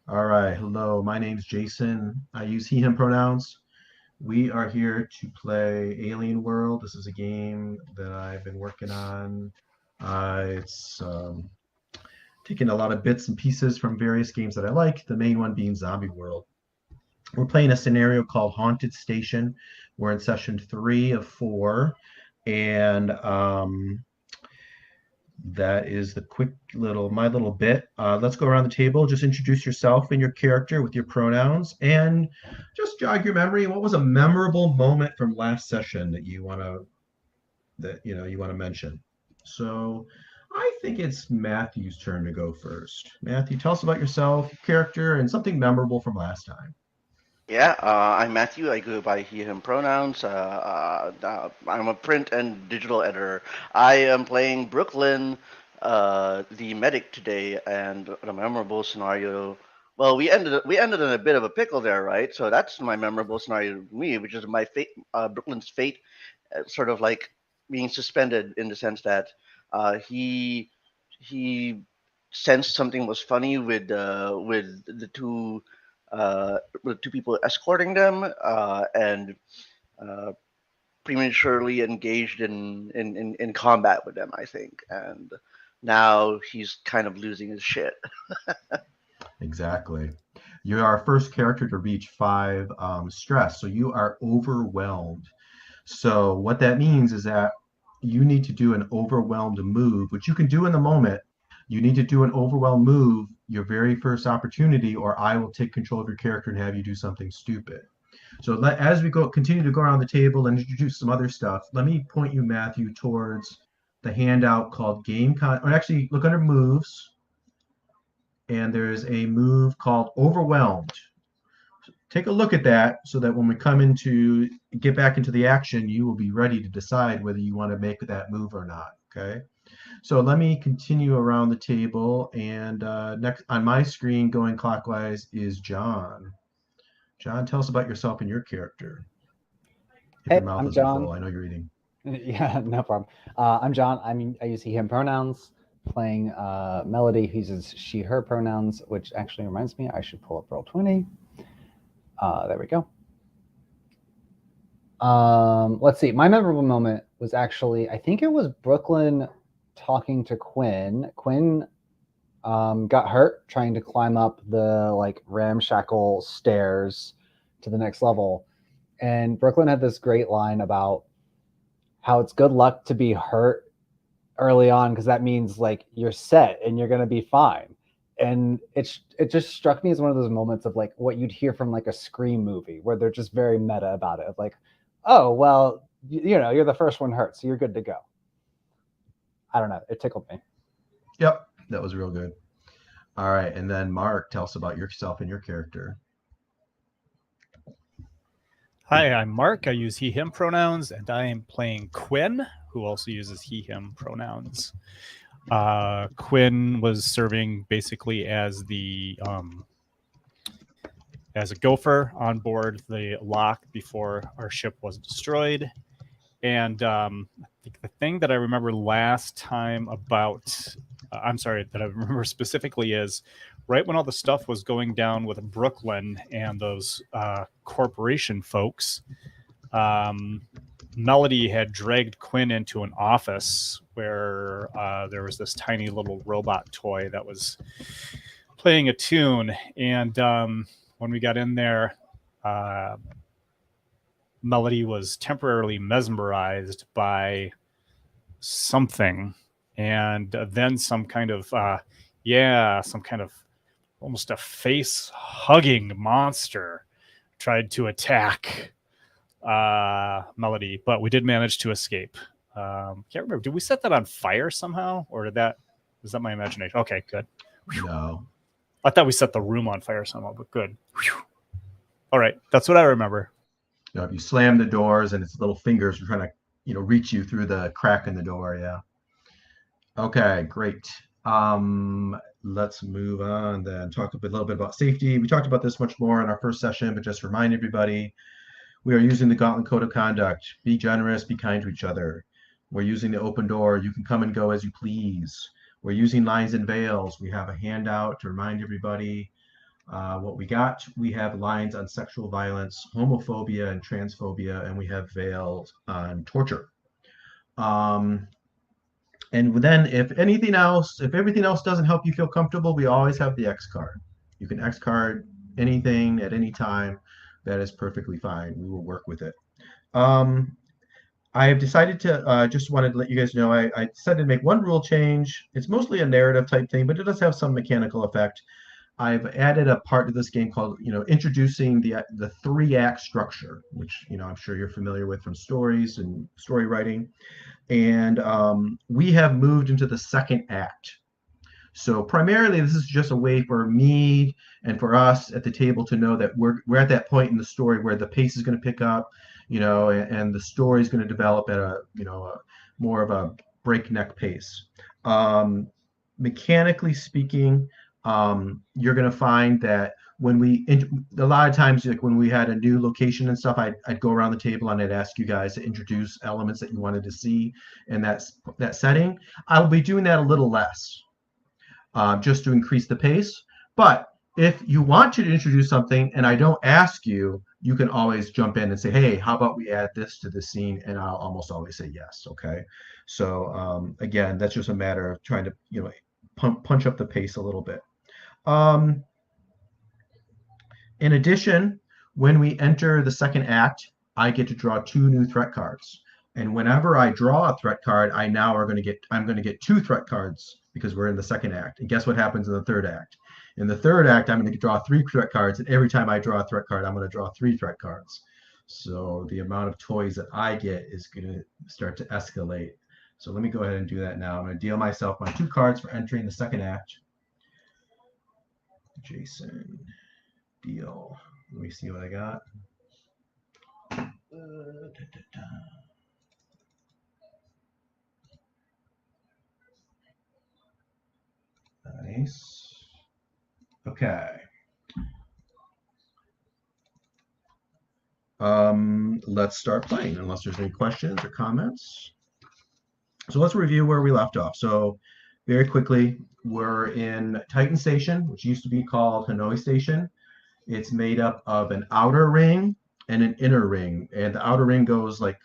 All right. Hello. My name's Jason. I use he, him pronouns. We are here to play Alien World. This is a game that I've been working on. It's taking a lot of bits and pieces from various games that I like, the main one being Zombie World. We're playing a scenario called Haunted Station. We're in session 3 of 4. And that is the quick my little bit. Let's go around the table. Just introduce yourself and your character with your pronouns, and just jog your memory. What was a memorable moment from last session that you want to mention? So, I think it's Matthew's turn to go first. Matthew, tell us about yourself, your character, and something memorable from last time. Yeah, I'm Matthew. I go by he, him pronouns. I'm a print and digital editor. I am playing Brooklyn, the medic today, and the memorable scenario. Well, we ended in a bit of a pickle there, right? So that's my memorable scenario to me, which is my fate, Brooklyn's fate, sort of like being suspended in the sense that he sensed something was funny with the two people escorting them, and uh, prematurely engaged in combat with them, I think. And now he's kind of losing his shit. Exactly. You're our first character to reach 5 stress, so you are overwhelmed. So what that means is that you need to do an overwhelmed move, which you can do in the moment. You need to do an overwhelmed move your very first opportunity, or I will take control of your character and have you do something stupid. So as we continue to go around the table and introduce some other stuff, let me point you, Matthew, towards the handout called or actually look under moves, and there's a move called overwhelmed. Take a look at that so that when we get back into the action, you will be ready to decide whether you want to make that move or not. Okay. So let me continue around the table. And next on my screen, going clockwise, is John. John, tell us about yourself and your character. If Hey, your mouth I'm isn't John. full, I know you're eating. Yeah, no problem. I'm John. I use he, him pronouns. Playing Melody, who uses she, her pronouns, which actually reminds me I should pull up Roll20. There we go. Let's see. My memorable moment was actually, I think it was Brooklyn talking to Quinn. Quinn got hurt trying to climb up the like ramshackle stairs to the next level. And Brooklyn had this great line about how it's good luck to be hurt early on because that means like you're set and you're going to be fine. And it just struck me as one of those moments of like what you'd hear from like a Scream movie where they're just very meta about it. Like, oh, well, you know, you're the first one hurt, so you're good to go. I don't know. It tickled me. Yep, that was real good. All right, and then Mark, tell us about yourself and your character. Hi, I'm Mark. I use he, him pronouns, and I am playing Quinn, who also uses he, him pronouns. Quinn was serving basically as as a gopher on board the lock before our ship was destroyed. And I think the thing that I remember last time that I remember specifically is right when all the stuff was going down with Brooklyn and those corporation folks, Melody had dragged Quinn into an office where there was this tiny little robot toy that was playing a tune. And when we got in there, Melody was temporarily mesmerized by something, and then some kind of almost a face hugging monster tried to attack Melody, but we did manage to escape. Can't remember. Did we set that on fire somehow, or was that my imagination? Okay, good. No. I thought we set the room on fire somehow, but good. Whew. All right, that's what I remember. If you slam the doors and its little fingers are trying to, reach you through the crack in the door. Yeah. Okay, great. Let's move on then. Talk a little bit about safety. We talked about this much more in our first session, but just remind everybody, we are using the Gauntlet Code of Conduct. Be generous, be kind to each other. We're using the open door. You can come and go as you please. We're using lines and veils. We have a handout to remind everybody. What we have lines on sexual violence, homophobia, and transphobia, and we have veils on torture. And then if everything else doesn't help you feel comfortable, we always have the X card. You can X card anything at any time. That is perfectly fine. We will work with it. I have decided to just wanted to let you guys know I decided to make one rule change. It's mostly a narrative type thing, but it does have some mechanical effect. I've added a part to this game called, introducing the 3-act structure, which I'm sure you're familiar with from stories and story writing. And we have moved into the 2nd act. So primarily, this is just a way for me and for us at the table to know that we're at that point in the story where the pace is going to pick up, and the story is going to develop at a more of a breakneck pace. Mechanically speaking, you're going to find that a lot of times, like when we had a new location and stuff, I'd go around the table and I'd ask you guys to introduce elements that you wanted to see in that setting. I'll be doing that a little less, just to increase the pace. But if you want to introduce something and I don't ask you, you can always jump in and say, hey, how about we add this to the scene? And I'll almost always say yes. Okay. So again, that's just a matter of trying to punch up the pace a little bit. In addition, when we enter the 2nd act, I get to draw 2 new threat cards. And whenever I draw a threat card, I'm going to get 2 threat cards because we're in the 2nd act. And guess what happens in the 3rd act? In the 3rd act, I'm going to draw 3 threat cards. And every time I draw a threat card, I'm going to draw 3 threat cards. So the amount of toys that I get is going to start to escalate. So let me go ahead and do that now. I'm going to deal myself my 2 cards for entering the 2nd act. Jason, deal. Let me see what I got. Nice. Okay. Let's start playing, unless there's any questions or comments. So let's review where we left off. So very quickly, we're in Titan Station, which used to be called Hanoi Station. It's made up of an outer ring and an inner ring, and the outer ring goes like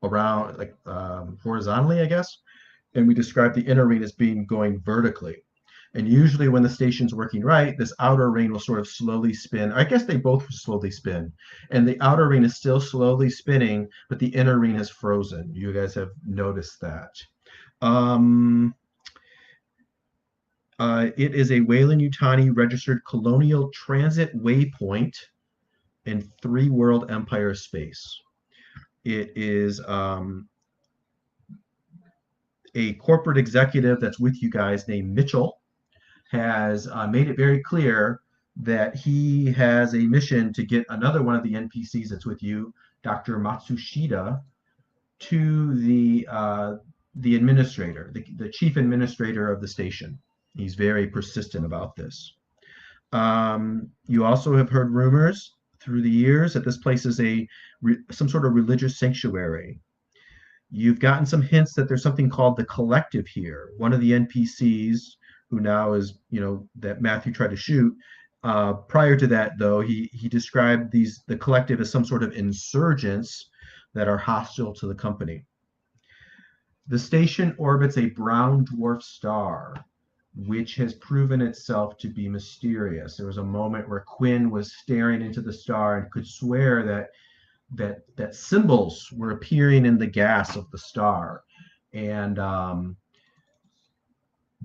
around, like horizontally, I guess. And we describe the inner ring as going vertically. And usually when the station's working right, this outer ring will sort of slowly spin. I guess they both slowly spin. And the outer ring is still slowly spinning, but the inner ring has frozen. You guys have noticed that. It is a Weyland-Yutani registered colonial transit waypoint in 3 World Empire space. It is a corporate executive that's with you guys named Mitchell has made it very clear that he has a mission to get another one of the NPCs that's with you, Dr. Matsushita, to the administrator, the chief administrator of the station. He's very persistent about this. You also have heard rumors through the years that this place is some sort of religious sanctuary. You've gotten some hints that there's something called the Collective here. One of the NPCs, who now is, that Matthew tried to shoot. Prior to that, though, he described the Collective as some sort of insurgents that are hostile to the company. The station orbits a brown dwarf star, which has proven itself to be mysterious. There was a moment where Quinn was staring into the star and could swear that symbols were appearing in the gas of the star. And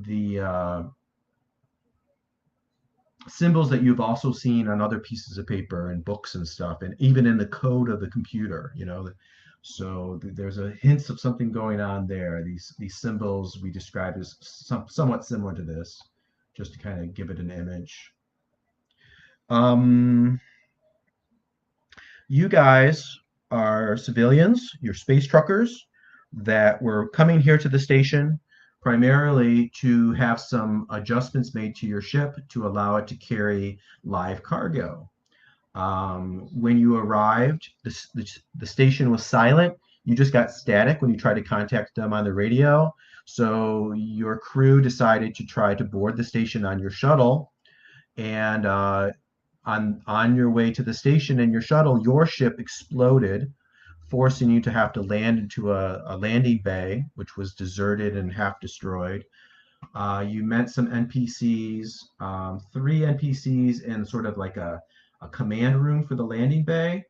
the symbols that you've also seen on other pieces of paper and books and stuff, and even in the code of the computer, So there's a hint of something going on there. These symbols we described as somewhat similar to this, just to kind of give it an image. You guys are civilians, you're space truckers that were coming here to the station primarily to have some adjustments made to your ship to allow it to carry live cargo. When you arrived, the station was silent. You just got static when you tried to contact them on the radio. So your crew decided to try to board the station on your shuttle and on your way to the station in your shuttle, your ship exploded, forcing you to have to land into a landing bay, which was deserted and half destroyed. You met some NPCs, three NPCs in sort of like a command room for the landing bay.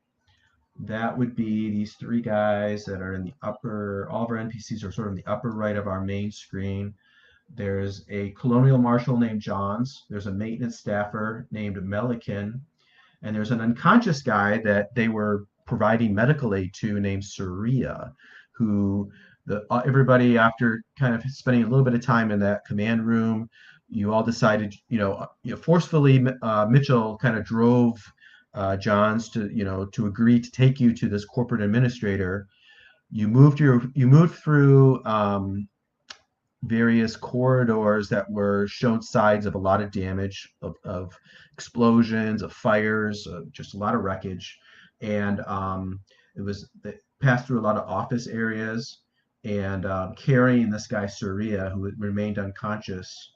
That would be these three guys that are in the upper, all of our NPCs are sort of in the upper right of our main screen. There's a colonial marshal named Johns. There's a maintenance staffer named Melican. And there's an unconscious guy that they were providing medical aid to named Surya, who everybody, after kind of spending a little bit of time in that command room, you all decided, forcefully, Mitchell kind of drove Johns to agree to take you to this corporate administrator. You moved through various corridors that were shown signs of a lot of damage, of explosions, of fires, just a lot of wreckage. And it passed through a lot of office areas, and carrying this guy Surya, who remained unconscious,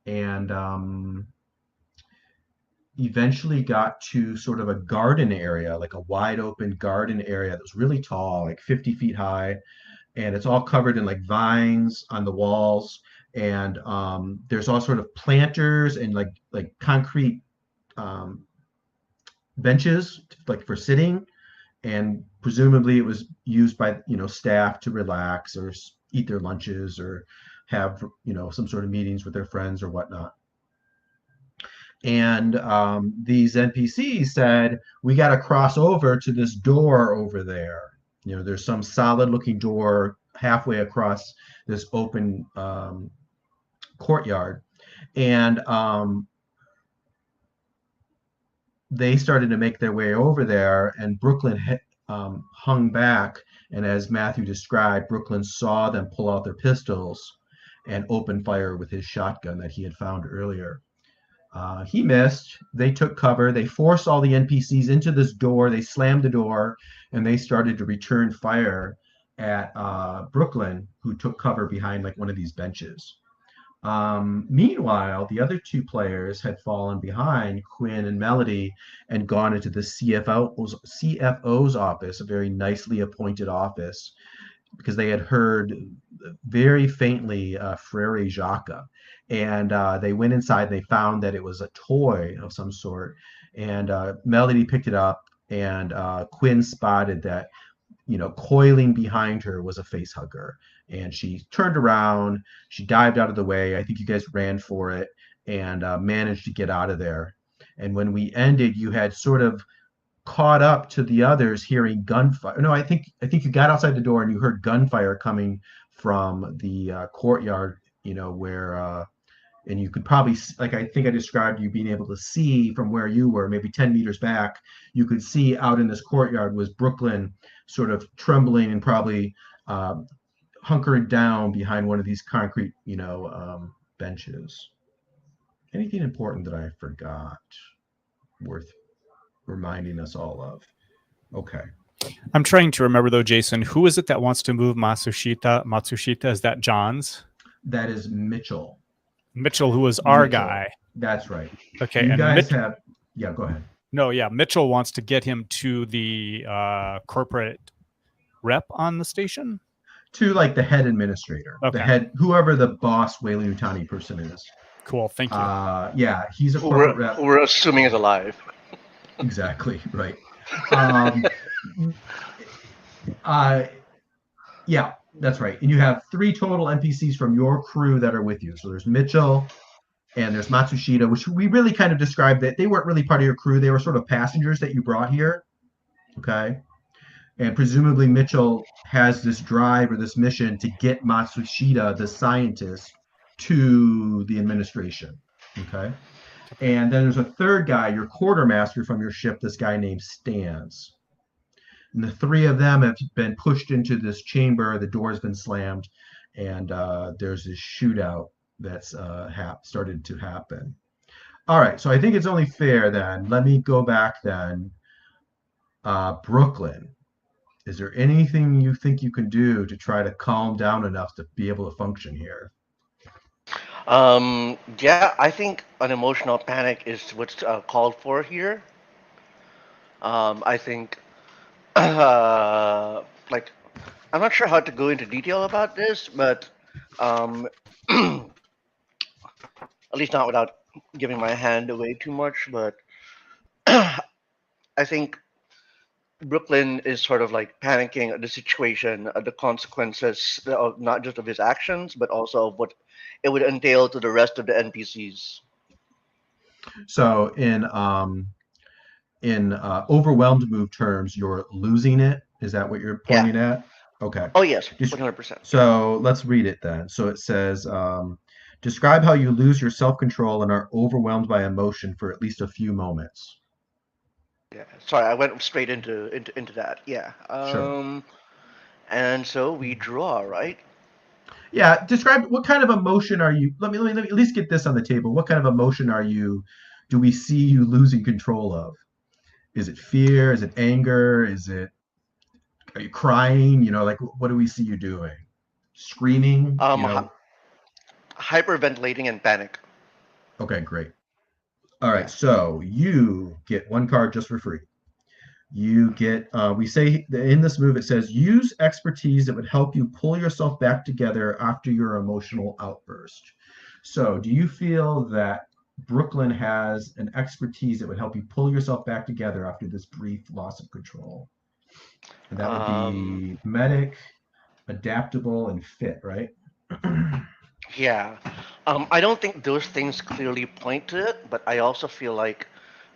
and eventually got to sort of a garden area, like a wide open garden area that was really tall, like 50 feet high, and it's all covered in like vines on the walls, and there's all sort of planters and like concrete benches like for sitting, and presumably it was used by staff to relax or eat their lunches or have some sort of meetings with their friends or whatnot. And these NPCs said, we got to cross over to this door over there. There's some solid looking door halfway across this open courtyard. And they started to make their way over there, and Brooklyn hung back. And as Matthew described, Brooklyn saw them pull out their pistols and open fire with his shotgun that he had found earlier. He missed. They took cover. They forced all the NPCs into this door. They slammed the door, and they started to return fire at Brooklyn, who took cover behind like one of these benches. Meanwhile, the other two players had fallen behind Quinn and Melody and gone into the CFO's office, a very nicely appointed office, because they had heard very faintly Frere Jacques. And they went inside and they found that it was a toy of some sort. And Melody picked it up, and Quinn spotted that, coiling behind her was a face hugger. And she turned around, she dived out of the way. I think you guys ran for it and managed to get out of there. And when we ended, you had sort of caught up to the others hearing gunfire. No, I think you got outside the door and you heard gunfire coming from the courtyard, where and you could probably, like I think I described, you being able to see from where you were, maybe 10 meters back, you could see out in this courtyard was Brooklyn sort of trembling and probably hunkering down behind one of these concrete, benches. Anything important that I forgot worth reminding us all of? Okay. I'm trying to remember though, Jason, who is it that wants to move Matsushita? Matsushita, is that John's? That is Mitchell. Mitchell, who was our guy. That's right. Okay. You guys have, yeah, go ahead. No, yeah. Mitchell wants to get him to the corporate rep on the station. To like the head administrator, okay. The head, whoever the boss Weyland Yutani person is. Cool, thank you. Yeah, he's a corporate rep. We're assuming is alive. Exactly, right. Yeah, that's right. And you have 3 total NPCs from your crew that are with you. So there's Mitchell, and there's Matsushita, which we really kind of described that they weren't really part of your crew. They were sort of passengers that you brought here. Okay. And presumably Mitchell has this drive or this mission to get Matsushita, the scientist, to the administration. Okay. And then there's a third guy, your quartermaster from your ship, this guy named Stans. And the 3 of them have been pushed into this chamber. The door's been slammed, and there's this shootout that's started to happen. All right, so I think it's only fair then. Let me go back then. Brooklyn, is there anything you think you can do to try to calm down enough to be able to function here? Yeah, I think an emotional panic is what's called for here. I think, uh, like, I'm not sure how to go into detail about this, but um, at least not without giving my hand away too much. But I think Brooklyn is sort of like panicking at the situation, at the consequences of not just of his actions, but also of what it would entail to the rest of the NPCs. So in overwhelmed move terms, you're losing it. Is that what you're Yeah. pointing at? Okay. Oh yes, Just 100%. Yeah. so let's read it then. So it says, describe how you lose your self-control and are overwhelmed by emotion for at least a few moments. Yeah. Sorry, I went straight into that. Yeah. Sure. And so we draw, right? Yeah, describe what kind of emotion are you? Let me at least get this on the table. What kind of emotion are you? Do we see you losing control of? Is it fear? Is it anger? Is it are you crying? Like what do we see you doing? Screaming? Hy hyperventilating and panic. Okay, great. All right, Yeah. so you get one card just for free. You get, we say in this move, it says use expertise that would help you pull yourself back together after your emotional outburst. So, do you feel that Brooklyn has an expertise that would help you pull yourself back together after this brief loss of control? And that would Um, be medic, adaptable, and fit, right? yeah. I don't think those things clearly point to it, but I also feel like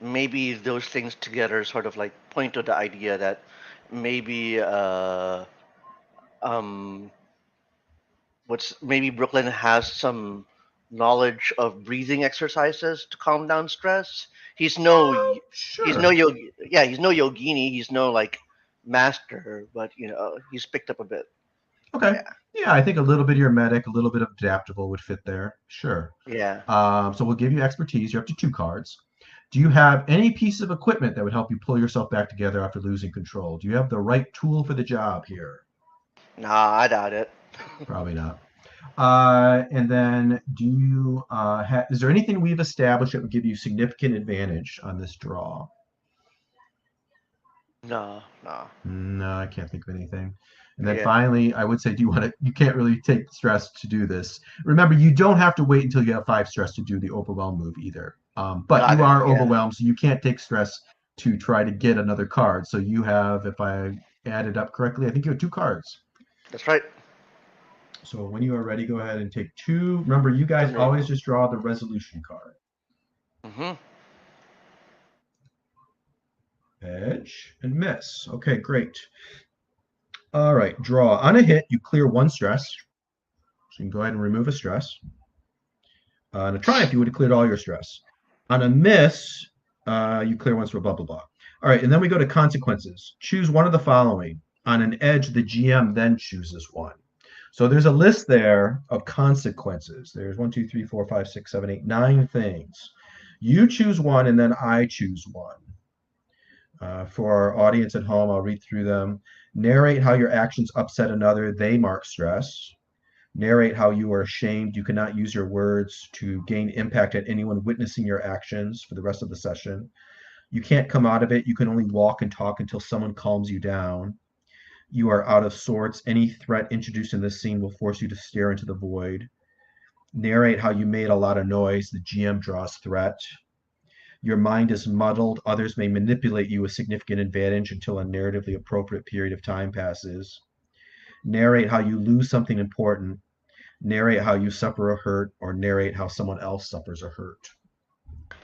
maybe those things together sort of like point to the idea that maybe um, maybe Brooklyn has some knowledge of breathing exercises to calm down stress. He's no Sure. yogi, yeah, he's no yogini, he's no like master, but he's picked up a bit. Okay. Yeah. Yeah, I think a little bit of your medic, a little bit of adaptable would fit there. Sure. Yeah. So we'll give you expertise. You're up to two cards. Do you have any piece of equipment that would help you pull yourself back together after losing control? Do you have the right tool for the job here? Nah, I doubt it. Probably not. And then is there anything we've established that would give you significant advantage on this draw? No, no. No, I can't think of anything. And then Yeah. finally, I would say, you can't really take stress to do this. Remember, you don't have to wait until you have 5 stress to do the overwhelm move either. But Got you it. are Yeah. overwhelmed, so you can't take stress to try to get another card. So you have, if I added up correctly, I think you have 2 cards. That's right. So when you are ready, go ahead and take 2. Remember, you guys I'm ready. always just draw the resolution card. Mm-hmm. Edge and miss. Okay, great. All right, draw. On a hit, you clear 1 stress. So you can go ahead and remove a stress. On a triumph, you would have cleared all your stress. On a miss, you clear once for blah, blah, blah. All right, and then we go to consequences. Choose one of the following. On an edge, the GM then chooses one. So there's a list there of consequences. There's 1, 2, 3, 4, 5, 6, 7, 8, 9 things. You choose one, and then I choose one. For our audience at home, I'll read through them. Narrate how your actions upset another. They mark stress. Narrate how you are ashamed. You cannot use your words to gain impact at anyone witnessing your actions for the rest of the session. You can't come out of it. You can only walk and talk until someone calms you down. You are out of sorts. Any threat introduced in this scene will force you to stare into the void. Narrate how you made a lot of noise. The GM draws threat. Your mind is muddled. Others may manipulate you with significant advantage until a narratively appropriate period of time passes. Narrate how you lose something important. Narrate how you suffer a hurt, or narrate how someone else suffers a hurt.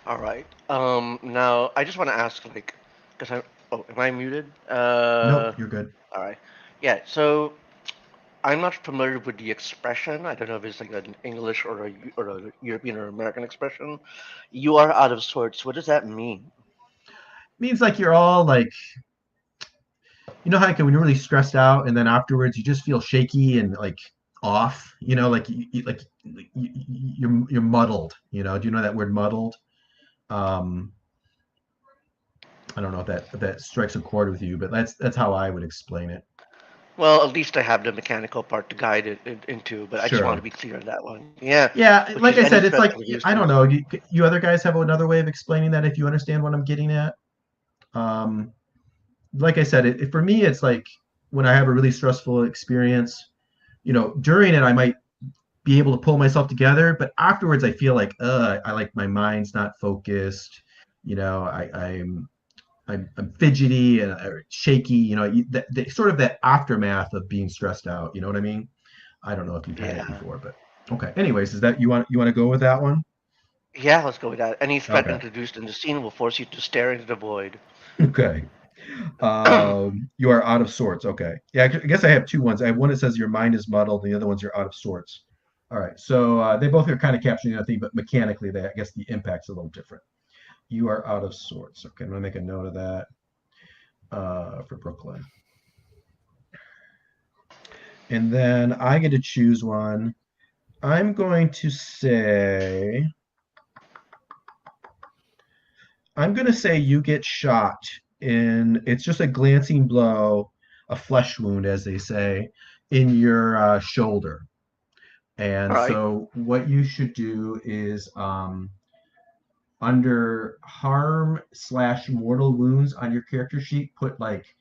All right. Now I just want to ask, like, because I, oh, am I muted? Nope, you're good. All right. Yeah. So I'm not familiar with the expression. I don't know if it's like an English or a European or American expression. You are out of sorts. What does that mean? Means like you're all like, how when you're really stressed out and then afterwards you just feel shaky and like off, like you're muddled. Do you know that word muddled? Um, I don't know if that strikes a chord with you, but that's how I would explain it. Well, at least I have the mechanical part to guide it into, but I just want to Sure. be clear on that one. Yeah, Yeah, which like is I any said, it's stress like reduced I to don't know. You other guys have another way of explaining that if you understand what I'm getting at. Um, like I said, for me, it's like when I have a really stressful experience. During it, I might be able to pull myself together, but afterwards, I feel like, I like my mind's not focused. I'm fidgety and shaky. Sort of that aftermath of being stressed out. You know what I mean? I don't know if you've had it Yeah. before, but okay. Anyways, is that you want to go with that one? Yeah, let's go with that. Any threat Okay. introduced in the scene will force you to stare into the void. Okay. You are out of sorts. Okay. Yeah, I guess I have two ones. I have one that says your mind is muddled, and the other one's you're out of sorts. All right. So they both are kind of capturing that thing, but mechanically, I guess the impact's a little different. You are out of sorts. Okay, I'm gonna make a note of that for Brooklyn. And then I get to choose one. I'm going to say you get shot in, it's just a glancing blow, a flesh wound, as they say, in your shoulder. All And right. so what you should do is under harm/mortal wounds on your character sheet, put like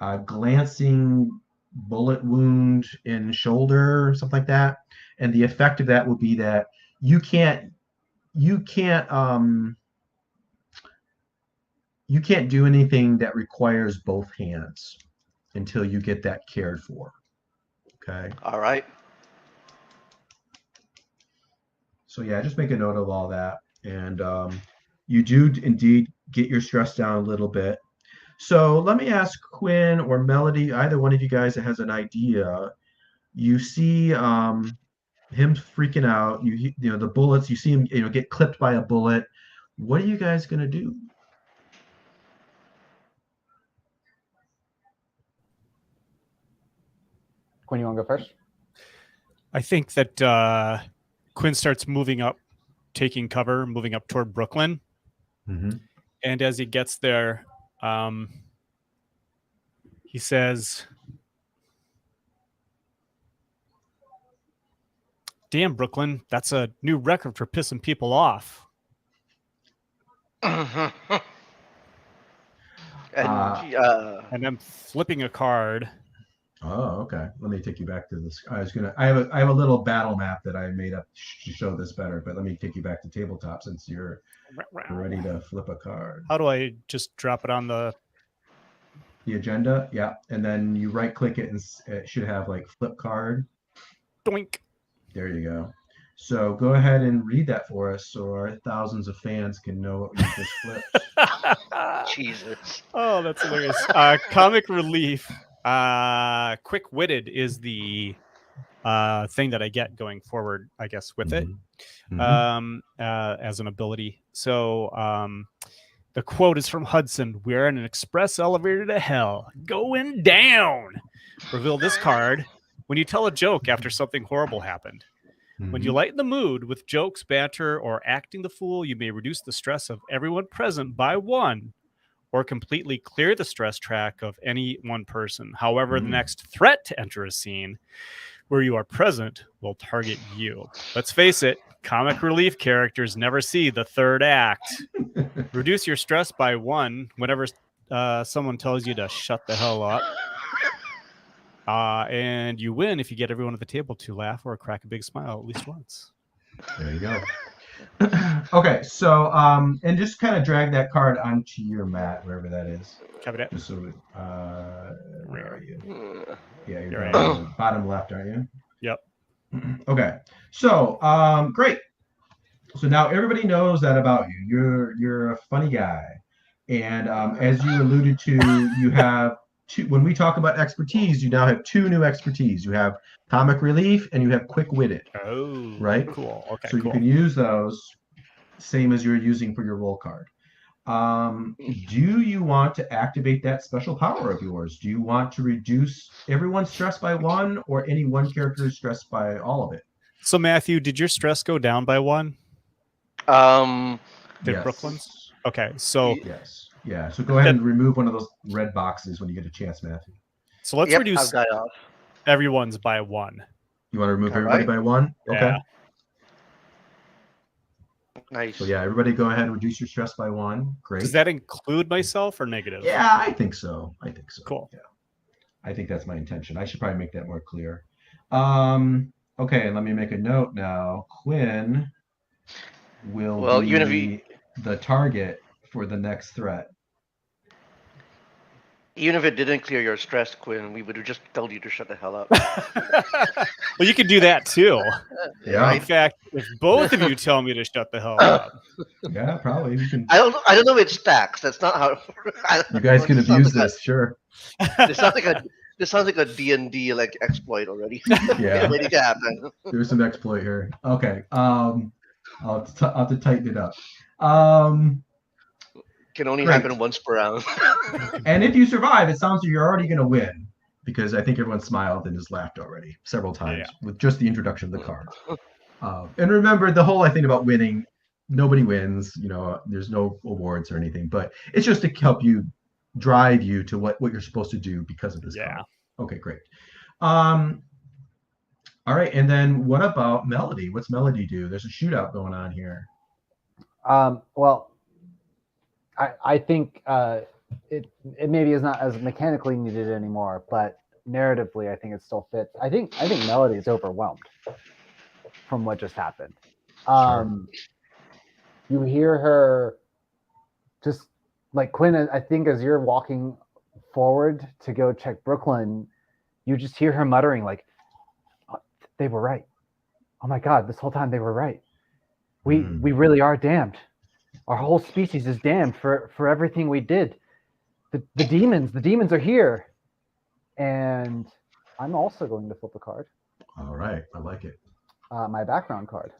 a glancing bullet wound in shoulder or something like that. And the effect of that will be that you can't you can't um you can't do anything that requires both hands until you get that cared for. Okay. All right. So yeah, just make a note of all that. And you do indeed get your stress down a little bit. So let me ask Quinn or Melody, either one of you guys that has an idea. You see him freaking out. The bullets. You see him get clipped by a bullet. What are you guys gonna do? Quinn, you want to go first? I think that Quinn starts moving up, taking cover, moving up toward Brooklyn. Mm-hmm. And as he gets there, he says, "Damn, Brooklyn, that's a new record for pissing people off." And And I'm flipping a card. Oh, okay. Let me take you back to this. I have a little battle map that I made up to show this better, but let me take you back to tabletop since you're ready to flip a card. How do I just drop it on the agenda? Yeah, and then you right click it and it should have like flip card. doink? There you go. So go ahead and read that for us so our thousands of fans can know what we just flipped. Jesus. Oh, that's hilarious. Comic relief. Quick-witted is the thing that I get going forward, I guess, with it as an ability. So the quote is from Hudson. "We're in an express elevator to hell, going down." Reveal this card when you tell a joke after something horrible happened. When you lighten the mood with jokes, banter, or acting the fool, you may reduce the stress of everyone present by 1, or completely clear the stress track of any one person. However, the next threat to enter a scene where you are present will target you. Let's face it, comic relief characters never see the third act. Reduce your stress by 1 whenever someone tells you to shut the hell up. And you win if you get everyone at the table to laugh or crack a big smile at least once. There you go. Okay, so and just kind of drag that card onto your mat, wherever that is. Cabinet. Just so where are you? Yeah, you're Right. down the bottom left, aren't you? Yep. Okay. So great. So now everybody knows that about you. You're a funny guy. And as you alluded to, you have two. When we talk about expertise, you now have 2 new expertise. You have comic relief and you have quick-witted. Oh, right? Cool. Okay, so cool. you can use those same as you're using for your roll card. Do you want to activate that special power of yours? Do you want to reduce everyone's stress by 1 or any one character's stress by all of it? So Matthew, did your stress go down by 1? Did Yes. Brooklyn's? Okay, so yes. Yeah. So go ahead and remove one of those red boxes when you get a chance, Matthew. So let's I've reduce got off. everyone's by 1. You want to remove All everybody right. by 1? Okay. Yeah. Nice. So yeah, everybody go ahead and reduce your stress by 1. Great. Does that include myself or negative? Yeah, I think so. Cool. Yeah. I think that's my intention. I should probably make that more clear. Okay, and let me make a note now. Quinn will Well, be even if you the target for the next threat. Even if it didn't clear your stress, Quinn, we would have just told you to shut the hell up. Well, you can do that too. Yeah. In fact, if both of you tell me to shut the hell up, Yeah, probably. We can. I don't know if it stacks. That's not how. You guys can abuse this, sure. This sounds like a D&D like exploit already. Yeah. Waiting to happen. There's some exploit here. Okay. I'll have to tighten it up. Can only Great. happen once per round. And if you survive, it sounds like you're already going to win because I think everyone smiled and just laughed already several times with just the introduction of the card. And remember, the whole thing about winning, nobody wins. There's no awards or anything, but it's just to help you drive you to what you're supposed to do because of this card. Okay, great. All right, and then what about Melody? What's Melody do? There's a shootout going on here. Well, I think it maybe is not as mechanically needed anymore, but narratively, I think it still fits. I think Melody is overwhelmed from what just happened. Sure. You hear her just like Quinn. I think as you're walking forward to go check Brooklyn, you just hear her muttering like, oh, "They were right. Oh my God, this whole time they were right. We really are damned. Our whole species is damned for everything we did. The demons are here." And I'm also going to flip a card. All right, I like it. My background card,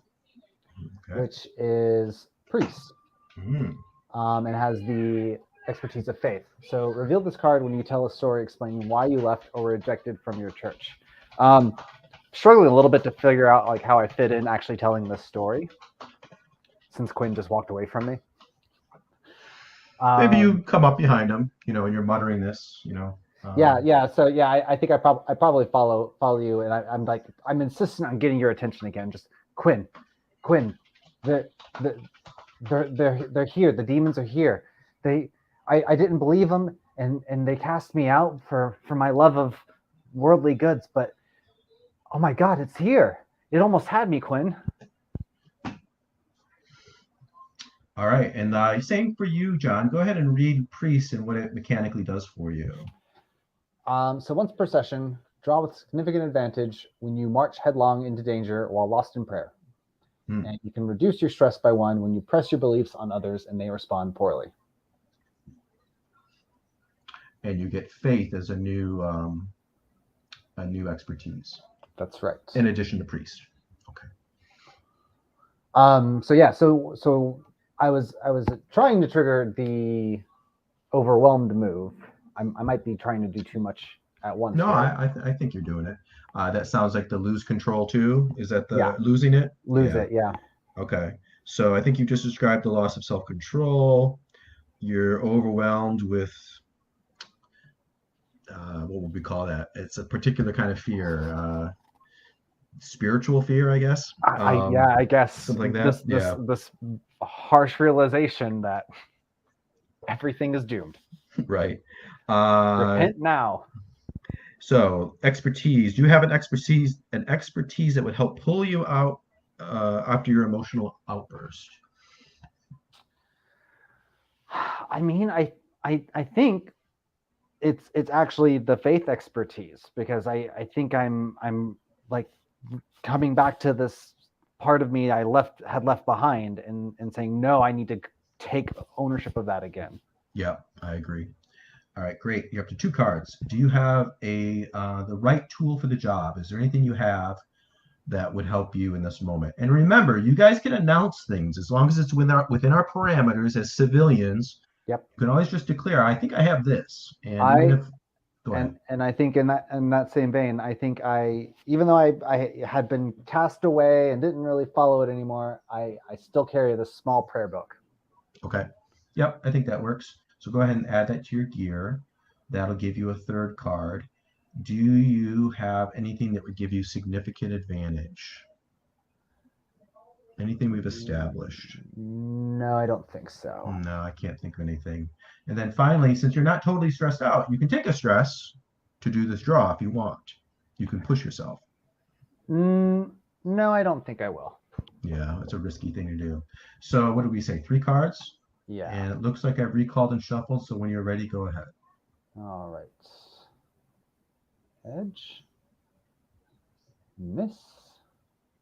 Okay. which is Priest, Mm. and has the expertise of faith. So reveal this card when you tell a story explaining why you left or were ejected from your church. Struggling a little bit to figure out like how I fit in actually telling this story, since Quinn just walked away from me. Maybe you come up behind him, and you're muttering this, Yeah. So I think I probably follow you, and I'm insistent on getting your attention again. Just Quinn, they're here. The demons are here. I didn't believe them, and they cast me out for my love of worldly goods. But oh my God, it's here. It almost had me, Quinn. All right, and same for you, John. Go ahead and read Priest and what it mechanically does for you. So once per session, draw with significant advantage when you march headlong into danger while lost in prayer. And you can reduce your stress by 1 when you press your beliefs on others and they respond poorly. And you get faith as a new expertise. That's right. In addition to Priest. Okay. So I was trying to trigger the overwhelmed move. I might be trying to do too much at once. No, I think you're doing it. That sounds like the lose control too. Is that the losing it? Lose it, yeah. Okay. So I think you just described the loss of self-control. You're overwhelmed with what would we call that? It's a particular kind of fear. Spiritual fear, I guess. I guess something like that. This harsh realization that everything is doomed. Right. Repent now. So expertise. Do you have an expertise that would help pull you out after your emotional outburst? I mean, I think it's actually the faith expertise, because I think I'm like coming back to this part of me I had left behind and saying, no, I need to take ownership of that again. Yeah, I agree. All right, great. You're up to 2 cards. Do you have the right tool for the job? Is there anything you have that would help you in this moment? And remember, you guys can announce things as long as it's within our parameters as civilians. Yep. You can always just declare, I think I have this. And And I think in that same vein, I think even though I had been cast away and didn't really follow it anymore, I still carry this small prayer book. Okay. Yep, I think that works. So go ahead and add that to your gear. That'll give you a 3rd card. Do you have anything that would give you significant advantage? Anything we've established? No, I don't think so. No, I can't think of anything. And then finally, since you're not totally stressed out, you can take a stress to do this draw if you want. You can push yourself. No, I don't think I will. Yeah, it's a risky thing to do. So what did we say? 3 cards? Yeah. And it looks like I've recalled and shuffled, so when you're ready, go ahead. All right. Edge. Miss.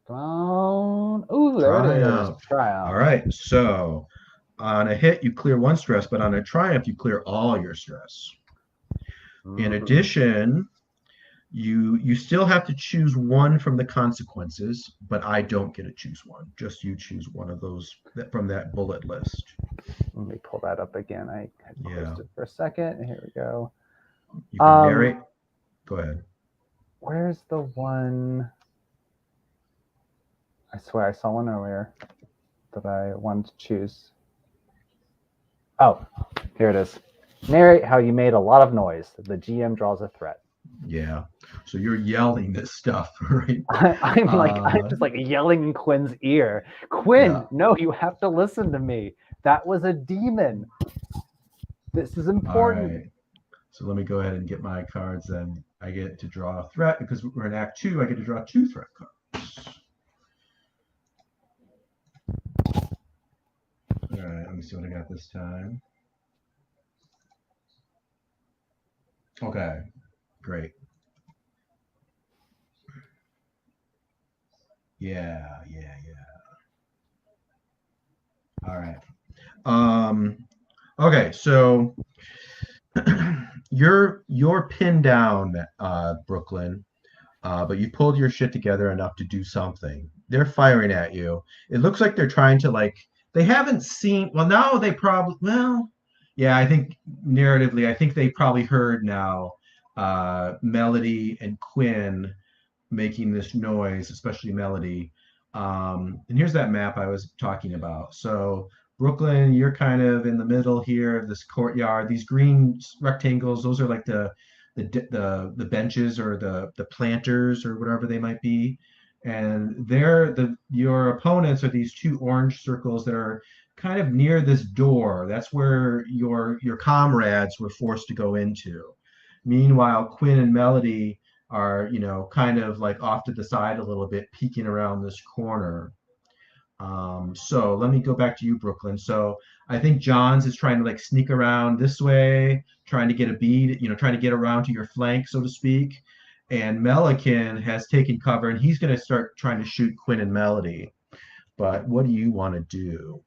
Come on. Ooh, there it is. Triumph. Triumph. All right, so on a hit, you clear 1 stress, but on a triumph, you clear all your stress. In addition, you still have to choose 1 from the consequences, but I don't get to choose 1. Just you choose 1 of those from that bullet list. Let me pull that up again. I had Yeah. closed it for a second. Here we go. You can narrate. Go ahead. Where's the one? I swear I saw one earlier that I wanted to choose. Oh, here it is. Narrate how you made a lot of noise. The GM draws a threat. Yeah. So you're yelling this stuff, right? I'm just like yelling in Quinn's ear. Quinn, Yeah. no, you have to listen to me. That was a demon. This is important. All right. So let me go ahead and get my cards then. I get to draw a threat because we're in Act 2. I get to draw 2 threat cards. All right. Let me see what I got this time. Okay. Great. Yeah. All right. Okay, so you're pinned down, Brooklyn, but you pulled your shit together enough to do something. They're firing at you. It looks like they're trying to they haven't seen. Well, now they probably. Well, yeah, I think narratively, I think they probably heard now. Melody and Quinn making this noise, especially Melody. And here's that map I was talking about. So Brooklyn, you're kind of in the middle here of this courtyard. These green rectangles, those are like the benches or the planters or whatever they might be. And your opponents are these 2 orange circles that are kind of near this door. That's where your comrades were forced to go into. Meanwhile, Quinn and Melody are, kind of like off to the side a little bit, peeking around this corner. So let me go back to you, Brooklyn. So I think Johns is trying to sneak around this way, trying to get a bead, trying to get around to your flank, so to speak. And Melican has taken cover and he's going to start trying to shoot Quinn and Melody. But what do you want to do?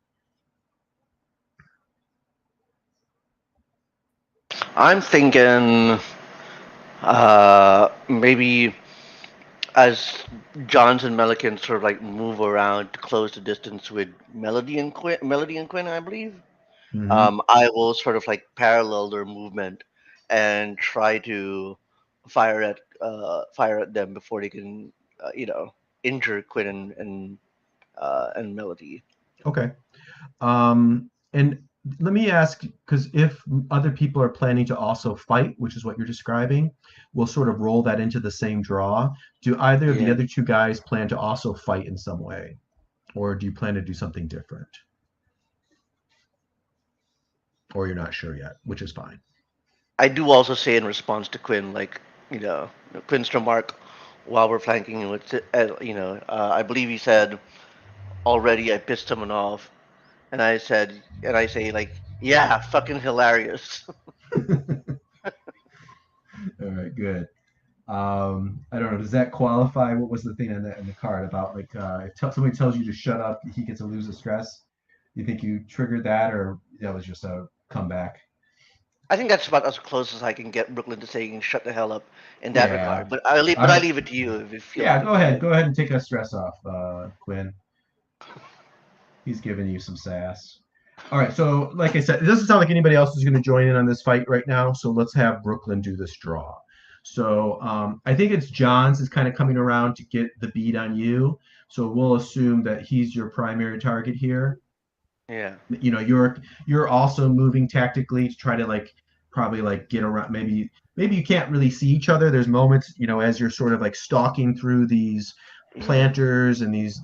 I'm thinking maybe as Johns and Melican sort of move around to close the distance with Melody and Quinn, I believe. Mm-hmm. I will sort of parallel their movement and try to fire at them before they can, injure Quinn and Melody. Okay. And let me ask, because if other people are planning to also fight, which is what you're describing, we'll sort of roll that into the same draw. Do either of the Yeah. other 2 guys plan to also fight in some way? Or do you plan to do something different? Or you're not sure yet, which is fine. I do also say in response to Quinn, Quinn's remark while we're flanking with, I believe he said, already I pissed someone off. And I say, yeah, fucking hilarious. All right, good. I don't know. Does that qualify? What was the thing in the card about if somebody tells you to shut up, he gets to lose a stress? You think you triggered that, or that was just a comeback? I think that's about as close as I can get Brooklyn to saying "shut the hell up" in that Yeah. regard. But I I, leave it to you if you feel yeah, like go it. ahead. Go ahead and take that stress off, Quinn. He's giving you some sass. All right, so like I said, it doesn't sound like anybody else is going to join in on this fight right now. So let's have Brooklyn do this draw. So I think it's Johns is kind of coming around to get the beat on you. So we'll assume that he's your primary target here. Yeah. You're also moving tactically to try to probably like get around. Maybe you can't really see each other. There's moments, as you're sort of like stalking through these Yeah. planters and these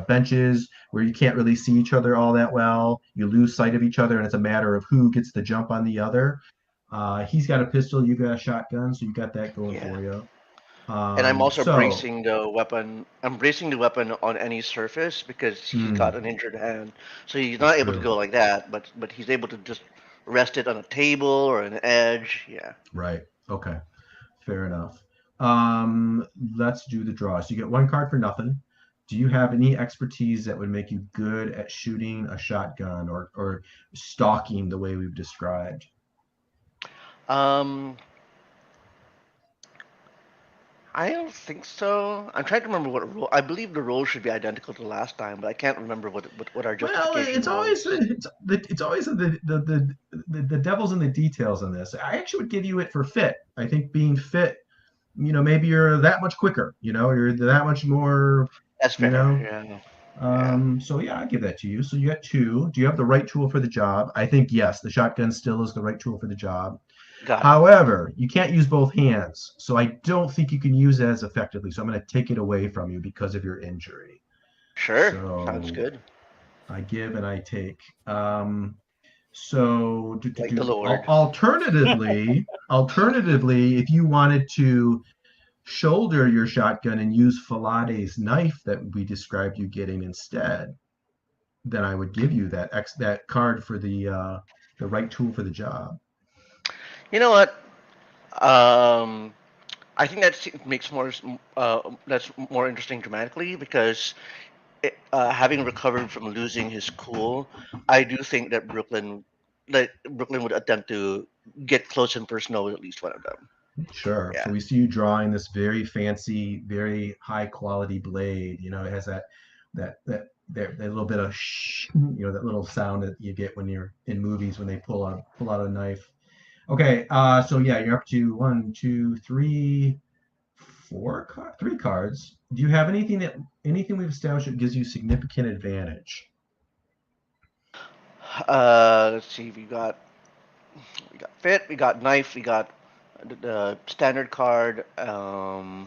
benches where you can't really see each other all that well. You lose sight of each other, and it's a matter of who gets the jump on the other. He's got a pistol, you got a shotgun, so you got that going Yeah. for you. And I'm also So, bracing the weapon. I'm bracing the weapon on any surface because he's got an injured hand, so he's that's not able to true. go like that. But he's able to just rest it on a table or an edge. Yeah. Right. Okay. Fair enough. Let's do the draw. So you get one card for nothing. Do you have any expertise that would make you good at shooting a shotgun or stalking the way we've described? Um, I don't think so. I'm trying to remember what role. I believe the role should be identical to last time, but I can't remember what our Well, justification it's always was. it's always the devil's in the details on this. I actually would give you it for fit. I think being fit, maybe you're that much quicker. You're that much more. That's You fair. know, Yeah. Yeah. So yeah, I give that to you. So you got two. Do you have the right tool for the job? I think yes, the shotgun still is the right tool for the job. Got it. However, you can't use both hands, so I don't think you can use it as effectively. So I'm going to take it away from you because of your injury. Sure. Sounds So good. I give and I take. So Like the Lord. alternatively, if you wanted to shoulder your shotgun and use Falade's knife that we described you getting instead, then I would give you that card for the right tool for the job. You know what? Um, I think makes that's more interesting dramatically because having recovered from losing his cool, I do think that Brooklyn would attempt to get close and personal with at least one of them. Sure. So Yeah. we see you drawing this very fancy, very high quality blade. It has that little bit of that little sound that you get when you're in movies when they pull out a knife. Okay. So yeah, you're up to one, two, three, three cards. Do you have anything we've established that gives you significant advantage? Let's see. We got fit. We got knife. We got the standard card. Hmm.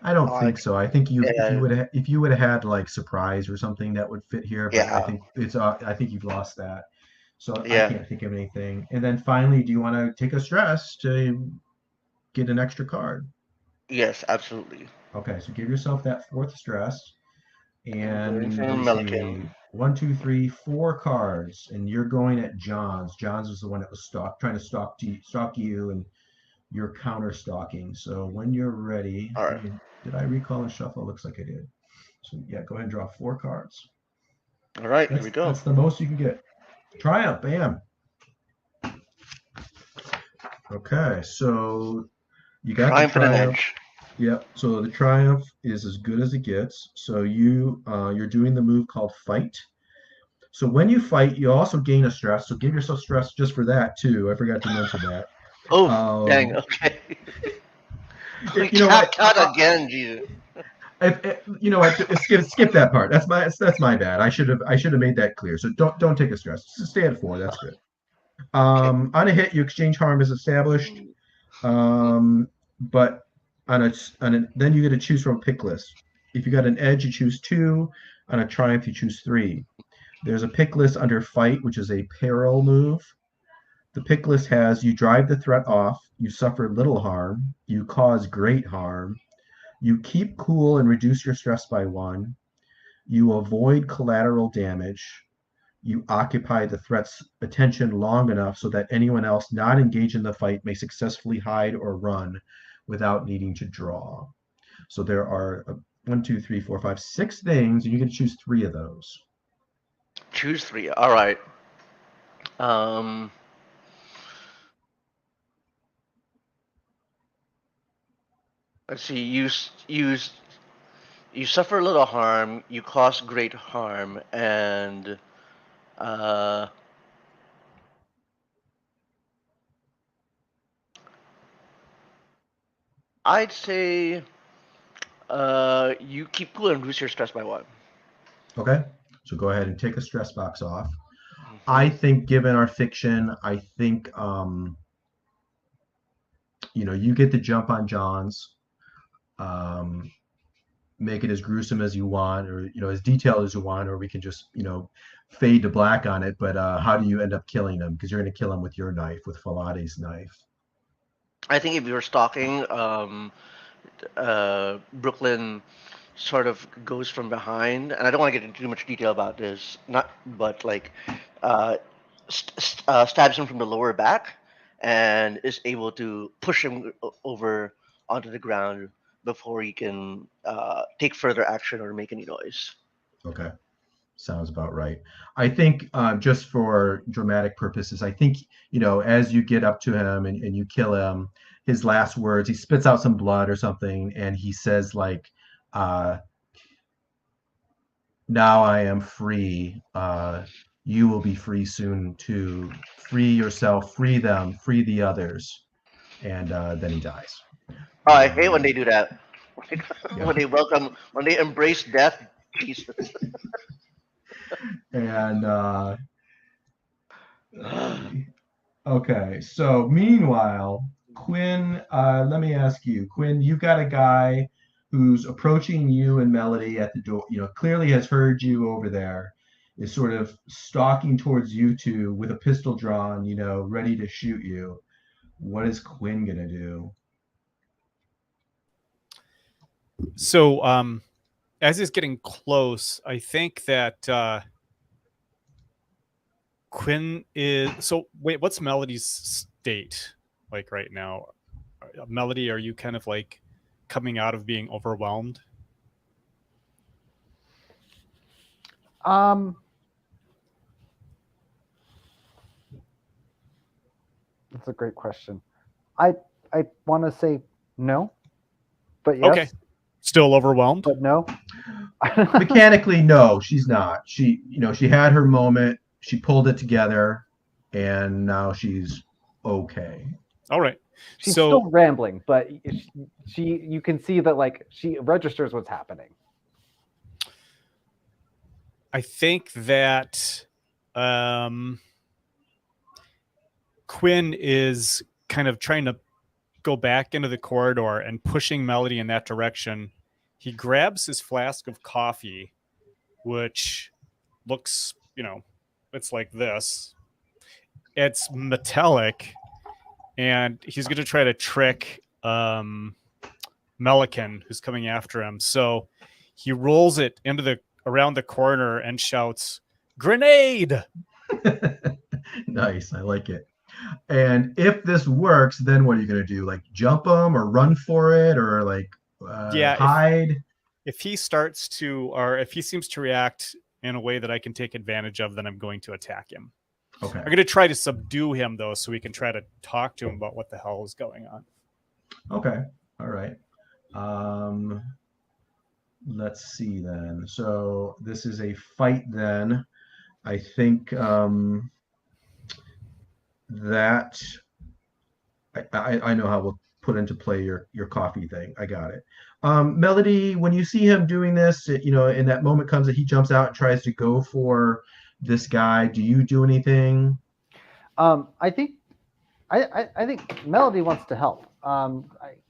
I don't think Like, so. I think uh, if you would have had like surprise or something that would fit here, but yeah, I think you've lost that. So I yeah, can't think of anything. And then finally, do you want to take a stress to get an extra card? yes, absolutely. Okay, so give yourself that fourth stress. I'm going And for let a me Milliken. see, one, two, three, four cards, and you're going at John's. John's was the one that was trying to stalk you, and you're counter stalking. So when you're ready, All right, did I recall and shuffle? Looks like I did. So yeah, go ahead and draw four cards. all right. Here That's we go. that's the most you can get. Triumph, bam. Okay, so you got the Triumph and an triumph. edge. Yep. So the triumph is as good as it gets. So you're doing the move called fight. So when you fight, you also gain a stress. So give yourself stress just for that too. I forgot to mention that. Oh, dang. Um, Okay. We you know what? tapped out again, Jesus. You know what? Skip that part. That's my bad. I should have made that clear. So don't take a stress. Just stay at four. That's good. Okay. On a hit, you exchange harm as established. But then you get to choose from a pick list. If you got an edge, you choose two. On a triumph, you choose three. There's a pick list under fight, which is a peril move. The pick list has you drive the threat off, you suffer little harm, you cause great harm, you keep cool and reduce your stress by one, you avoid collateral damage, you occupy the threat's attention long enough so that anyone else not engaged in the fight may successfully hide or run without needing to draw. So there are one, two, three, four, five, six things, and you get to choose three of those. Choose three. All right. Um, let's see. You suffer a little harm. You cause great harm, and uh, I'd say you keep cool and reduce your stress by one. Okay, so go ahead and take a stress box off. I think, given our fiction, I think you get to jump on John's, um, make it as gruesome as you want, or as detailed as you want, or we can just fade to black on it. But how do you end up killing him? Because you're going to kill him with your knife, with Falade's knife. I think if you're stalking, Brooklyn sort of goes from behind, and I don't want to get into too much detail about this, not, but like, uh, stabs him from the lower back, and is able to push him over onto the ground before he can take further action or make any noise. Okay. Sounds about right. I think just for dramatic purposes, I think, as you get up to him and you kill him, his last words, he spits out some blood or something, and he says, like, now I am free. You will be free soon too. Free yourself, free them, free the others. And then he dies. Oh, I hate when they do that. Yeah. When they embrace death. Jesus. And okay, so meanwhile, Quinn, let me ask you, Quinn, you've got a guy who's approaching you and Melody at the door, clearly has heard you over there, is sort of stalking towards you two with a pistol drawn, ready to shoot you. What is Quinn gonna do? So, as he's getting close, I think that Quinn is. So, wait, what's Melody's state like right now? Melody, are you kind of like coming out of being overwhelmed? That's a great question. I want to say no, but yes. Okay. Still overwhelmed? But no. Mechanically, no, she's not. She had her moment. She pulled it together, and now she's okay. All right. She's still rambling, but you can see that like she registers what's happening. I think that Quinn is kind of trying to go back into the corridor and pushing Melody in that direction. He grabs his flask of coffee, which looks, it's like this. It's metallic, and he's going to try to trick Melican, who's coming after him. So he rolls it around the corner and shouts, "Grenade!" Nice, I like it. And if this works, then what are you going to do? Like jump him or run for it or like hide? If he starts to, or if he seems to react in a way that I can take advantage of, then I'm going to attack him. Okay. I'm going to try to subdue him, though, so we can try to talk to him about what the hell is going on. Okay. All right. Let's see then. So this is a fight then. I think that I know how we'll put into play your coffee thing. I got it. Melody, when you see him doing this, and that moment comes that he jumps out and tries to go for this guy, do you do anything? I think Melody wants to help.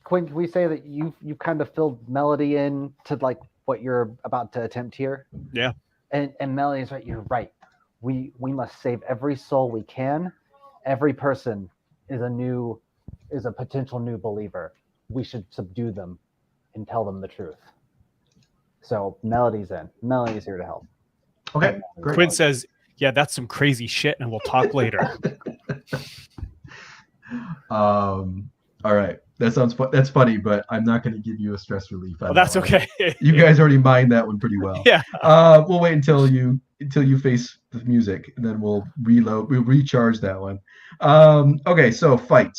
Quinn, can we say that you kind of filled Melody in to like what you're about to attempt here? Yeah. And Melody's right. You're right. We must save every soul we can. Every person is a potential new believer. We should subdue them and tell them the truth. So Melody's in. Melody's here to help. Okay, great. Quinn says, "Yeah, that's some crazy shit, and we'll talk later." All right, that's funny, but I'm not going to give you a stress relief. Oh, that's okay. You guys already mined that one pretty well. Yeah. We'll wait until you face the music, and then we'll recharge that one. Okay, so fight.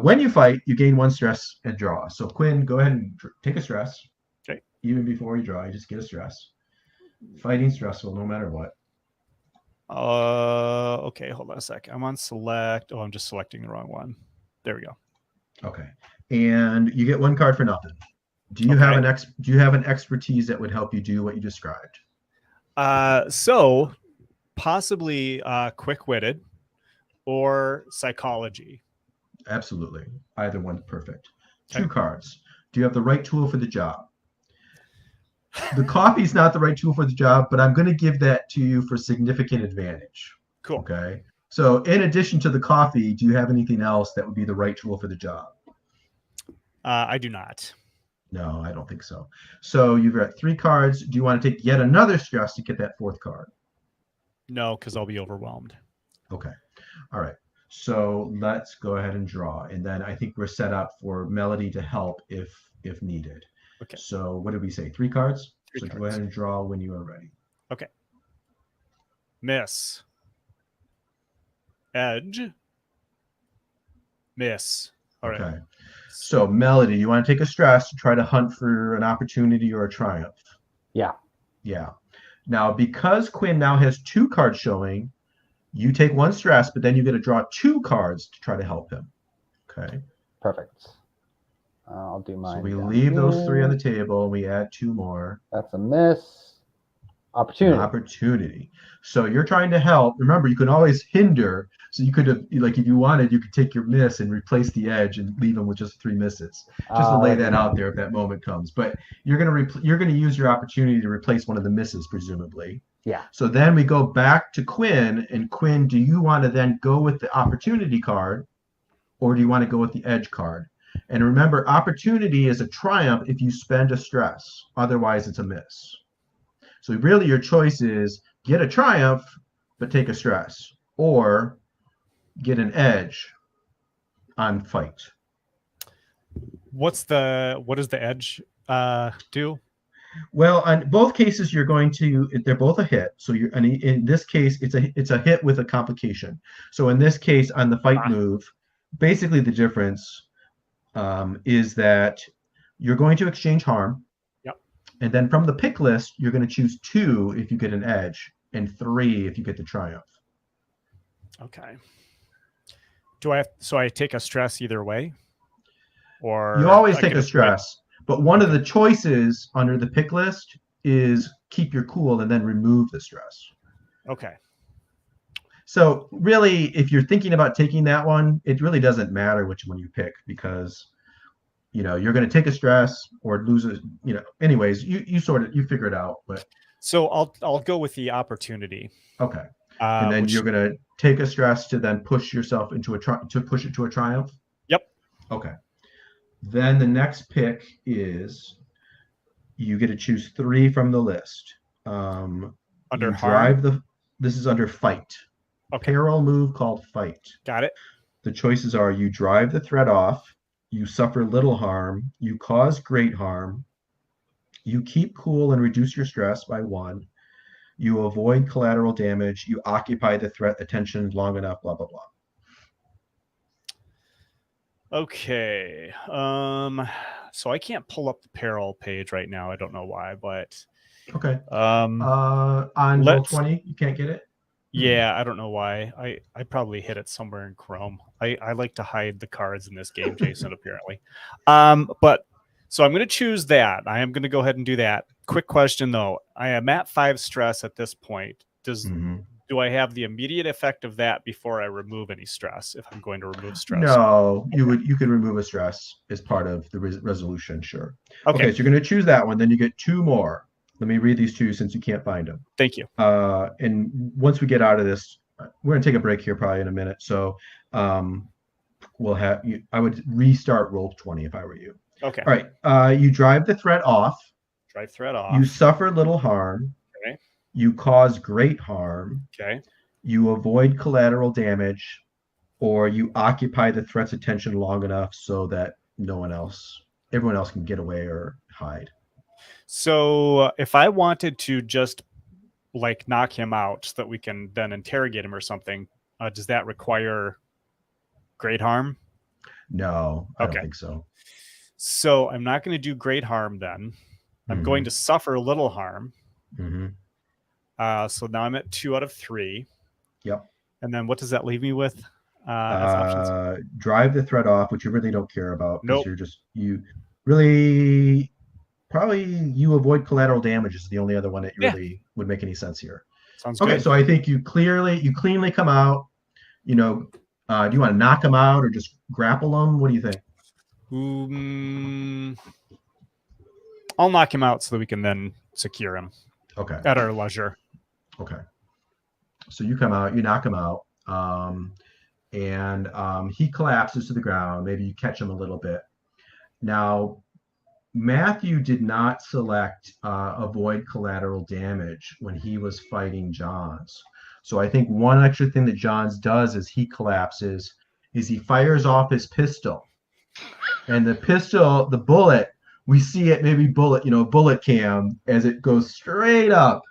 When you fight, you gain 1 stress and draw. So Quinn, go ahead and take a stress. Okay. Even before you draw, you just get a stress. Fighting stressful no matter what. Okay, hold on a sec. I'm on select. Oh, I'm just selecting the wrong one. There we go. Okay. And you get 1 card for nothing. Do you have an expertise that would help you do what you described? So possibly quick-witted or psychology. Absolutely. Either one's perfect. Okay. 2 cards. Do you have the right tool for the job? The coffee's not the right tool for the job, but I'm going to give that to you for significant advantage. Cool. Okay. So in addition to the coffee, do you have anything else that would be the right tool for the job? I do not. No, I don't think so. So you've got 3 cards. Do you want to take yet another stress to get that 4th card? No, because I'll be overwhelmed. Okay. All right. So let's go ahead and draw. And then I think we're set up for Melody to help if needed. Okay. So what did we say? 3 cards? 3 so cards. Go ahead and draw when you are ready. Okay. Miss. Edge. Miss. All right. Okay. So Melody, you want to take a stress to try to hunt for an opportunity or a triumph? Yeah. Yeah. Now, because Quinn now has 2 cards showing, you take 1 stress, but then you get to draw 2 cards to try to help him. Okay. Perfect. I'll do mine. So we down leave those here. 3 on the table and we add 2 more. That's a miss. Opportunity. Opportunity. So you're trying to help. Remember, you can always hinder. So you could have, like, if you wanted, you could take your miss and replace the edge and leave them with just 3 misses. Just to lay that out there if that moment comes. But you're gonna use your opportunity to replace one of the misses, presumably. Yeah. So then we go back to Quinn, and Quinn, do you want to then go with the opportunity card, or do you want to go with the edge card? And remember, opportunity is a triumph if you spend a stress. Otherwise, it's a miss. So really, your choice is get a triumph, but take a stress, or get an edge on fight. What does the edge do? Well, on both cases, they're both a hit. So in this case, it's a hit with a complication. So in this case, on the fight move, basically the difference is that you're going to exchange harm. Yep. And then from the pick list, you're going to choose 2 if you get an edge and 3 if you get the triumph. Okay. So I take a stress either way? Or you always take a stress. But one of the choices under the pick list is keep your cool and then remove the stress. Okay. So really, if you're thinking about taking that one, it really doesn't matter which one you pick because, you're going to take a stress or lose it. Anyways, you figure it out. But so I'll go with the opportunity. Okay. And then you're going to take a stress to then push yourself into to push it to a triumph. Yep. Okay. Then the next pick is you get to choose 3 from the list. Under harm? This is under fight. Okay. Peril move called fight. Got it. The choices are you drive the threat off, you suffer little harm, you cause great harm, you keep cool and reduce your stress by 1, you avoid collateral damage, you occupy the threat attention long enough, blah, blah, blah. Okay. So I can't pull up the peril page right now. I don't know why, but okay. On Roll20, you can't get it? Yeah, I don't know why. I probably hit it somewhere in Chrome. I like to hide the cards in this game, Jason, apparently. But so I'm going to choose that. I am going to go ahead and do that. Quick question though. I am at 5 stress at this point. Do I have the immediate effect of that before I remove any stress if I'm going to remove stress? No, you could remove a stress as part of the resolution, sure. Okay, so you're going to choose that one, then you get 2 more. Let me read these 2 since you can't find them. Thank you. And once we get out of this, we're going to take a break here probably in a minute. So we'll have I would restart Roll20 if I were you. Okay. All right. You drive the threat off. Drive threat off. You suffer little harm. Okay. You cause great harm. Okay. You avoid collateral damage, or you occupy the threat's attention long enough so that everyone else can get away or hide. So if I wanted to just like knock him out so that we can then interrogate him or something, does that require great harm? No, I don't think so. So I'm not going to do great harm then. I'm going to suffer little harm. So now I'm at 2 out of 3. Yep. And then what does that leave me with as options? Drive the threat off, which you really don't care about. Nope. You really probably you avoid collateral damage is the only other one that really would make any sense here. Sounds Okay, good. so I think you cleanly come out. You know, do you want to knock them out or just grapple them? What do you think? I'll knock him out so that we can then secure him Okay. at our leisure. Okay. So you come out, you knock him out, and he collapses to the ground. Maybe you catch him a little bit. Now, Matthew did not select avoid collateral damage when he was fighting Johns. So I think one extra thing that Johns does as he collapses is he fires off his pistol. And the pistol, the bullet, we see it maybe bullet cam as it goes straight up,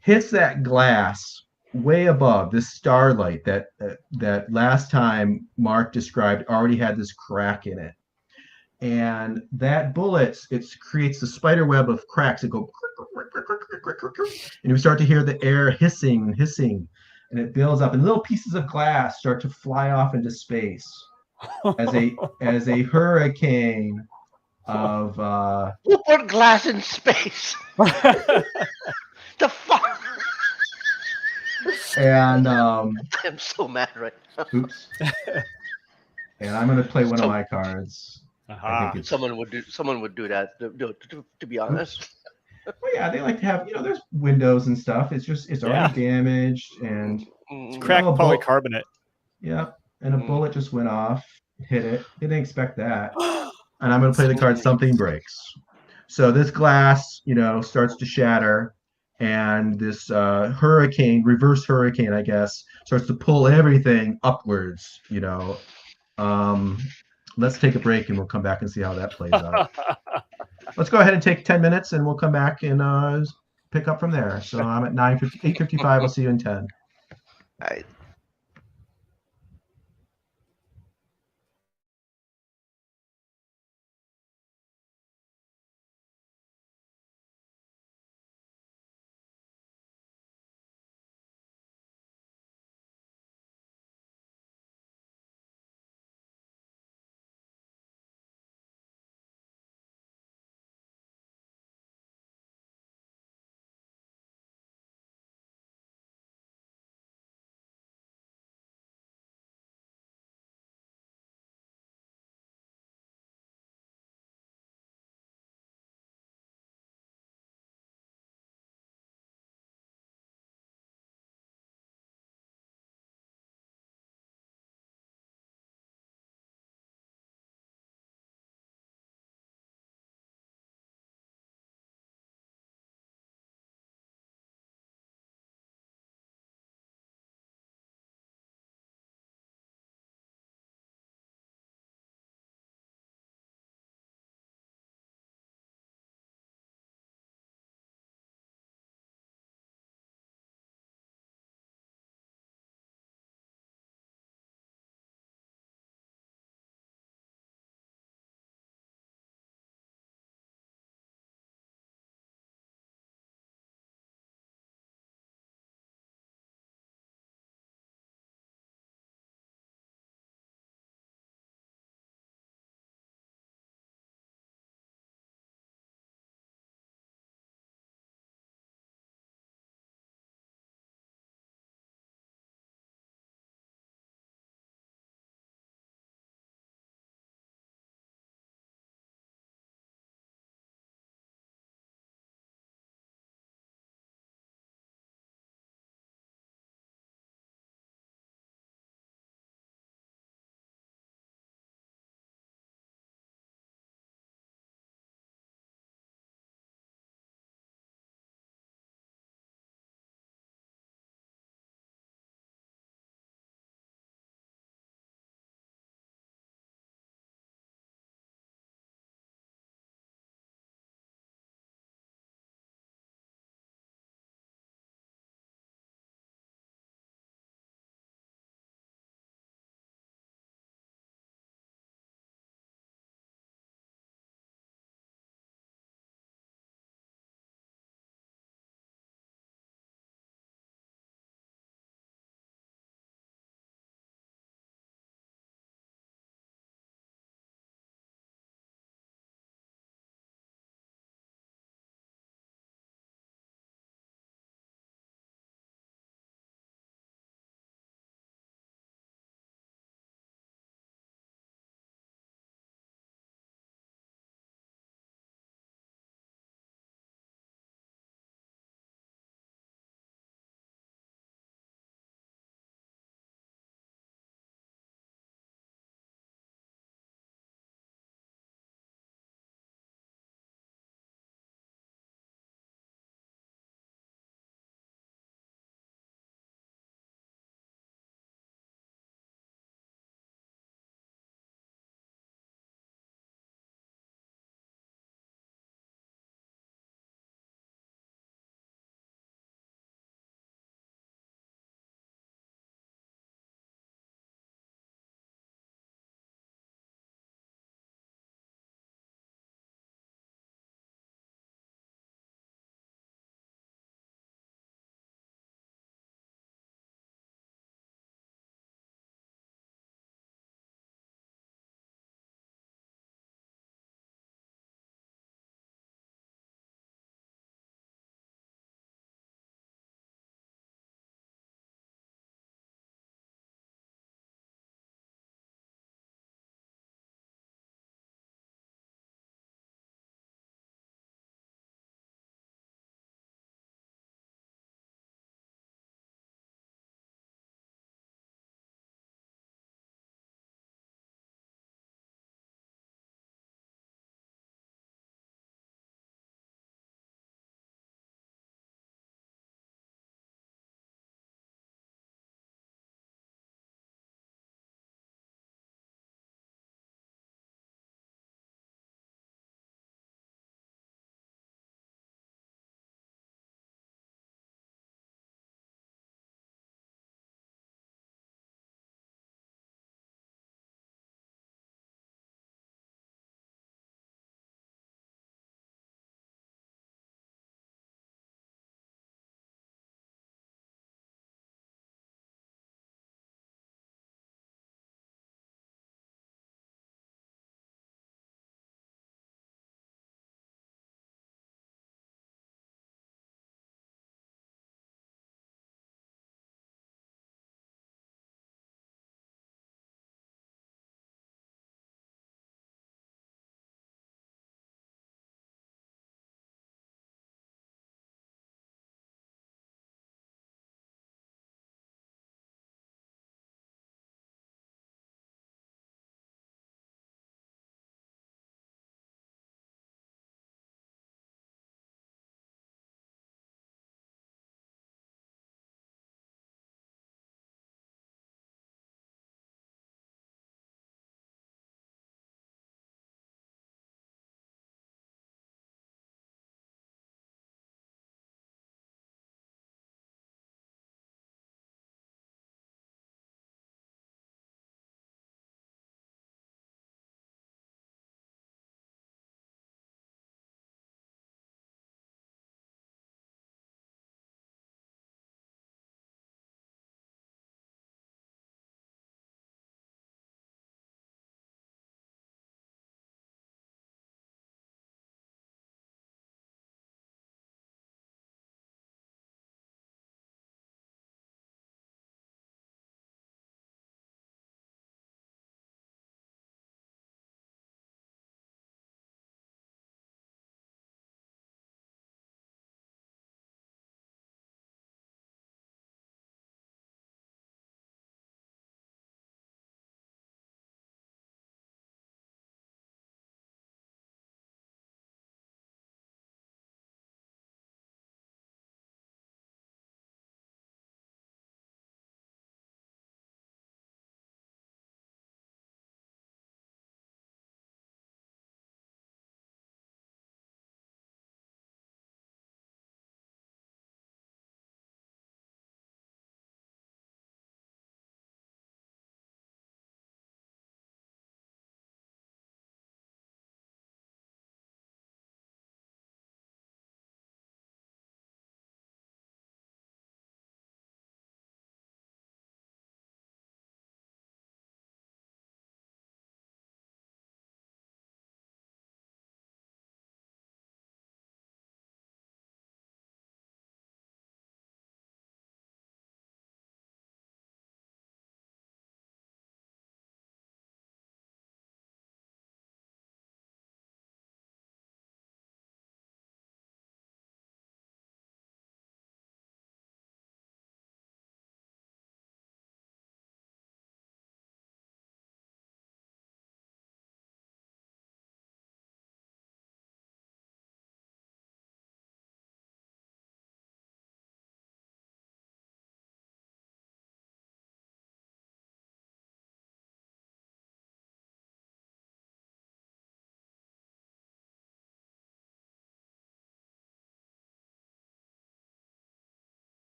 hits that glass way above this starlight that last time Mark described already had this crack in it. And that bullet, it creates the spider web of cracks that go, and you start to hear the air hissing, and it builds up, and little pieces of glass start to fly off into space as a hurricane of Who put glass in space? The fuck? and I'm so mad right now. oops. And I'm gonna play one of So- my cards. I Aha. think it's Someone would do that. To be honest. well, yeah, they like to have, there's windows and stuff. It's already damaged and Mm, Cracked a bullet. polycarbonate. Yeah, and a bullet just went off, hit it. Didn't expect that. And I'm gonna play the card Something Breaks. So this glass, starts to shatter, and this reverse hurricane, I guess, starts to pull everything upwards. Let's take a break and we'll come back and see how that plays out. Let's go ahead and take 10 minutes and we'll come back and pick up from there. So I'm at 8:55. I'll see you in 10. I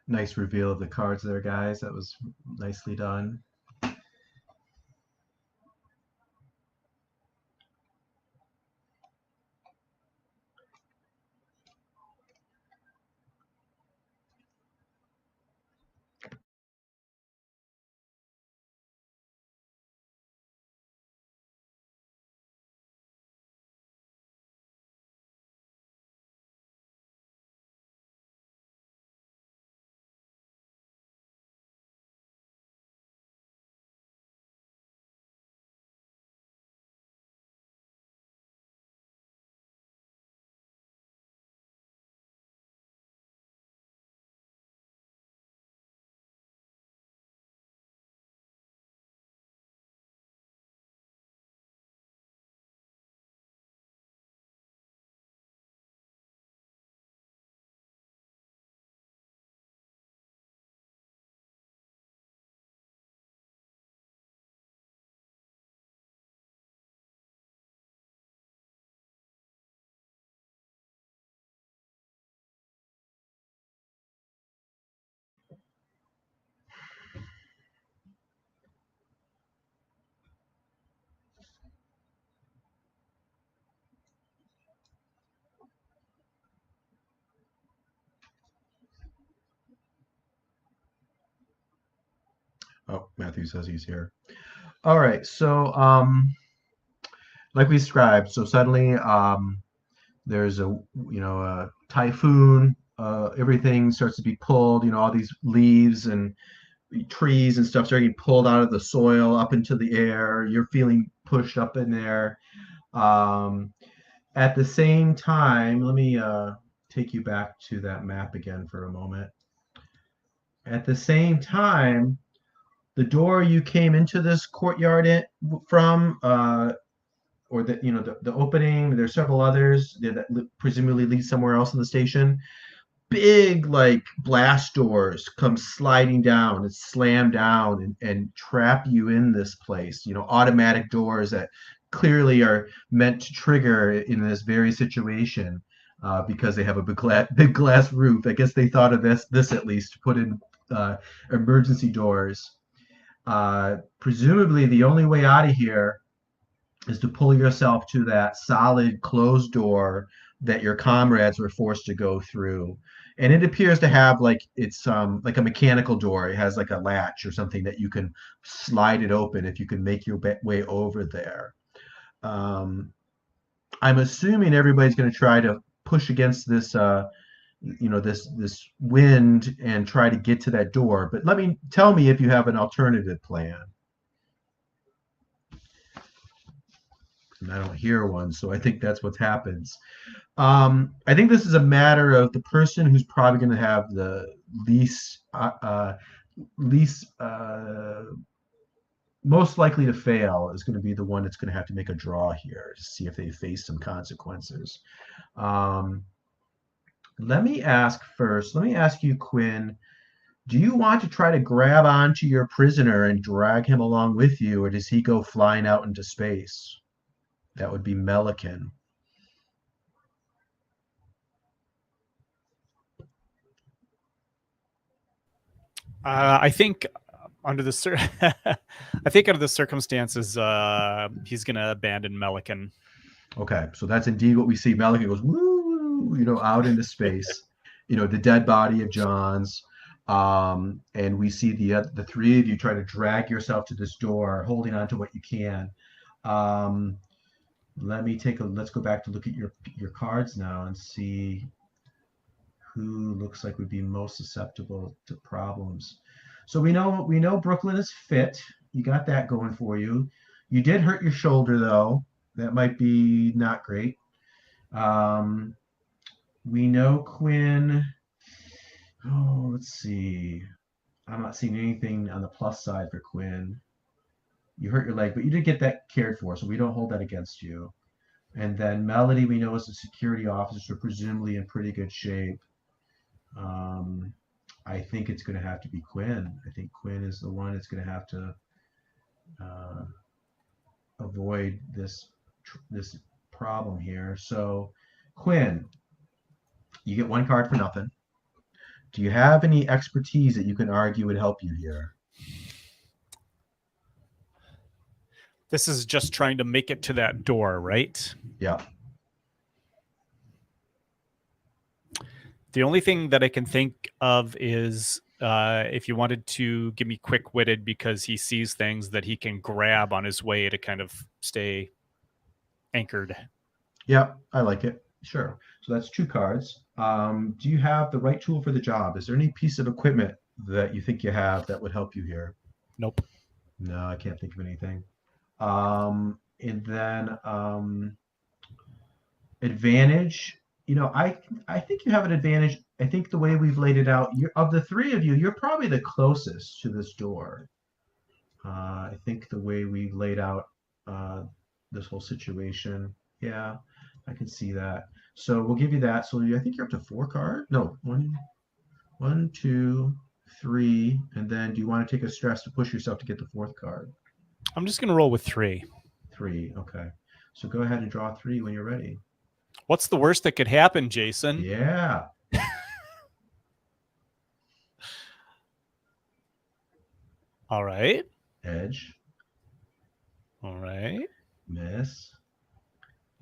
Nice reveal of the cards there, guys. That was nicely done. Oh, Matthew says he's here. All right, so like we described, so suddenly there's a typhoon. Everything starts to be pulled. All these leaves and trees and stuff start getting pulled out of the soil up into the air. You're feeling pushed up in there. Um, at the same time, let me take you back to that map again for a moment. At the same time, the door you came into this courtyard from, or the opening. There's several others that presumably lead somewhere else in the station. Big like blast doors come sliding down and slam down and trap you in this place. Automatic doors that clearly are meant to trigger in this very situation, because they have a big glass roof. I guess they thought of this at least to put in emergency doors. Presumably, the only way out of here is to pull yourself to that solid closed door that your comrades were forced to go through. And it appears to have it's like a mechanical door. It has like a latch or something that you can slide it open if you can make your way over there. I'm assuming everybody's going to try to push against this this wind and try to get to that door. But tell me if you have an alternative plan. And I don't hear one, so I think that's what happens. I think this is a matter of the person who's probably going to have the least most likely to fail is going to be the one that's going to have to make a draw here to see if they face some consequences. Um, let me ask first. Let me ask you, Quinn. Do you want to try to grab onto your prisoner and drag him along with you, or does he go flying out into space? That would be Melican. I think under the I think under the circumstances, he's gonna abandon Melican. Okay, so that's indeed what we see. Melican goes woo, out into space. The dead body of John's, and we see the three of you try to drag yourself to this door, holding on to what you can. Um, let's go back to look at your cards now and see who looks like would be most susceptible to problems. So we know Brooklyn is fit. You got that going for you. You did hurt your shoulder though. That might be not great. Um, we know Quinn. Oh, let's see. I'm not seeing anything on the plus side for Quinn. You hurt your leg, but you did get that cared for, so we don't hold that against you. And then Melody, we know, is a security officer, presumably in pretty good shape. Um, I think it's going to have to be Quinn. I think Quinn is the one that's going to have to uh, avoid this problem here. So, Quinn, you get one card for nothing. Do you have any expertise that you can argue would help you here? This is just trying to make it to that door, right? Yeah. The only thing that I can think of is if you wanted to give me quick-witted because he sees things that he can grab on his way to kind of stay anchored. Yeah, I like it. Sure. So that's 2 cards. Do you have the right tool for the job? Is there any piece of equipment that you think you have that would help you here? Nope. No, I can't think of anything. And then advantage. I think you have an advantage. I think the way we've laid it out, of the 3 of you, you're probably the closest to this door. I think the way we've laid out this whole situation, yeah, I can see that. So we'll give you that. So I think you're up to 4 cards. No, one, 2, 3, and then do you want to take a stress to push yourself to get the 4th card? I'm just going to roll with 3. 3, okay. So go ahead and draw 3 when you're ready. What's the worst that could happen, Jason? Yeah. All right. Edge. All right. Miss.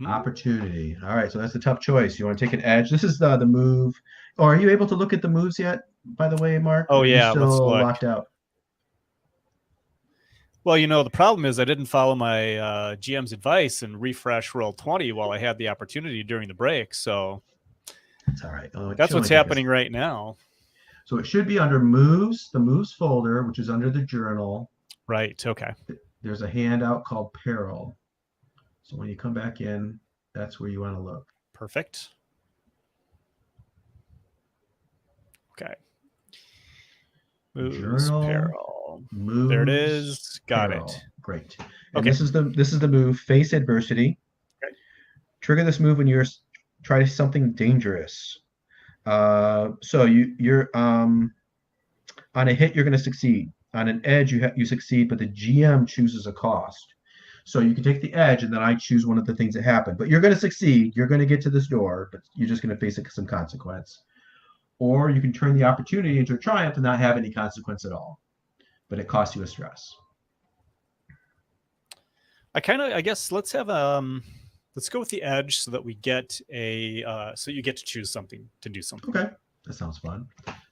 Opportunity. All right, so that's a tough choice. You want to take an edge. This is the move. Oh, are you able to look at the moves yet, by the way, Mark? Oh, Or are you yeah, still let's look. locked out? Well, the problem is I didn't follow my GM's advice and refresh Roll20 while I had the opportunity during the break. So That's all right. that's what's happening right now. So it should be under moves, the moves folder, which is under the journal. Right. Okay. There's a handout called Peril. So when you come back in, that's where you want to look. Perfect. Okay. Moves, Journal, peril. moves, there it is. Got peril. it. Great. And Okay. this is the move. Face adversity. Okay. Trigger this move when you're trying something dangerous. So you're on a hit, you're going to succeed. On an edge, you succeed, but the GM chooses a cost. So you can take the edge, and then I choose one of the things that happen. But you're going to succeed. You're going to get to this door, but you're just going to face some consequence. Or you can turn the opportunity into a triumph and not have any consequence at all, but it costs you a stress. I guess let's have let's go with the edge so that we get so you get to choose something to do something. Okay, that sounds fun.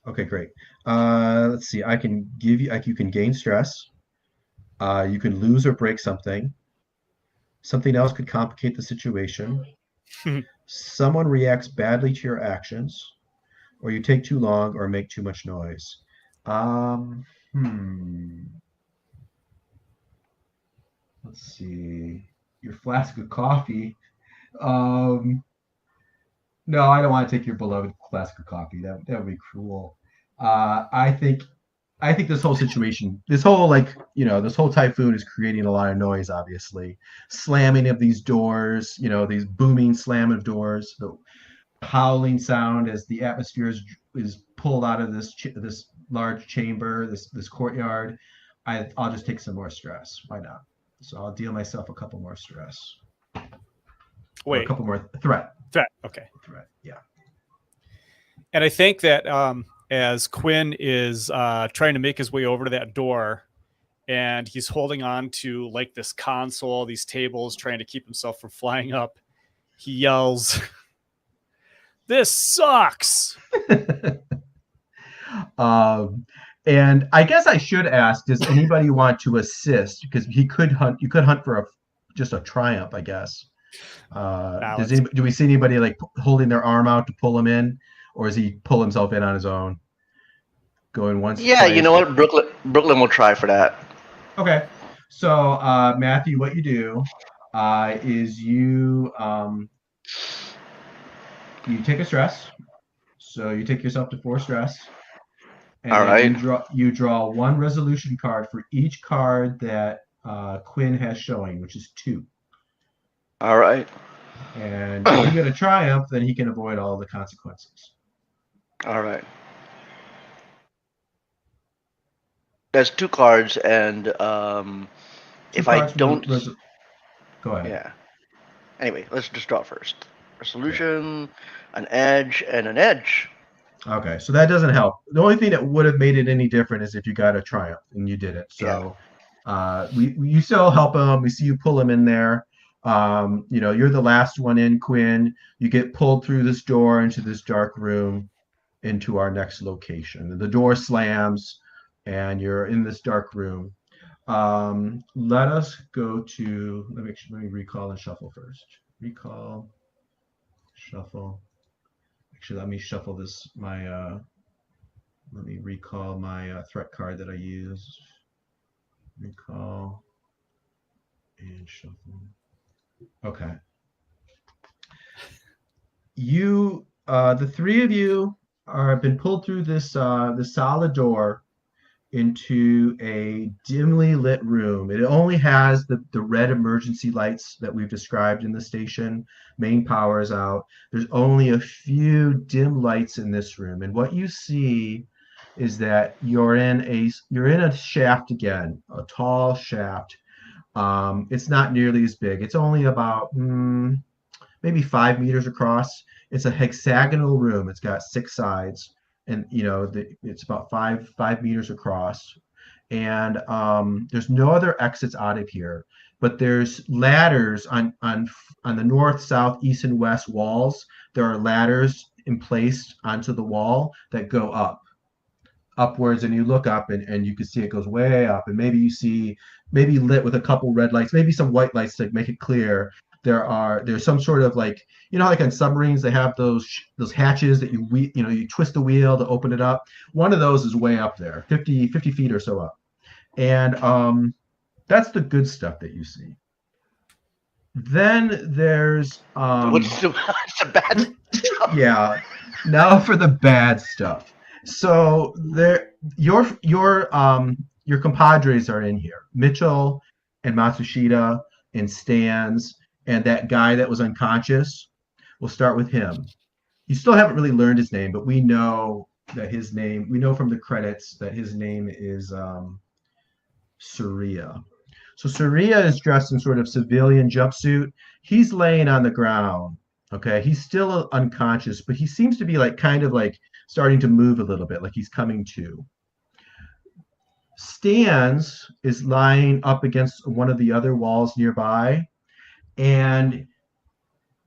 Okay, great. Let's see. I can give you. You can gain stress. You can lose or break something. Something else could complicate the situation. Someone reacts badly to your actions, or you take too long or make too much noise. Let's see. Your flask of coffee. No, I don't want to take your beloved flask of coffee. That would be cruel. I think this whole situation, this whole typhoon is creating a lot of noise. Obviously, slamming of these doors, these booming slam of doors, the howling sound as the atmosphere is pulled out of this large chamber, this courtyard. I'll just take some more stress. Why not? So I'll deal myself a couple more stress. Wait, or a couple more threat. Okay. Threat. Yeah. And I think that as Quinn is trying to make his way over to that door, and he's holding on to like this console, these tables, trying to keep himself from flying up, he yells, "This sucks!" And I guess I should ask: does anybody want to assist? Because you could hunt for just a triumph, I guess. Do we see anybody like holding their arm out to pull him in, or does he pull himself in on his own? Going once. Yeah, twice. you know what? Brooklyn will try for that. Okay. So Matthew, what you do is you take a stress. So you take yourself to 4 stress. And all right. You draw 1 resolution card for each card that Quinn has showing, which is 2. All right. And if you get a triumph, then he can avoid all the consequences. All right. There's 2 cards, and if I don't, go ahead. Yeah. Anyway, let's just draw first. Resolution, an edge, and an edge. Okay, so that doesn't help. The only thing that would have made it any different is if you got a triumph and you did it. Yeah. So we you still help him. We see you pull him in there. You're the last one in, Quinn. You get pulled through this door into this dark room into our next location. The door slams and you're in this dark room. Let us go to let me recall and shuffle first. Recall, shuffle. Actually, let me shuffle this let me recall my threat card that I used. Recall and shuffle. Okay. The three of you have been pulled through this solid door into a dimly lit room. It only has the red emergency lights that we've described in the station. Main power is out. There's only a few dim lights in this room, and what you see is that you're in a shaft again, a tall shaft. It's not nearly as big. It's only about maybe 5 meters across. It's a hexagonal room. It's got six sides, and it's about five meters across. And there's no other exits out of here, but there's ladders on the north, south, east, and west walls. There are ladders in place onto the wall that go upwards, and you look up and you can see it goes way up, and maybe lit with a couple red lights, maybe some white lights to make it clear. There's some sort of, like, like on submarines they have those hatches that you twist the wheel to open it up. One of those is way up there, 50 feet or so up, and that's the good stuff that you see. Then there's What's the bad stuff? yeah, now for the bad stuff. So your compadres are in here. Mitchell and Matsushita and Stans and that guy that was unconscious. We'll start with him. You still haven't really learned his name, but we know from the credits that his name is Surya. So Surya is dressed in sort of civilian jumpsuit. He's laying on the ground. Okay, he's still unconscious, but he seems to be kind of starting to move a little bit, like he's coming to. Stans is lying up against one of the other walls nearby. And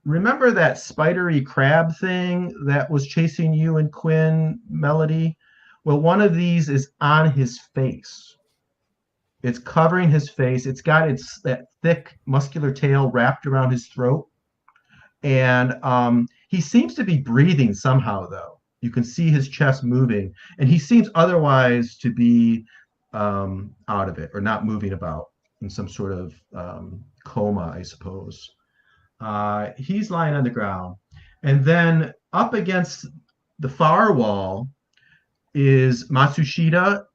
remember that spidery crab thing that was chasing you and Quinn, Melody? Well, one of these is on his face. It's covering his face. It's got that thick muscular tail wrapped around his throat. And he seems to be breathing somehow, though. You can see his chest moving, and he seems otherwise to be out of it or not moving about, in some sort of coma, I suppose. He's lying on the ground. And then up against the far wall is Matsushita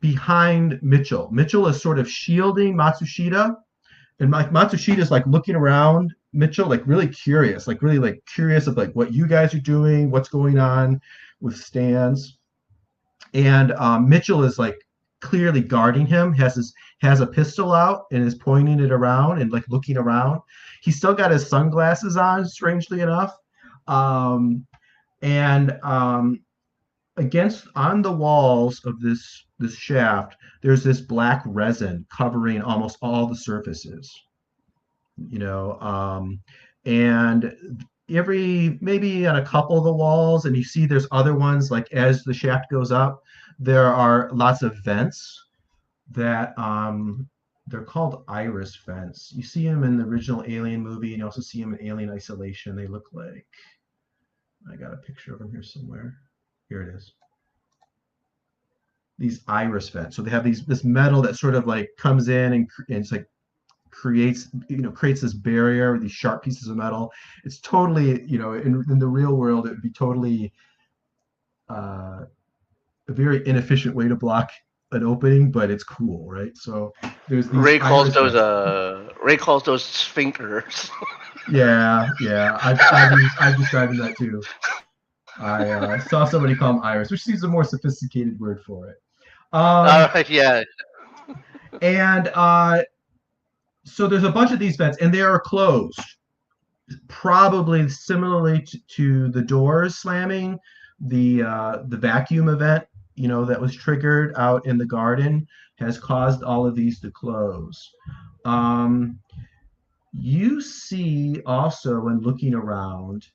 behind Mitchell. Mitchell is sort of shielding Matsushita, and Matsushita is looking around Mitchell, really curious, curious of what you guys are doing, what's going on with Stans. And Mitchell is clearly guarding him, has a pistol out and is pointing it around and looking around. He's still got his sunglasses on, strangely enough. Against on the walls of this shaft, there's this black resin covering almost all the surfaces. And maybe on a couple of the walls, and you see there's other ones, as the shaft goes up, there are lots of vents that they're called iris vents. You see them in the original Alien movie, and you also see them in Alien Isolation. They look like, I got a picture of them here somewhere. Here it is. These iris vents. So they have this metal that sort of comes in and it's creates this barrier with these sharp pieces of metal. It's totally, in the real world, it would be totally a very inefficient way to block an opening, but it's cool, right? So there's these Ray calls those sphincters. Yeah, I've described that too. I saw somebody call them iris, which seems a more sophisticated word for it. Yeah. And so there's a bunch of these vents, and they are closed, probably similarly to the doors slamming, the vacuum event, that was triggered out in the garden has caused all of these to close. You see also when looking around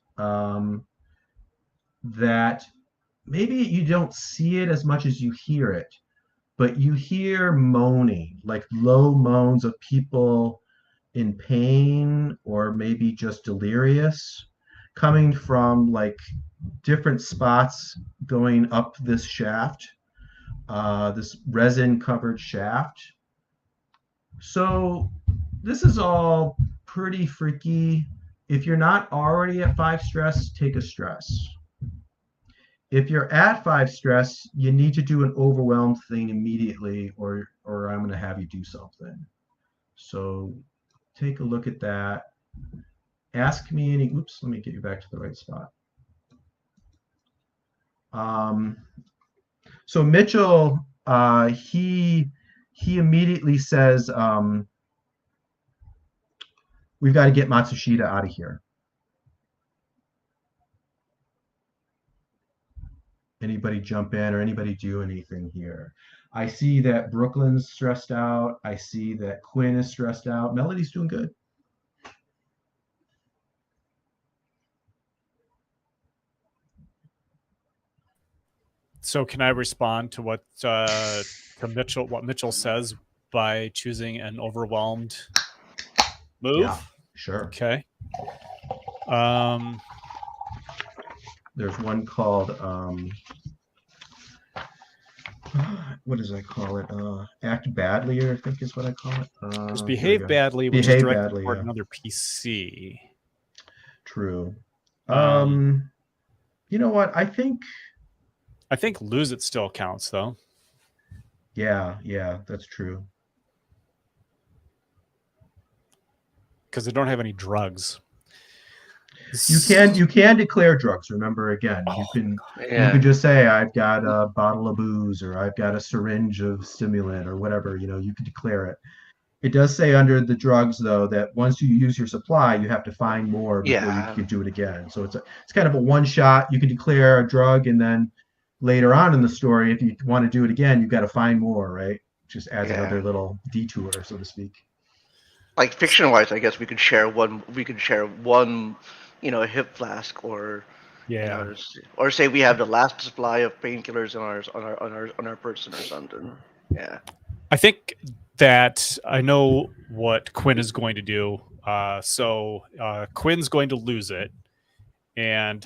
that maybe you don't see it as much as you hear it, but you hear moaning, like low moans of people in pain or maybe just delirious, coming from like different spots going up this shaft, this resin covered shaft. So this is all pretty freaky. If you're not already at 5 stress, take a stress. If you're at 5 stress, you need to do an overwhelmed thing immediately, or I'm going to have you do something. So take a look at that. Ask me any. Oops, let me get you back to the right spot. So Mitchell, he immediately says, we've got to get Matsushita out of here. Anybody jump in or anybody do anything here? I see that Brooklyn's stressed out. I see that Quinn is stressed out. Melody's doing good. So can I respond to what Mitchell says by choosing an overwhelmed move? Yeah, sure. Okay. There's one called what does I call it? Act badly, or I think is what I call it. There's behave badly, which behave is directed badly, toward yeah. another PC. True. You know what? I think lose it still counts though. Yeah, that's true. Because they don't have any drugs. You can declare drugs. Remember, again, you can just say I've got a bottle of booze or I've got a syringe of stimulant or whatever. You can declare it. It does say under the drugs though that once you use your supply, you have to find more before you can do it again. So it's kind of a one shot. You can declare a drug and then later on in the story, if you want to do it again, you've got to find more, right? Just adds another little detour, so to speak. Like fiction-wise, I guess we could share one. A hip flask, or or say we have the last supply of painkillers on our person or something. Yeah. I think that I know what Quinn is going to do. So Quinn's going to lose it, and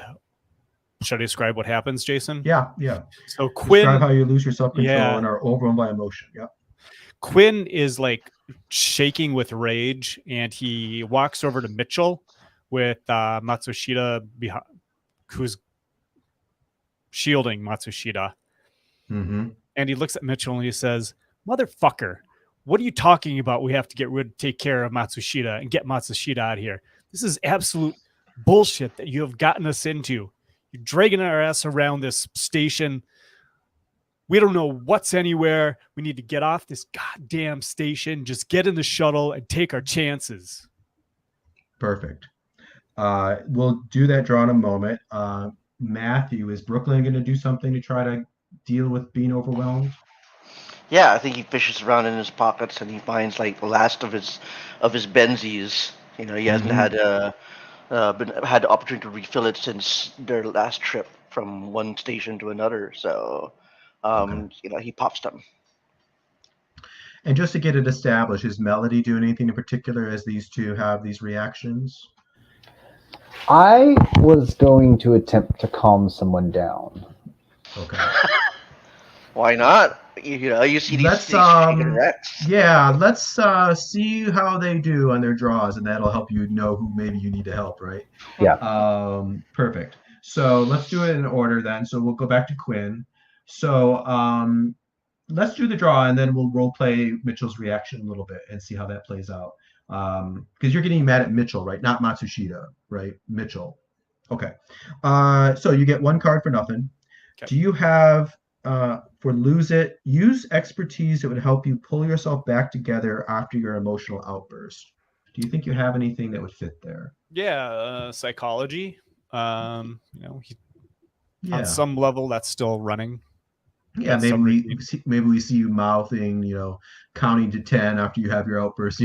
should I describe what happens, Jason? Yeah. So Quinn, describe how you lose your self-control and are overwhelmed by emotion. Yeah. Quinn is like shaking with rage, and he walks over to Mitchell with Matsushita behind, who's shielding Matsushita. Mm-hmm. And he looks at Mitchell and he says, "Motherfucker, what are you talking about? We have to take care of Matsushita and get Matsushita out of here. This is absolute bullshit that you have gotten us into. You're dragging our ass around this station. We don't know what's anywhere. We need to get off this goddamn station. Just get in the shuttle and take our chances." Perfect. We'll do that draw in a moment. Matthew, is Brooklyn going to do something to try to deal with being overwhelmed? Yeah, I think he fishes around in his pockets and he finds like the last of his Benzies. He hasn't had the opportunity to refill it since their last trip from one station to another. So, he pops them. And just to get it established, is Melody doing anything in particular as these two have these reactions? I was going to attempt to calm someone down. Okay. Why not? You see these chicken wrecks. Yeah, let's see how they do on their draws, and that'll help you know who maybe you need to help, right? Yeah. Perfect. So let's do it in order then. So we'll go back to Quinn. So let's do the draw, and then we'll role play Mitchell's reaction a little bit and see how that plays out. Because you're getting mad at Mitchell, right? Not Matsushita, right? Mitchell. Okay. So you get one card for nothing. Okay. Do you have for lose it, use expertise that would help you pull yourself back together after your emotional outburst? Do you think you have anything that would fit there? Yeah, psychology. Yeah. On some level, that's still running. Yeah, That's maybe we see you mouthing, counting to 10 after you have your outburst,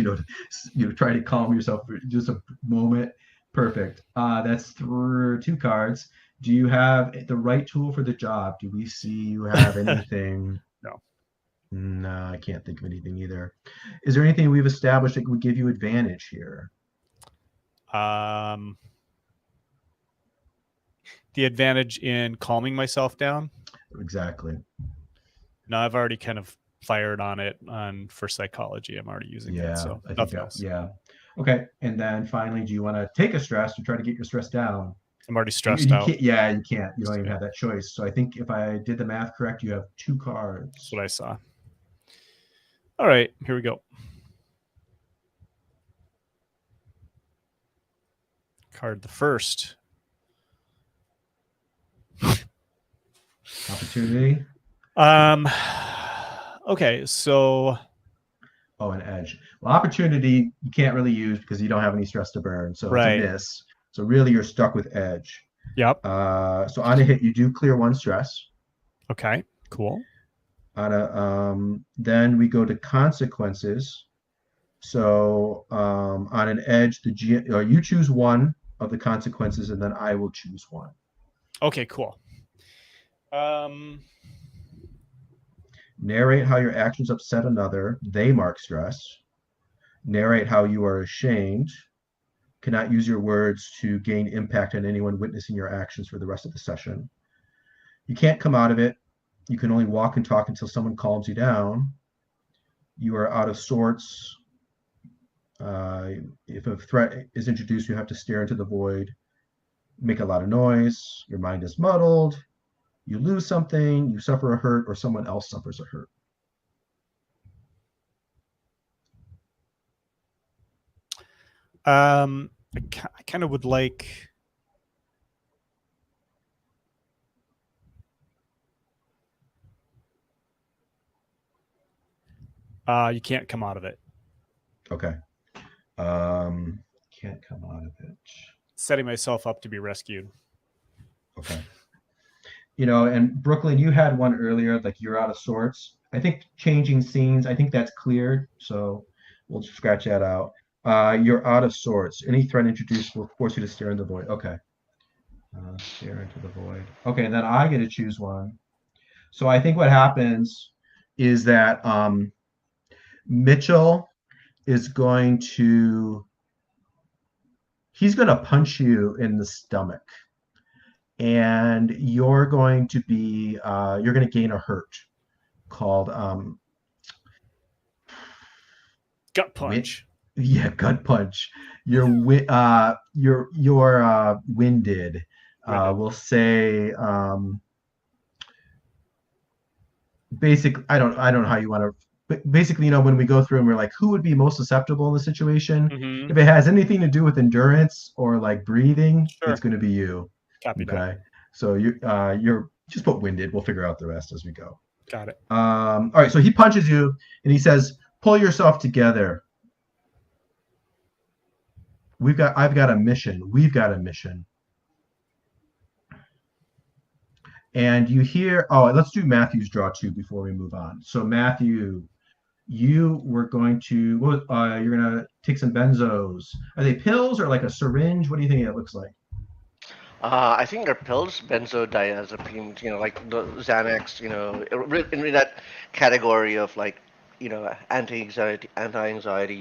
try to calm yourself for just a moment. Perfect. That's two cards. Do you have the right tool for the job? Do we see you have anything? No. No, I can't think of anything either. Is there anything we've established that would give you advantage here? The advantage in calming myself down. Exactly. No, I've already kind of fired on it for psychology. I'm already using it, so nothing else. Yeah. Okay. And then finally, do you want to take a stress to try to get your stress down? I'm already stressed you out. Can't, yeah, you can't. You don't even have that choice. So I think if I did the math correct, you have 2 cards. That's what I saw. All right, here we go. Card the first. Opportunity. Okay, so. Oh, an edge. Well, opportunity you can't really use because you don't have any stress to burn, so right. It's a miss. So really, you're stuck with edge. Yep. So on a hit, you do clear 1 stress. Okay. Cool. Then we go to consequences. So on an edge, you choose 1 of the consequences, and then I will choose 1. Okay. Cool. Narrate how your actions upset another. They mark stress. Narrate how you are ashamed. Cannot use your words to gain impact on anyone witnessing your actions for the rest of the session. You can't come out of it. You can only walk and talk until someone calms you down. You are out of sorts. If a threat is introduced, you have to stare into the void. Make a lot of noise. Your mind is muddled. You lose something. You suffer a hurt, or someone else suffers a hurt. I kind of would like. You can't come out of it. Okay. Can't come out of it. Setting myself up to be rescued. Okay. And Brooklyn, you had one earlier, like you're out of sorts. I think changing scenes, I think that's clear. So we'll scratch that out. You're out of sorts. Any threat introduced will force you to stare into the void. Okay. Stare into the void. Okay, and then I get to choose one. So I think what happens is that Mitchell is he's going to punch you in the stomach. And you're going to gain a hurt called gut punch. Gut punch. You're winded. We'll say basically, I don't know how you want to. But basically, when we go through and we're like, who would be most susceptible in the situation? Mm-hmm. If it has anything to do with endurance or like breathing, Sure. It's going to be you. Copy that. So you're just put winded. We'll figure out the rest as we go. Got it. All right. So he punches you and he says, "Pull yourself together. I've got a mission. We've got a mission." And you hear, let's do Matthew's draw too before we move on. So Matthew, you were going to, you're going to take some benzos. Are they pills or like a syringe? What do you think it looks like? I think they're pills, benzodiazepine, like the Xanax, in that category of like, anti-anxiety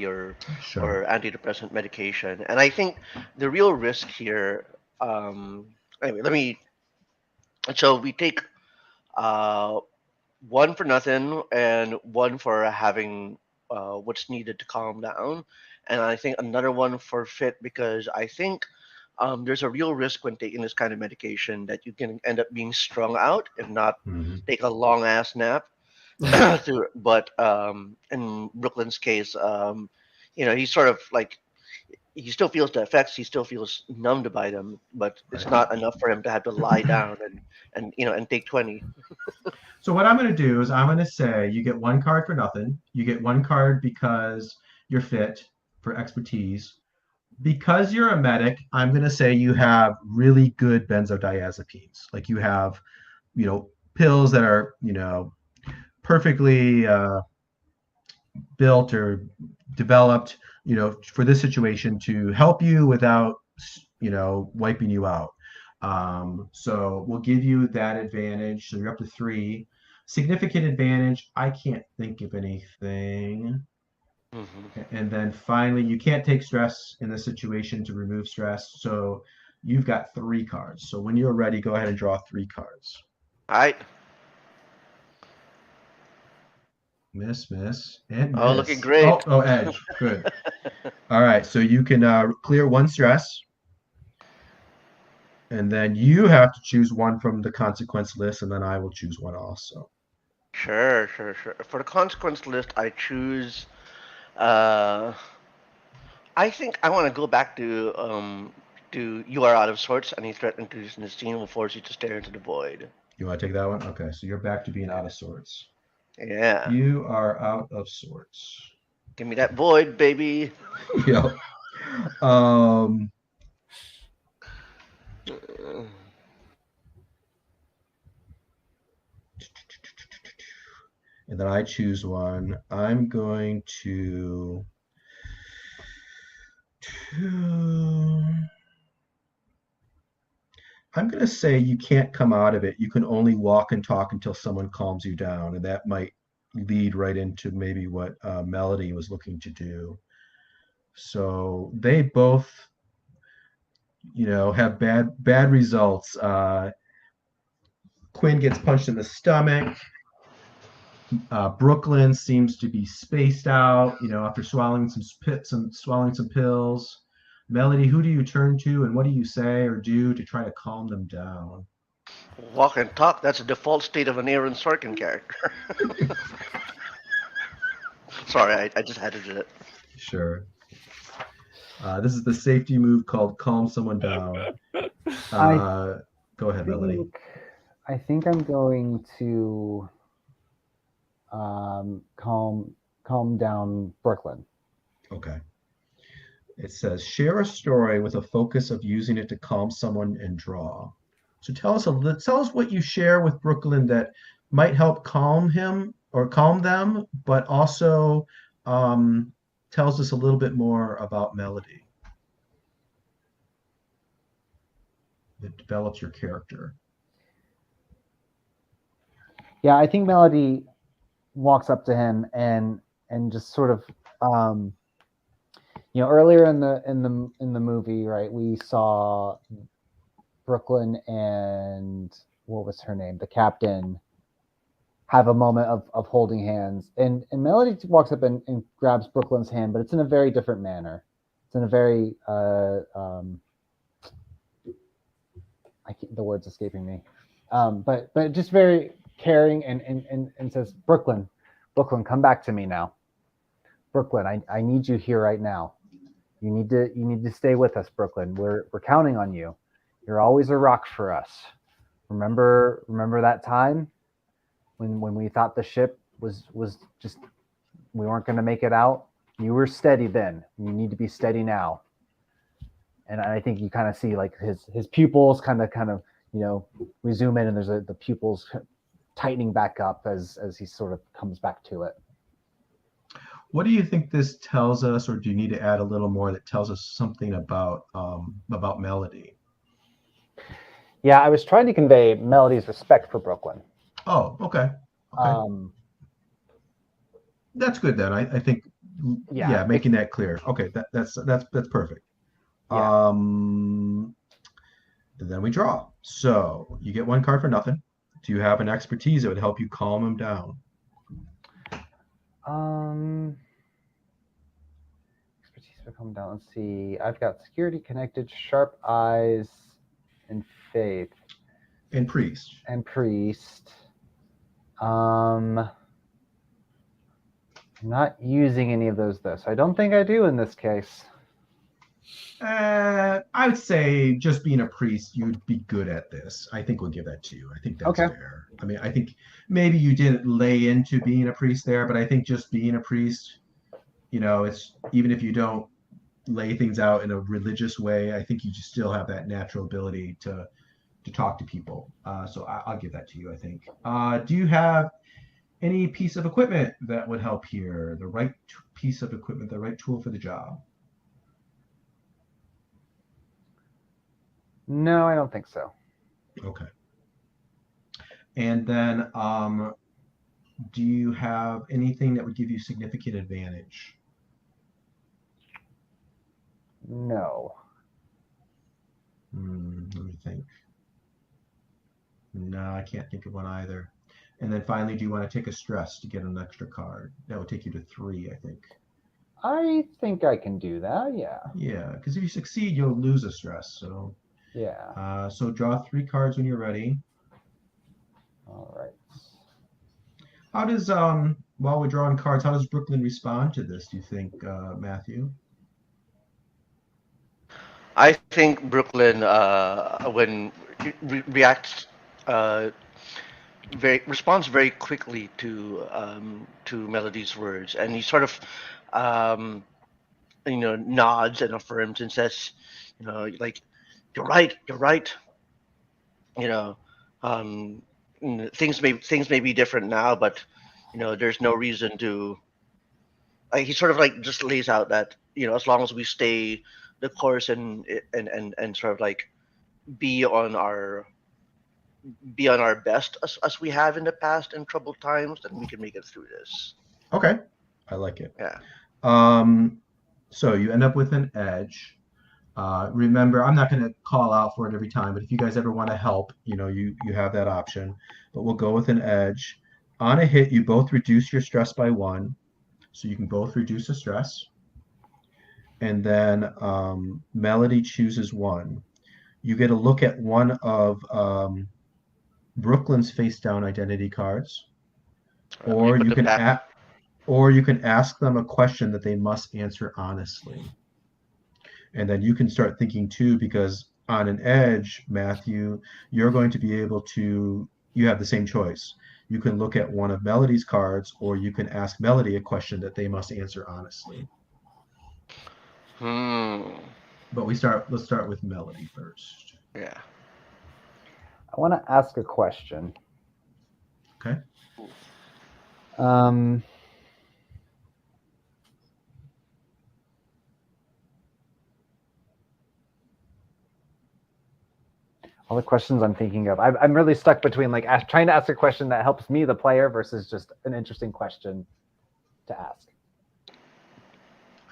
or antidepressant medication. And I think the real risk here, anyway, so we take 1 for nothing and 1 for having what's needed to calm down, and I think another 1 for fit because I think there's a real risk when taking this kind of medication that you can end up being strung out, if not take a long ass nap. But in Brooklyn's case, he's sort of like he still feels the effects, he still feels numbed by them, but it's not enough for him to have to lie down and take 20. So what I'm going to do is I'm going to say you get 1 card for nothing. You get 1 card because you're fit for expertise. because you're a medic, I'm going to say you have really good benzodiazepines. Like you have, pills that are, perfectly built or developed, for this situation to help you without, wiping you out. So we'll give you that advantage. So you're up to 3. Significant advantage, I can't think of anything. And then finally, you can't take stress in this situation to remove stress. So you've got 3 cards. So when you're ready, go ahead and draw 3 cards. All right. Miss, and Oh, miss. looking great. Oh, edge. Good. All right. So you can clear 1 stress. And then you have to choose 1 from the consequence list, and then I will choose 1 also. Sure. For the consequence list, I choose. Uh, I think I want to go back to you are out of sorts. Any threat introduced in the scene will force you to stare into the void. You want to take that one? Okay. So you're back to being out of sorts. Yeah. You are out of sorts. Give me that void, baby. Yep. And then I choose 1. I'm going to say you can't come out of it. You can only walk and talk until someone calms you down, and that might lead right into maybe what Melody was looking to do. So they both, have bad results. Quinn gets punched in the stomach. Brooklyn seems to be spaced out, after swallowing some pills. Melody, who do you turn to, and what do you say or do to try to calm them down? Walk and talk. That's a default state of an Aaron Sorkin character. Sorry, I just had to do it. Sure. This is the safety move called calm someone down. Go ahead, Melody. I think I'm going to calm down Brooklyn. Okay. It says share a story with a focus of using it to calm someone and draw. So tell us what you share with Brooklyn that might help calm him or calm them, but also tells us a little bit more about Melody. It develops your character. Yeah, I think Melody walks up to him and just sort of earlier in the movie, right, we saw Brooklyn and what was her name, the captain, have a moment of holding hands, and Melody walks up and grabs Brooklyn's hand, but it's in a very different manner. It's in a very the word's escaping me, but just very caring and says, Brooklyn, come back to me now. Brooklyn, I need you here right now. You need to stay with us, Brooklyn. We're counting on you. You're always a rock for us. Remember that time when we thought the ship was just, we weren't going to make it out? You were steady then. You need to be steady now. And I think you kind of see like his pupils kind of we zoom in and there's the pupils tightening back up as he sort of comes back to it. What do you think this tells us, or do you need to add a little more that tells us something about Melody? Yeah, I was trying to convey Melody's respect for Brooklyn. Oh, okay. That's good then. I think. Yeah, making that clear. Okay, that's perfect. Yeah. And then we draw. So you get 1 card for nothing. Do you have an expertise that would help you calm him down? Expertise would calm down. Let's see. I've got security, connected, sharp eyes, and faith. And priest. I'm not using any of those though, so I don't think I do in this case. I would say just being a priest, you'd be good at this. I think we'll give that to you. I think that's fair. I mean, I think maybe you didn't lay into being a priest there, but I think just being a priest, it's even if you don't, lay things out in a religious way. I think you just still have that natural ability to talk to people. So I'll give that to you, I think. Do you have any piece of equipment that would help here? The right piece of equipment, the right tool for the job? No, I don't think so. Okay. And then, do you have anything that would give you significant advantage? No. Let me think. No, I can't think of one either. And then finally, do you want to take a stress to get an extra card? That would take you to 3, I think. I think I can do that. Yeah. Yeah, because if you succeed, you'll lose a stress. So, Yeah. so draw 3 cards when you're ready. All right. How does while we're drawing cards, how does Brooklyn respond to this? Do you think, Matthew? I think Brooklyn, when reacts, uh, responds very quickly to Melody's words, and he sort of, um, nods and affirms and says, like, you're right. You know, um, things may be different now, but there's no reason to. He sort of like just lays out that as long as we stay the course and sort of like be on our be on our best as we have in the past in troubled times, then we can make it through this. Okay, I like it. Yeah. So you end up with an edge. Remember, I'm not going to call out for it every time, but if you guys ever want to help, you have that option. But we'll go with an edge. On a hit, you both reduce your stress by 1, so you can both reduce the stress. And then Melody chooses 1. You get a look at one of Brooklyn's face down identity cards, or Put you them can back. or you can ask them a question that they must answer honestly. And then you can start thinking too, because on an edge, Matthew, you're going to be able to, you have the same choice. You can look at one of Melody's cards, or you can ask Melody a question that they must answer honestly. But let's start with Melody first. Yeah. I want to ask a question. Okay. All the questions I'm thinking of, I'm really stuck between like trying to ask a question that helps me, the player, versus just an interesting question to ask.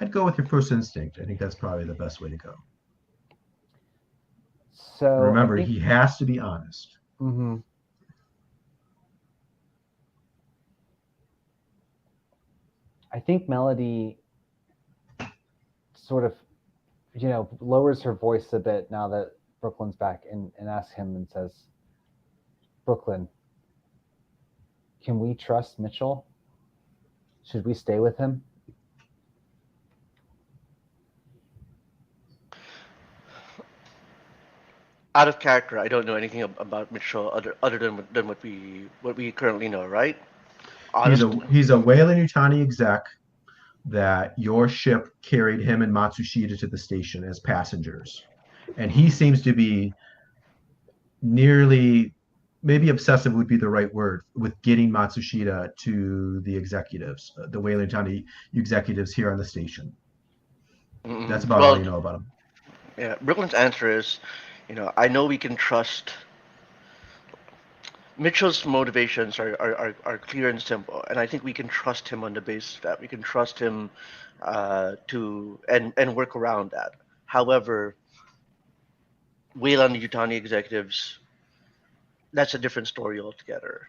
I'd go with your first instinct. I think that's probably the best way to go. So remember, he has to be honest. Mm-hmm. I think Melody sort of, lowers her voice a bit now that Brooklyn's back and asks him and says, Brooklyn, can we trust Mitchell? Should we stay with him? Out of character, I don't know anything about Mitchell other than what we currently know, right? Honestly. He's a Weyland-Yutani exec that your ship carried him and Matsushita to the station as passengers. And he seems to be nearly, maybe obsessive would be the right word, with getting Matsushita to the executives, the Weyland-Yutani executives here on the station. That's about all you know about him. Yeah, Brooklyn's answer is, I know we can trust. Mitchell's motivations are clear and simple, and I think we can trust him on the basis of that. We can trust him to work around that. However, Weyland-Yutani executives, that's a different story altogether.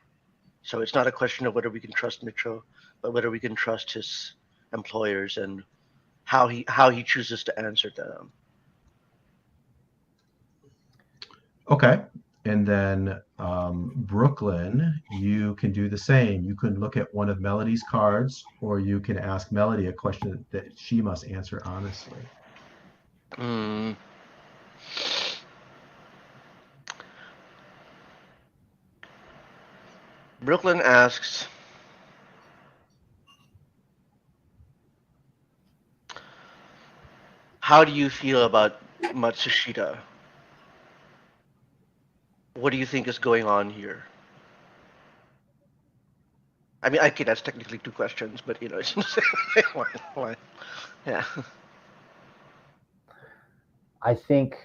So it's not a question of whether we can trust Mitchell, but whether we can trust his employers and how he chooses to answer them. Okay. And then Brooklyn, you can do the same. You can look at one of Melody's cards, or you can ask Melody a question that she must answer honestly. Brooklyn asks, how do you feel about Matsushita? What do you think is going on here? I mean, okay, that's technically two questions, but it's why? Yeah. I think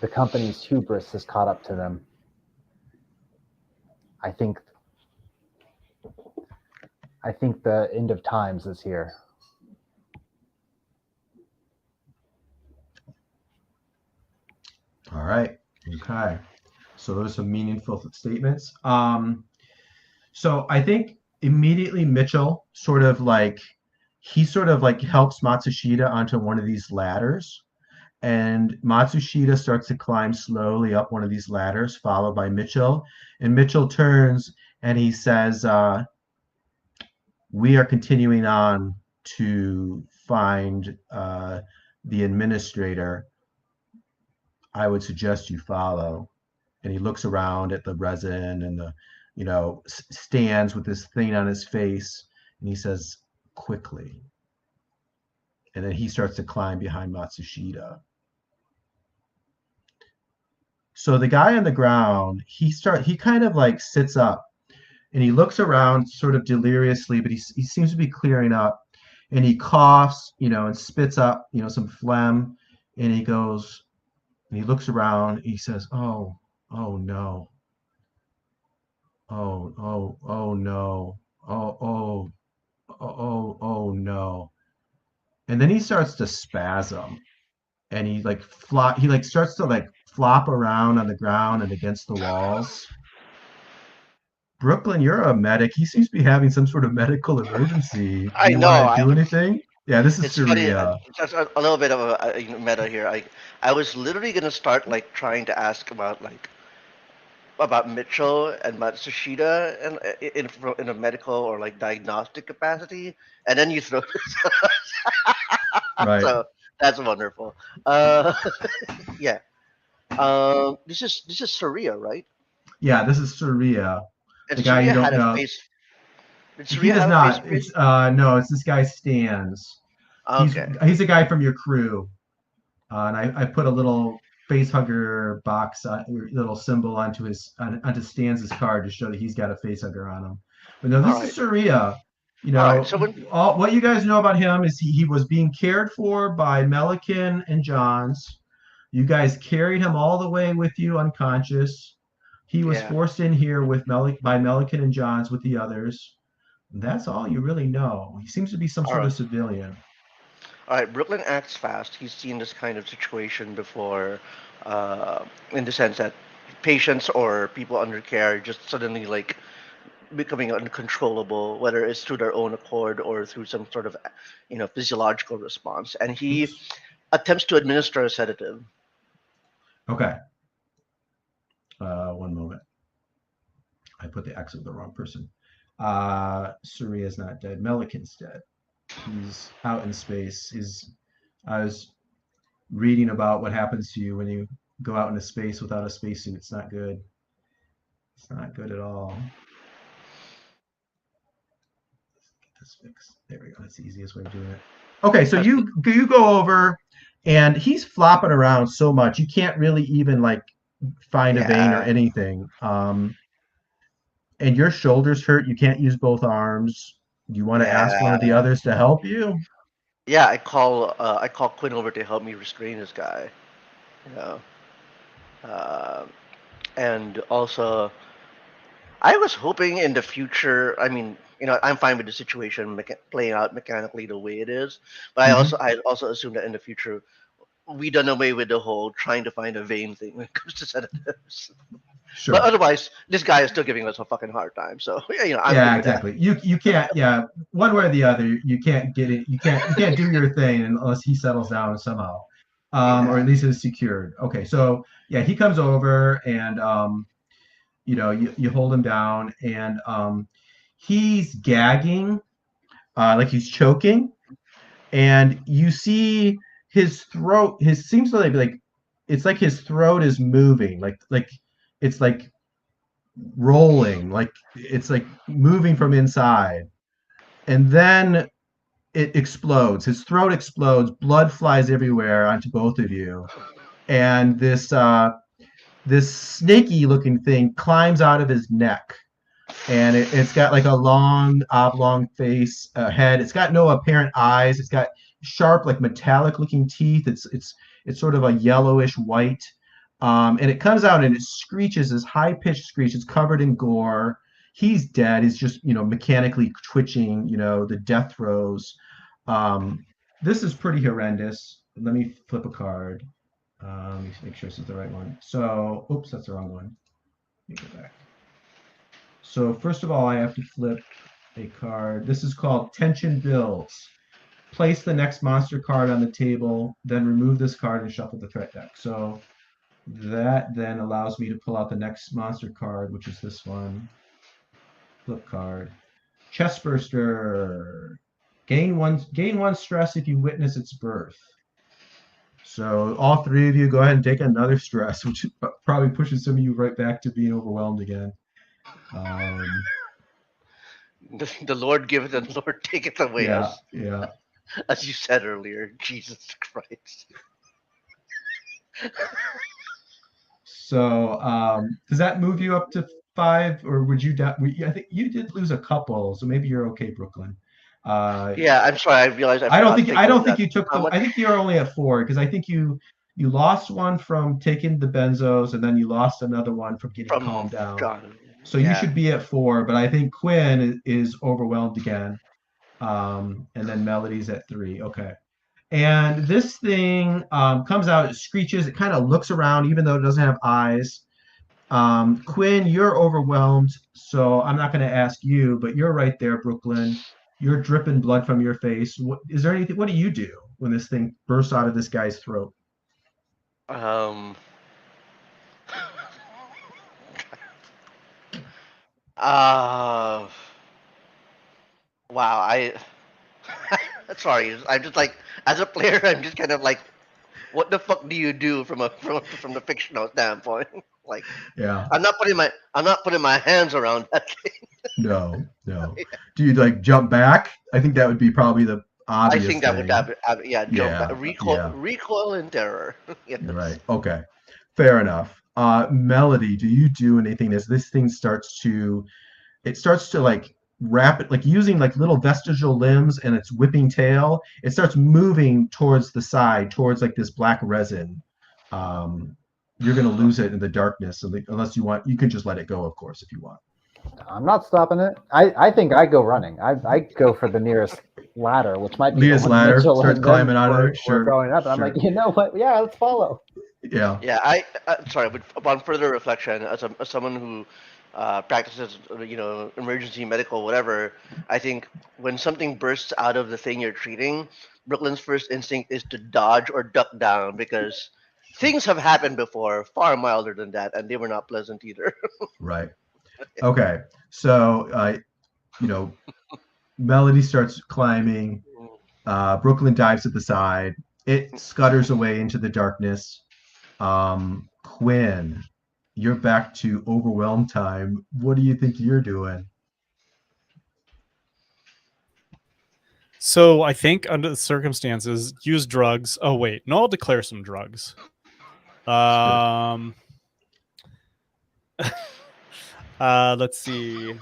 the company's hubris has caught up to them. I think the end of times is here. All right. Okay. So those are some meaningful statements. So I think immediately Mitchell he sort of like helps Matsushita onto one of these ladders. And Matsushita starts to climb slowly up one of these ladders, followed by Mitchell. And Mitchell turns and he says, we are continuing on to find the administrator. I would suggest you follow. And he looks around at the resin and the, stands with this thing on his face. And he says, quickly. And then he starts to climb behind Matsushita. So the guy on the ground, he kind of like sits up and he looks around sort of deliriously, but he seems to be clearing up, and he coughs, and spits up, some phlegm, and he goes, and he looks around, he says, oh no. Oh no. Oh no. And then he starts to spasm, and he starts to like flop around on the ground and against the walls. Brooklyn, you're a medic. He seems to be having some sort of medical emergency. Do I you know. want to do anything? Yeah, this is It's funny. Surya. Just a little bit of a meta here. I was literally gonna start like trying to ask about Mitchell and Matsushita and in a medical or like diagnostic capacity, and then you throw Right. so that's wonderful. Uh, yeah. This is Surya, right? Yeah, this is Surya, And the guy you Surya don't had a know. face. Did He Surya does have a face not. grid? It's no, it's this guy Stans. He's Okay. he's a guy from your crew. And I put a little face hugger box, little symbol onto Stans's card to show that he's got a face hugger on him. But no, All this is right. Surya. All right. So when All what you guys know about him is he was being cared for by Melican and Johns. You guys carried him all the way with you unconscious. He was yeah. forced in here by Melican and Johns with the others. That's all you really know. He seems to be some All sort of right. civilian. All right. Brooklyn acts fast. He's seen this kind of situation before, in the sense that patients or people under care just suddenly like becoming uncontrollable, whether it's through their own accord or through some sort of, physiological response. And he Oops. attempts to administer a sedative. Okay. One moment. I put the X of the wrong person. Surya's not dead. Melican's dead. He's out in space. I was reading about what happens to you when you go out into space without a spacesuit. It's not good. It's not good at all. Get this fixed. There we go. That's the easiest way of doing it. Okay, so you go over, and he's flopping around so much you can't really even like find a vein or Yeah. anything. And your shoulders hurt. You can't use both arms. Do you want to ask one Yeah. of the others to help you? Yeah. I call Quinn over to help me restrain this guy. You know. Uh, and also, I was hoping in the future. I mean, I'm fine with the situation playing out mechanically the way it is, but Mm-hmm. I also assume that in the future we done away with the whole trying to find a vein thing when it comes to sedatives. But Sure. otherwise, this guy is still giving us a fucking hard time. So yeah, I'm good Yeah, with that. exactly. You can't. Yeah, one way or the other, you can't get it. You can't do your thing unless he settles down somehow, or Yeah. at least is secured. Okay, so yeah, he comes over and you hold him down, and he's gagging, like he's choking, and you see his throat. His seems to like it's like his throat is moving, like it's like rolling, like it's like moving from inside. And then it explodes. His throat explodes. Blood flies everywhere onto both of you, and this snaky looking thing climbs out of his neck, and it's got like a long oblong face, head. It's got no apparent eyes. It's got sharp, like metallic looking teeth. It's sort of a yellowish white, and it comes out and it screeches this high pitched screech. It's covered in gore. He's dead. He's just mechanically twitching. The death throes. This is pretty horrendous. Let me flip a card. Let me make sure this is the right one. So, oops, that's the wrong one. Let me go back. So first of all, I have to flip a card. This is called Tension Builds. Place the next monster card on the table, then remove this card and shuffle the threat deck. So that then allows me to pull out the next monster card, which is this one. Flip card. Chestburster. Gain one stress if you witness its birth. So all three of you go ahead and take another stress, which probably pushes some of you right back to being overwhelmed again. The Lord giveth and the Lord taketh away. Yeah. As you said earlier, Jesus Christ. So does that move you up to 5, or would you? I think you did lose a couple, so maybe you're okay, Brooklyn. Yeah, I'm sorry. I realized I don't think you took. How much? I think you're only at 4 because I think you lost one from taking the benzos, and then you lost another one from getting calmed down. God. So you should be at 4, but I think Quinn is overwhelmed again. And then Melody's at 3. Okay. And this thing comes out, it screeches, it kind of looks around, even though it doesn't have eyes. Quinn, you're overwhelmed, so I'm not going to ask you, but you're right there, Brooklyn. You're dripping blood from your face. What do you do when this thing bursts out of this guy's throat? Wow, sorry, I'm just like, as a player, I'm just kind of like, what the fuck do you do from the fictional standpoint? Like, yeah, I'm not putting my hands around that thing. No. Do you like jump back? I think that would be probably the obvious I think that would jump back, recoil in terror. Yes. Right. Okay. Fair enough. Melody, do you do anything as this thing starts to like rapid, like using like little vestigial limbs and its whipping tail, it starts moving towards the side, towards like this black resin. You're gonna lose it in the darkness, unless you want. You can just let it go, of course, if you want. I'm not stopping it. I think I go running. I go for the nearest ladder, which might be nearest ladder. Starts climbing out of there. Sure. We're going up. And sure. I'm like, you know what? Yeah, let's follow. Yeah. Yeah. Sorry, but upon further reflection, as someone who practices, emergency medical, whatever, I think when something bursts out of the thing you're treating, Brooklyn's first instinct is to dodge or duck down because things have happened before, far milder than that, and they were not pleasant either. Right. Okay. So, Melody starts climbing. Brooklyn dives to the side. It scutters away into the darkness. Quinn, you're back to overwhelm time. What do you think you're doing? So I think under the circumstances, use drugs. Oh wait, no, I'll declare some drugs. Let's see.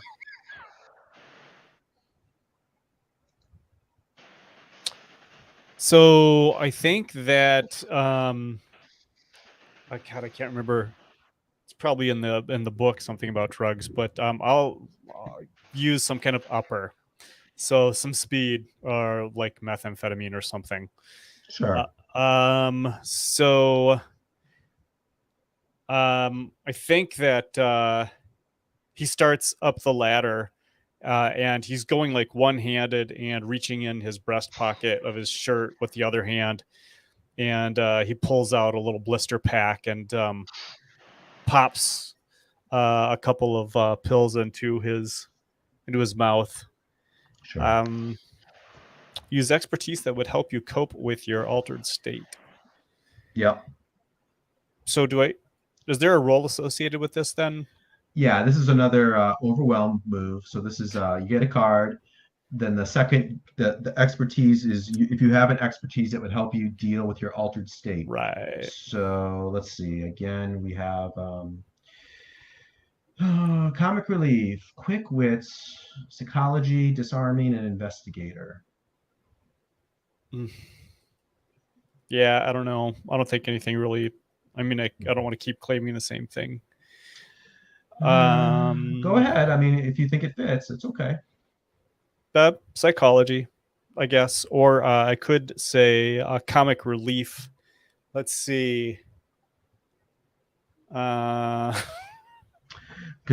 So I think that I can't remember. It's probably in the book something about drugs, but I'll use some kind of upper. So some speed or like methamphetamine or something. Sure. I think that he starts up the ladder and he's going like one-handed and reaching in his breast pocket of his shirt with the other hand. And he pulls out a little blister pack and pops a couple of pills into his mouth. Sure. Use expertise that would help you cope with your altered state. Yep. So is there a role associated with this then? Yeah, this is another overwhelmed move. So this is you get a card. then the second, the expertise is if you have an expertise that would help you deal with your altered state. Right. So let's see. Again, we have comic relief, quick wits, psychology, disarming, and investigator. Yeah, I don't know. I don't think anything really. I mean, I don't want to keep claiming the same thing. Go ahead. I mean, if you think it fits, it's okay. Psychology, I guess, or I could say comic relief. Let's see. Because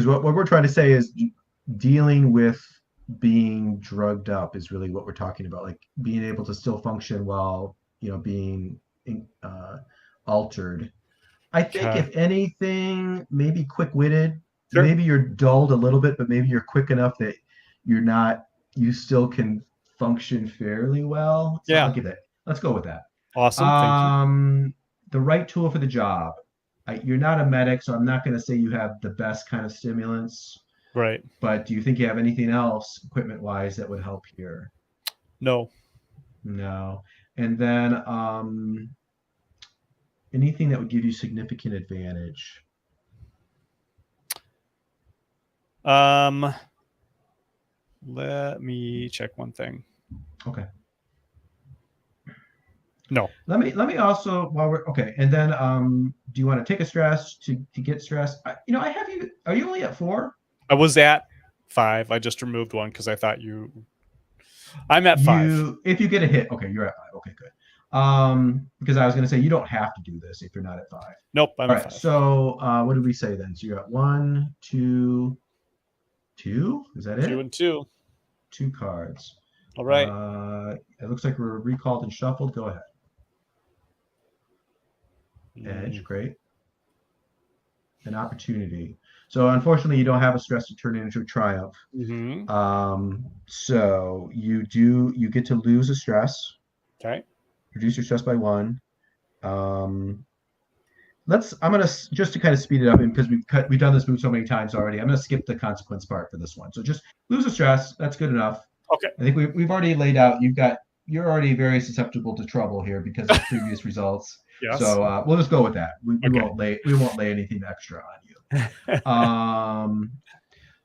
what we're trying to say is dealing with being drugged up is really what we're talking about, like being able to still function while being altered. I think if anything, maybe quick-witted. Sure. Maybe you're dulled a little bit, but maybe you're quick enough that you still can function fairly well. So Yeah. I'll give it. Let's go with that. Awesome. Thank you. The right tool for the job. You're not a medic, so I'm not going to say you have the best kind of stimulants. Right. But do you think you have anything else equipment-wise that would help here? No. No. And then anything that would give you significant advantage? Let me check one thing. Okay. No. Let me also, while we're okay, and then do you want to take a stress to get stress? I have you. Are you only at 4? I was at 5. I just removed one because I thought I'm at 5. If you get a hit, okay, you're at 5. Okay, good. Because I was going to say you don't have to do this if you're not at 5. Nope, I'm at 5. So what did we say then? So you're at 1, 2, 2. Is that it? 2 and 2. 2 cards. All right. It looks like we're recalled and shuffled. Go ahead. Edge, great. An opportunity. So unfortunately, you don't have a stress to turn it into a triumph. Mm-hmm. So you get to lose a stress. Okay. Reduce your stress by 1. I'm gonna just to kind of speed it up, and because we've done this move so many times already, I'm gonna skip the consequence part for this one. So just lose a stress. That's good enough. Okay. I think we've already laid out. You're already very susceptible to trouble here because of previous results. Yes. So we'll just go with that. We won't lay anything extra on you.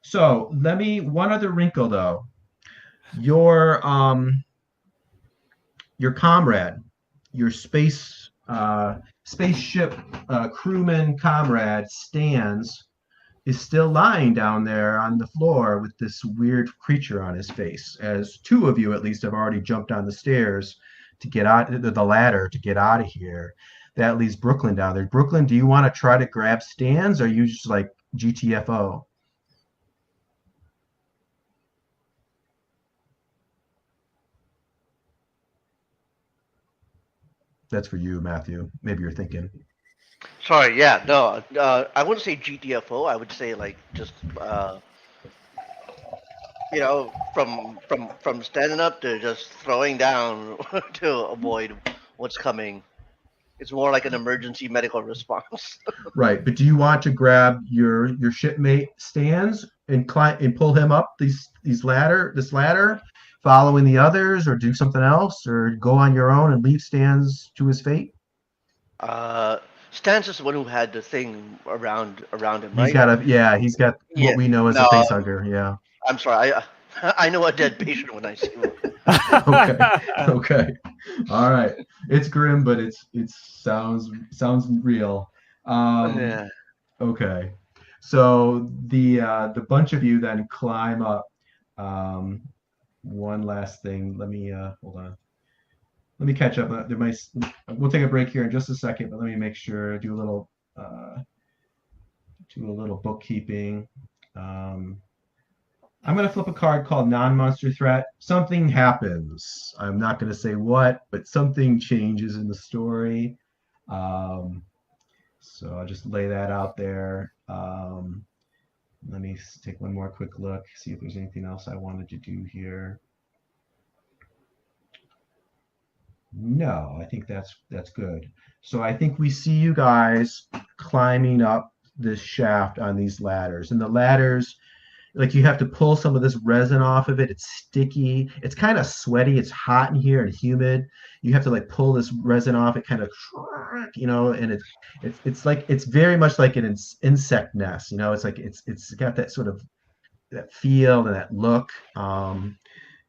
So one other wrinkle though. Your comrade, your spaceship crewman comrade is still lying down there on the floor with this weird creature on his face, as 2 of you at least have already jumped on the stairs to get out the ladder to get out of here. That leaves Brooklyn down there. Brooklyn, do you want to try to grab Stans, or are you just like GTFO? That's for you, Matthew. Maybe you're thinking. Sorry, yeah, no, I wouldn't say GTFO. I would say like just from standing up to just throwing down to avoid what's coming. It's more like an emergency medical response. Right, but do you want to grab your shipmate Stans and pull him up this ladder, following the others, or do something else, or go on your own and leave Stans to his fate? Stans is the one who had the thing around him, right? He's got what we know as a face hugger. Yeah. I'm sorry. I know a dead patient when I see one. Okay. All right. It's grim, but it sounds real. Yeah. Okay. So the bunch of you then climb up. One last thing. Let me hold on. Let me catch up. We'll take a break here in just a second, but let me make sure do a little bookkeeping. I'm going to flip a card called Non-Monster Threat. Something happens. I'm not going to say what, but something changes in the story. So I'll just lay that out there. Let me take one more quick look, see if there's anything else I wanted to do here. No, I think that's good. So I think we see you guys climbing up this shaft on these ladders. And the ladders, like you have to pull some of this resin off of it. It's sticky. It's kind of sweaty. It's hot in here and humid. You have to like pull this resin off. It kind of, and it's like it's very much like an insect nest. It's like it's got that sort of that feel and that look.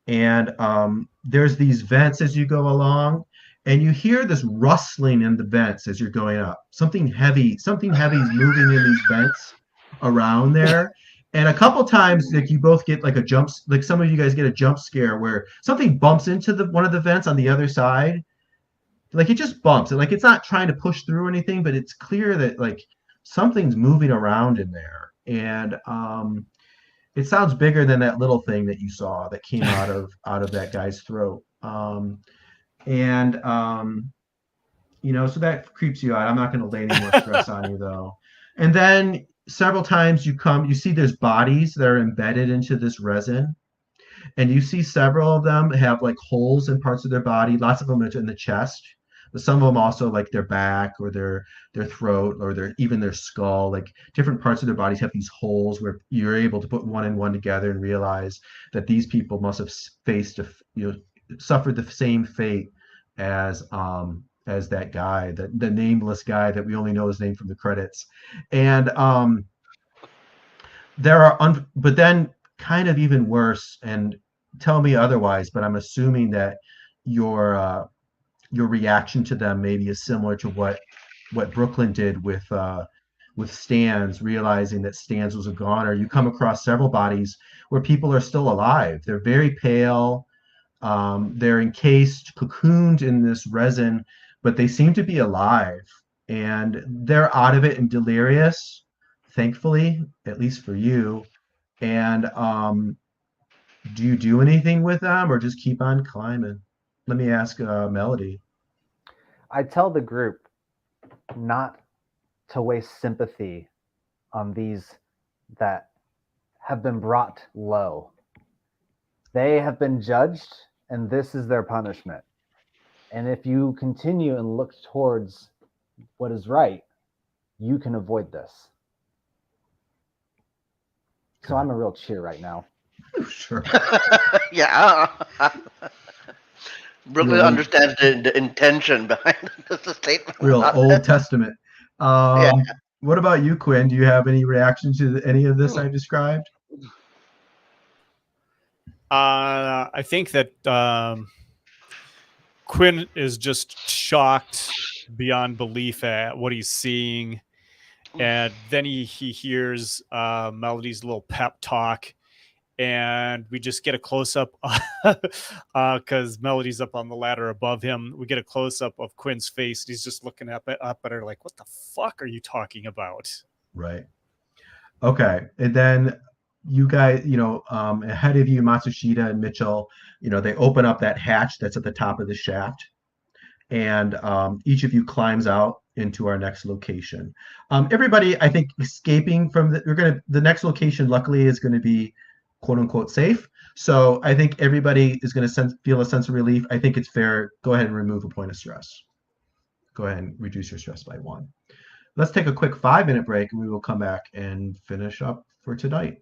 And there's these vents as you go along, and you hear this rustling in the vents as you're going up. Something heavy is moving in these vents around there. And a couple times, like you both get like like some of you guys get a jump scare where something bumps into the one of the vents on the other side. Like it just bumps, and like it's not trying to push through anything, but it's clear that like something's moving around in there. And it sounds bigger than that little thing that you saw that came out of that guy's throat. And so that creeps you out. I'm not going to lay any more stress on you though. And then several times you see there's bodies that are embedded into this resin, and you see several of them have like holes in parts of their body. Lots of them are in the chest, but some of them also like their back or their throat or even their skull. Like different parts of their bodies have these holes where you're able to put one and one together and realize that these people must have suffered the same fate as that guy, the nameless guy that we only know his name from the credits. And but then kind of even worse, and tell me otherwise, but I'm assuming that your reaction to them maybe is similar to what Brooklyn did with Stans, realizing that Stans was a goner. You come across several bodies where people are still alive. They're very pale. They're encased, cocooned in this resin, but they seem to be alive, and they're out of it and delirious, thankfully, at least for you. And do you do anything with them or just keep on climbing? Let me ask Melody. I tell the group not to waste sympathy on these that have been brought low. They have been judged, and this is their punishment. And if you continue and look towards what is right, you can avoid this. So I'm a real cheer right now. Sure. Yeah. Brooklyn Real, understands the intention behind the statement. real Old Testament. Yeah. What about you, Quinn? Do you have any reaction to any of this I've described? I think that Quinn is just shocked beyond belief at what he's seeing. And then he hears Melody's little pep talk, and we just get a close-up because Melody's up on the ladder above him. We get a close-up of Quinn's face. He's just looking up at her like, what the fuck are you talking about? Right. Okay. And then you guys, ahead of you, Matsushita and Mitchell, they open up that hatch that's at the top of the shaft, and each of you climbs out into our next location. Everybody, I think, escaping from the next location, luckily, is going to be quote unquote safe. So I think everybody is going to feel a sense of relief. I think it's fair. Go ahead and remove a point of stress. Go ahead and reduce your stress by 1. Let's take a quick 5-minute break, and we will come back and finish up for tonight.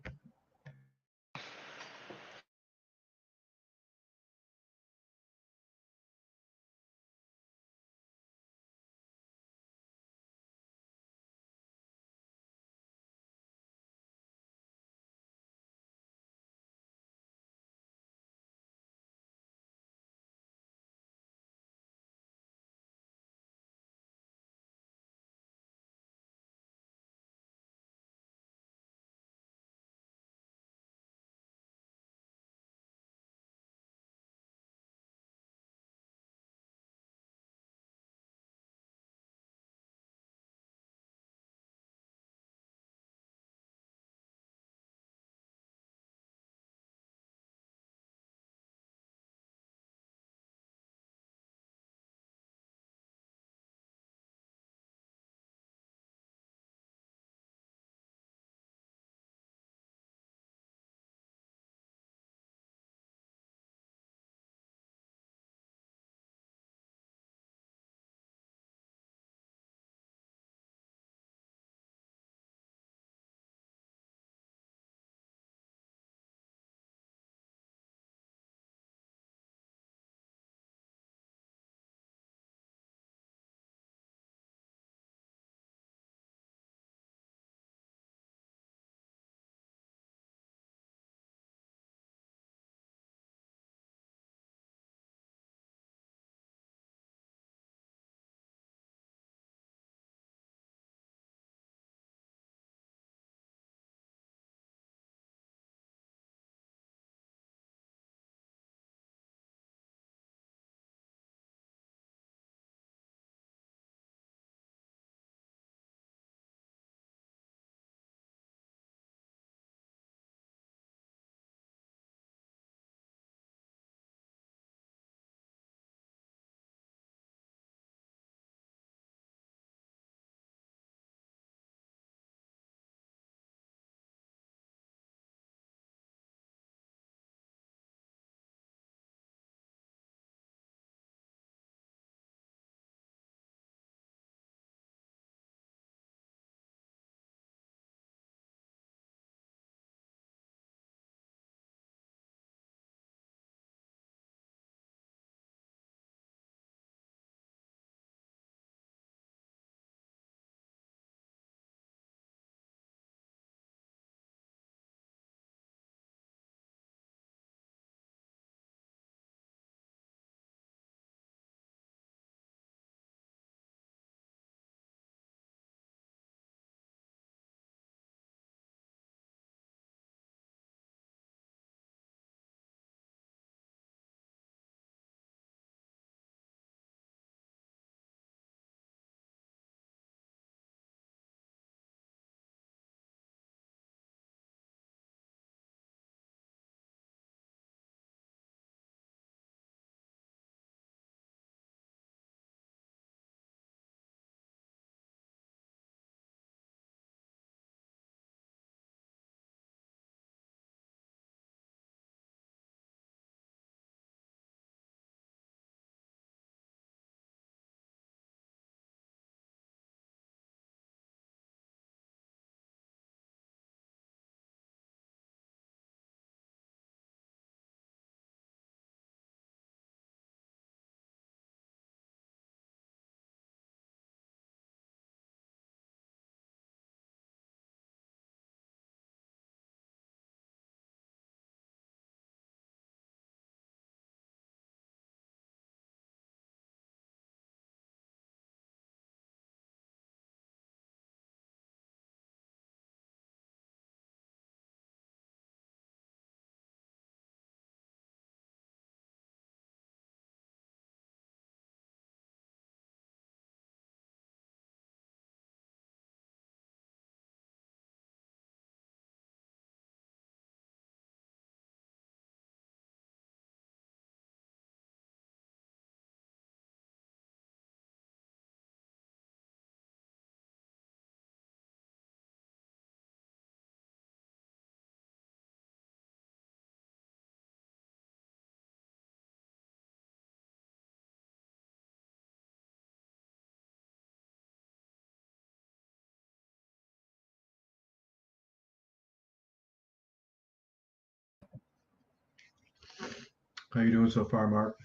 How you doing so far, Mark?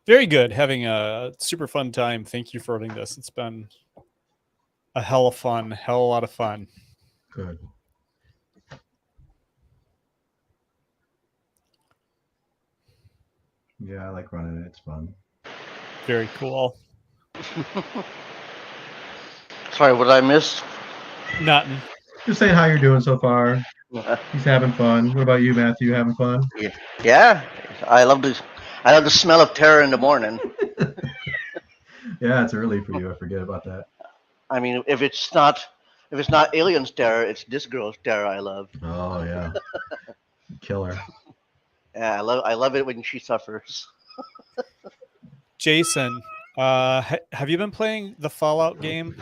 Very good. Having a super fun time. Thank you for running this. It's been a hell of fun, hell of a lot of fun. Good. Yeah, I like running it. It's fun. Very cool. Sorry, what did I miss? Nothing. Just saying how you're doing so far. He's having fun. What about you, Matthew? Having fun? Yeah, I love the smell of terror in the morning. Yeah, it's early for you. I forget about that. I mean, if it's not aliens terror, it's this girl's terror. I love. Oh yeah, killer. Yeah, I love it when she suffers. Jason, have you been playing the Fallout game?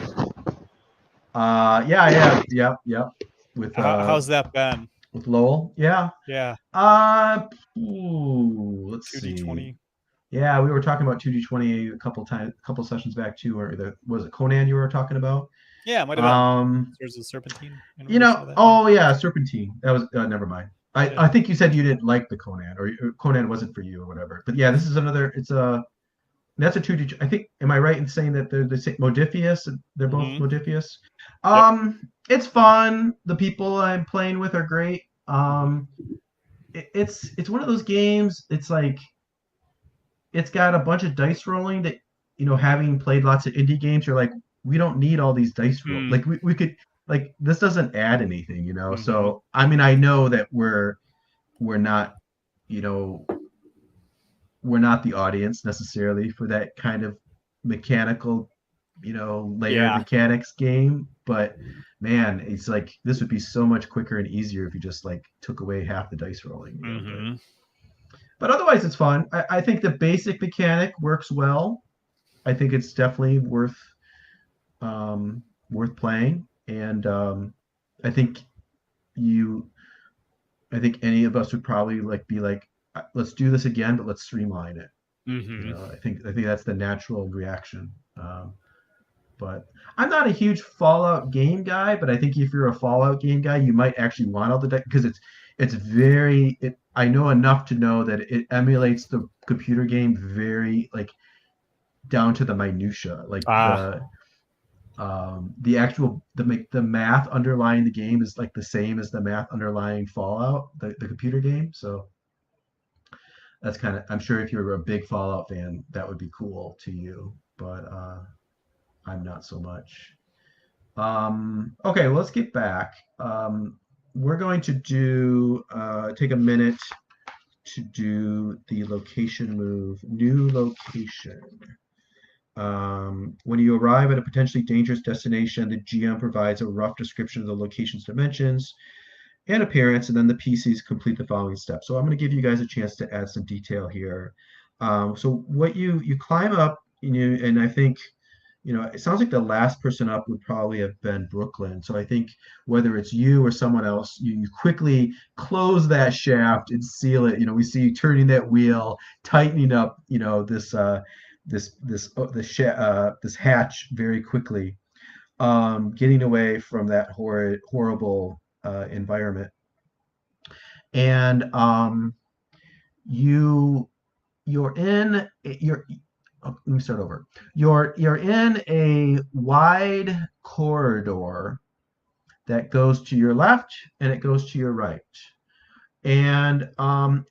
Yeah. Yep. With How's that been? with Lowell. Yeah. Yeah. Let's 2D20. see. Yeah, we were talking about 2D20 a couple sessions back too, or was it Conan you were talking about? Yeah, it might have been. There's a Serpentine. Yeah, Serpentine. That was never mind. Yeah. I think you said you didn't like the Conan, or Conan wasn't for you, or whatever. But yeah, this is another. That's a 2D. I think. Am I right in saying that they're the same Modifius? They're both Modifius. It's fun. The people I'm playing with are great. It's one of those games. It's like it's got a bunch of dice rolling that, having played lots of indie games, you're like, we don't need all these dice rolls. Like we could, like, this doesn't add anything, So I mean, I know that we're not, we're not the audience necessarily for that kind of mechanical, layered mechanics game. But man, it's like this would be so much quicker and easier if you just like took away half the dice rolling. But otherwise, it's fun. I think the basic mechanic works well. I think it's definitely worth playing, and I think any of us would probably be like, let's do this again, but let's streamline it. I think that's the natural reaction. But I'm not a huge Fallout game guy, but I think if you're a Fallout game guy, you might actually want all the deck because it's very. I know enough to know that it emulates the computer game very like down to the minutia, like the actual the math underlying the game is like the same as the math underlying Fallout, the computer game. So that's kind of, I'm sure if you're a big Fallout fan, that would be cool to you, but I'm not so much. Okay, well, let's get back. We're going to do take a minute to do the location move. New location. When you arrive at a potentially dangerous destination, the GM provides a rough description of the location's dimensions and appearance, and then the PCs complete the following steps. So I'm going to give you guys a chance to add some detail here. So what you climb up, and I think, it sounds like the last person up would probably have been Brooklyn. So I think whether it's you or someone else, you quickly close that shaft and seal it. We see you turning that wheel, tightening up, this hatch very quickly, getting away from that horrible environment. And let me start over. You're in a wide corridor that goes to your left and it goes to your right. And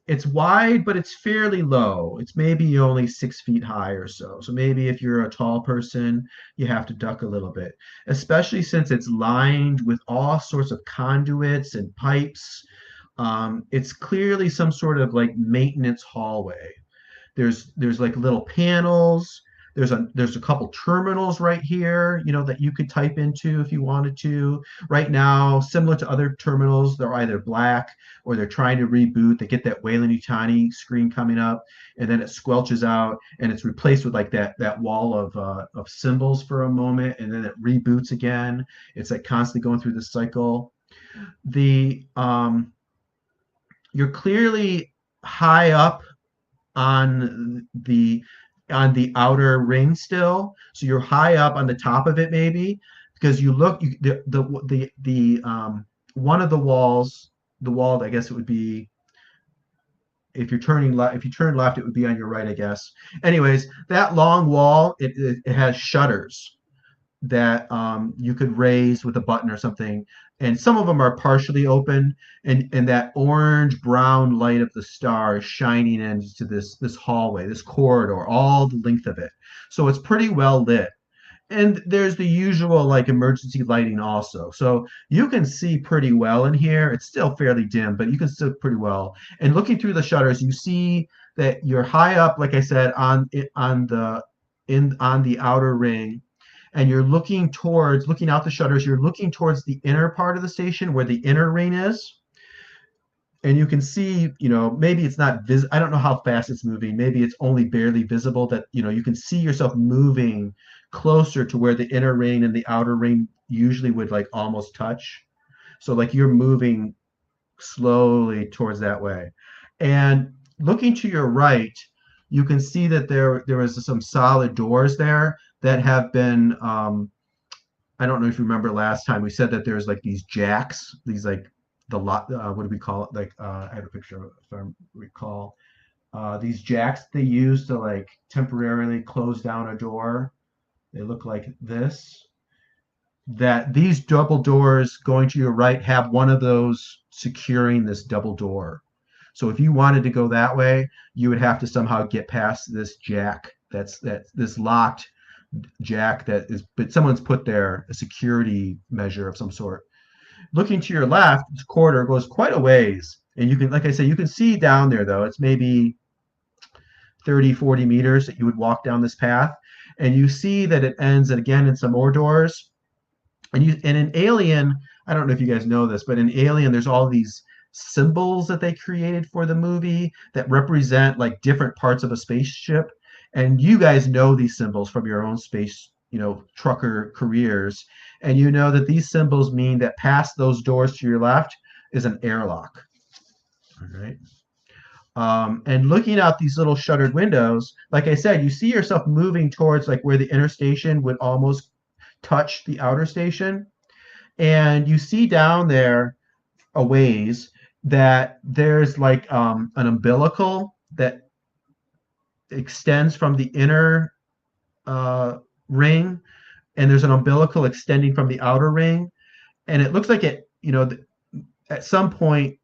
it's wide, but it's fairly low. It's maybe only 6 feet high or so. So maybe if you're a tall person, you have to duck a little bit, especially since it's lined with all sorts of conduits and pipes. It's clearly some sort of like maintenance hallway. There's like little panels. There's a couple terminals right here, that you could type into if you wanted to. Right now, similar to other terminals, they're either black or they're trying to reboot. They get that Weyland-Yutani screen coming up, and then it squelches out, and it's replaced with like that wall of symbols for a moment, and then it reboots again. It's like constantly going through this cycle. You're clearly high up on the outer ring still, so you're high up on the top of it maybe, because one of the walls the wall, I guess it would be, if you're turning left, if you turn left, it would be on your right, I guess. Anyways, that long wall, it has shutters that you could raise with a button or something. And some of them are partially open, and that orange brown light of the star is shining into this hallway, this corridor, all the length of it. So it's pretty well lit. And there's the usual like emergency lighting also. So you can see pretty well in here. It's still fairly dim, but you can see pretty well. And looking through the shutters, you see that you're high up, like I said, on the outer ring, and you're looking out the shutters, you're looking towards the inner part of the station where the inner ring is. And you can see, maybe it's not I don't know how fast it's moving. Maybe it's only barely visible, that, you can see yourself moving closer to where the inner ring and the outer ring usually would like almost touch. So like you're moving slowly towards that way. And looking to your right, you can see that there is some solid doors there that have been I don't know if you remember last time we said that there's like these jacks, these like the lot what do we call it? Like I have a picture if I recall. These jacks they use to like temporarily close down a door. They look like this. That these double doors going to your right have one of those securing this double door. So if you wanted to go that way, you would have to somehow get past this jack. That's this locked jack that is, but someone's put there a security measure of some sort. Looking to your left, this corridor goes quite a ways. And you can, like I said, you can see down there though, it's maybe 30, 40 meters that you would walk down this path. And you see that it ends again in some more doors. And in Alien, I don't know if you guys know this, but in Alien, there's all these symbols that they created for the movie that represent like different parts of a spaceship. And you guys know these symbols from your own space, trucker careers. And you know that these symbols mean that past those doors to your left is an airlock. All right. And looking out these little shuttered windows, like I said, you see yourself moving towards like where the inner station would almost touch the outer station. And you see down there a ways that there's like an umbilical that extends from the inner ring, and there's an umbilical extending from the outer ring. And it looks like it, at some point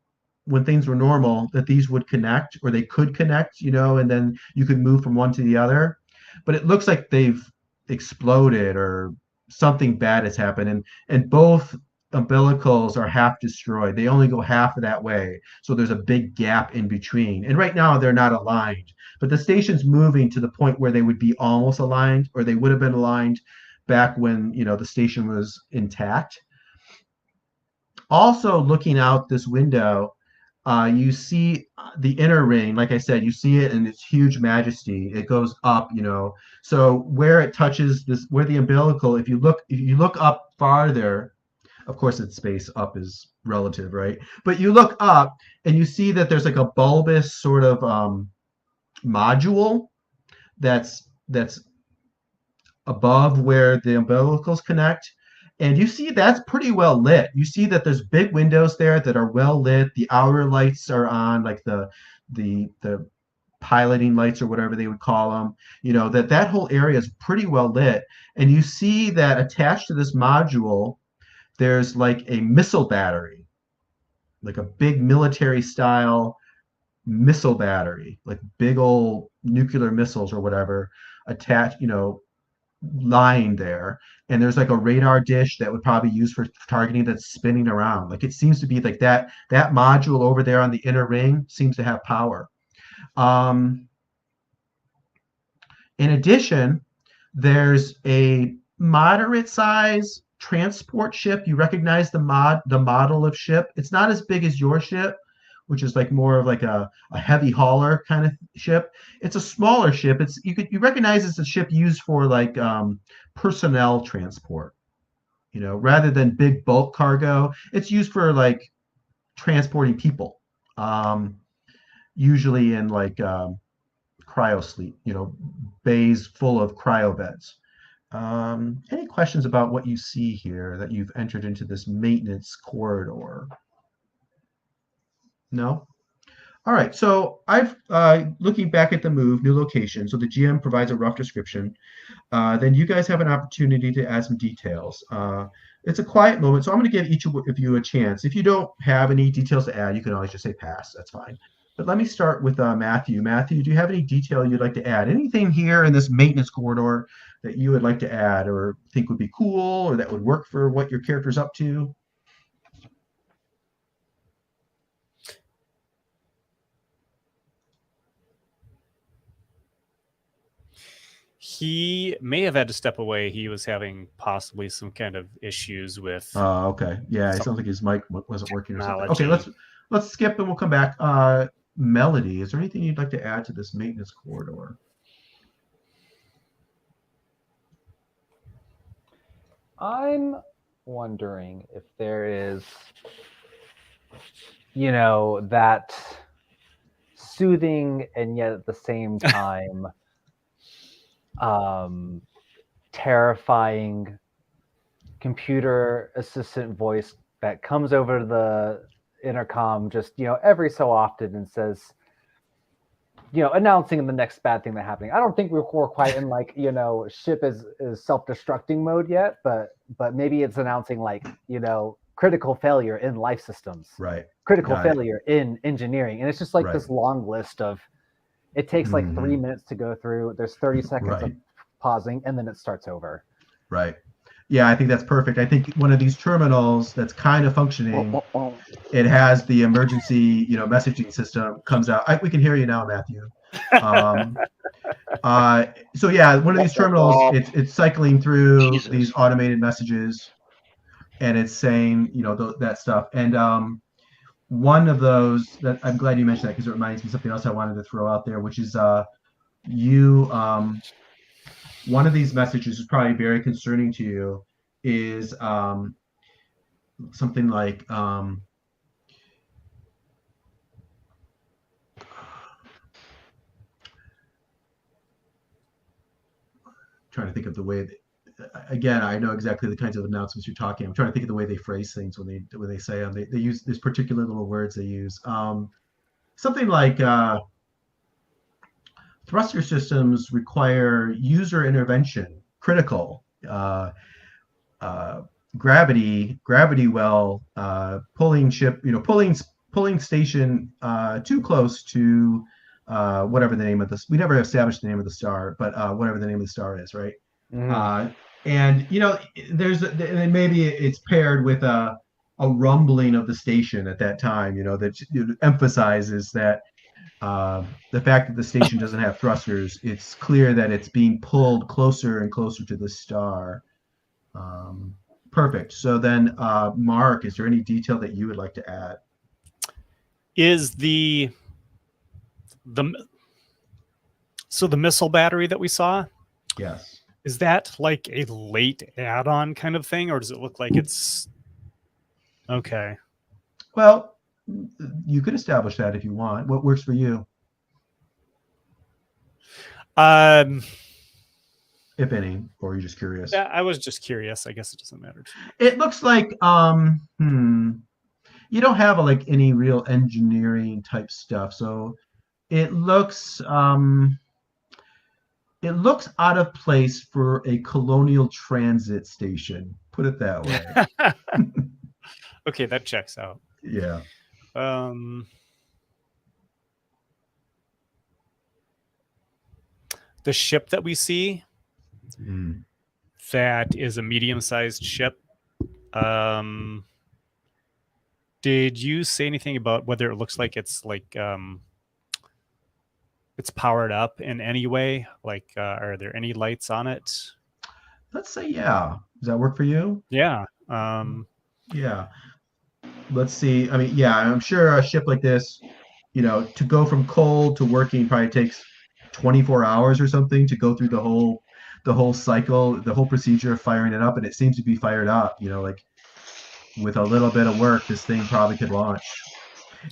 when things were normal, that these would connect, or they could connect, and then you could move from one to the other. But it looks like they've exploded or something bad has happened, and both umbilicals are half destroyed. They only go half of that way, so there's a big gap in between. And right now they're not aligned, but the station's moving to the point where they would be almost aligned, or they would have been aligned back when the station was intact. Also, looking out this window, you see the inner ring. Like I said, you see it in its huge majesty. It goes up, So where it touches this, where the umbilical, if you look up farther, of course, it's space. Up is relative, right? But you look up and you see that there's like a bulbous sort of module that's above where the umbilicals connect. And you see that's pretty well lit. You see that there's big windows there that are well lit. The outer lights are on, like the piloting lights or whatever they would call them. That whole area is pretty well lit. And you see that attached to this module, there's like a missile battery, like a big military style missile battery, like big old nuclear missiles or whatever attached, lying there. And there's like a radar dish that would probably use for targeting that's spinning around. Like it seems to be like that module over there on the inner ring seems to have power. In addition, there's a moderate size transport ship. You recognize the model of ship. It's not as big as your ship, which is like more of like a heavy hauler kind of ship. It's a smaller ship. You recognize it's a ship used for like personnel transport. Rather than big bulk cargo, it's used for like transporting people. Usually in like cryo sleep, bays full of cryo beds. Any questions about what you see here that you've entered into this maintenance corridor? No. All right. So I've looking back at the move, new location. So the GM provides a rough description. Then you guys have an opportunity to add some details. It's a quiet moment, so I'm going to give each of you a chance. If you don't have any details to add, you can always just say pass. That's fine. But let me start with Matthew. Matthew, do you have any detail you'd like to add? Anything here in this maintenance corridor that you would like to add or think would be cool or that would work for what your character's up to? He may have had to step away. He was having possibly some kind of issues with. Okay. Yeah, it sounds like his mic wasn't working or something. Technology. Okay, let's skip and we'll come back. Melody, is there anything you'd like to add to this maintenance corridor? I'm wondering if there is, you know, that soothing and yet at the same time terrifying computer assistant voice that comes over the intercom just, you know, every so often and says, you know, announcing the next bad thing that's happening. I don't think we're quite in like, you know, ship is self-destructing mode yet, but maybe it's announcing like, you know, critical failure in life systems, Right. critical Got it. failure in engineering. And it's just like Right. this long list of, it takes like 3 minutes to go through. There's 30 seconds Right. of pausing and then it starts over. Right. Yeah, I think that's perfect. I think one of these terminals that's kind of functioning, it has the emergency, you know, messaging system comes out. We can hear you now, Matthew. So yeah, one of these terminals, it's cycling through Jesus. these automated messages, and it's saying, you know, that stuff. And one of those that I'm glad you mentioned that because it reminds me of something else I wanted to throw out there, which is one of these messages is probably very concerning to you is something like trying to think of the way again, I know exactly the kinds of announcements you're talking. I'm trying to think of the way they phrase things when they say them. They use these particular little words they use. Something like thruster systems require user intervention, critical, gravity well, pulling ship, you know, pulling station too close to whatever the name of this. We never established the name of the star, but whatever the name of the star is, right? And you know, and maybe it's paired with a rumbling of the station at that time, you know, that emphasizes that the fact that the station doesn't have thrusters, it's clear that it's being pulled closer and closer to the star. Perfect. So then, Mark, is there any detail that you would like to add? Is the missile battery that we saw? Yes. Is that like a late add-on kind of thing, or does it look like it's okay? Well, you could establish that if you want. What works for you? If any, or are you just curious? Yeah, I was just curious. I guess it doesn't matter. It looks like you don't have like any real engineering type stuff, so it looks out of place for a colonial transit station. Put it that way. Okay, that checks out. Yeah. The ship that we see, that is a medium-sized ship. Did you say anything about whether it looks like it's like it's powered up in any way? Like, are there any lights on it? Let's say yeah. Does that work for you? Yeah. Yeah. Let's see. I mean, yeah, I'm sure a ship like this, you know, to go from cold to working probably takes 24 hours or something to go through the whole cycle, the whole procedure of firing it up, and it seems to be fired up. You know, like with a little bit of work, this thing probably could launch.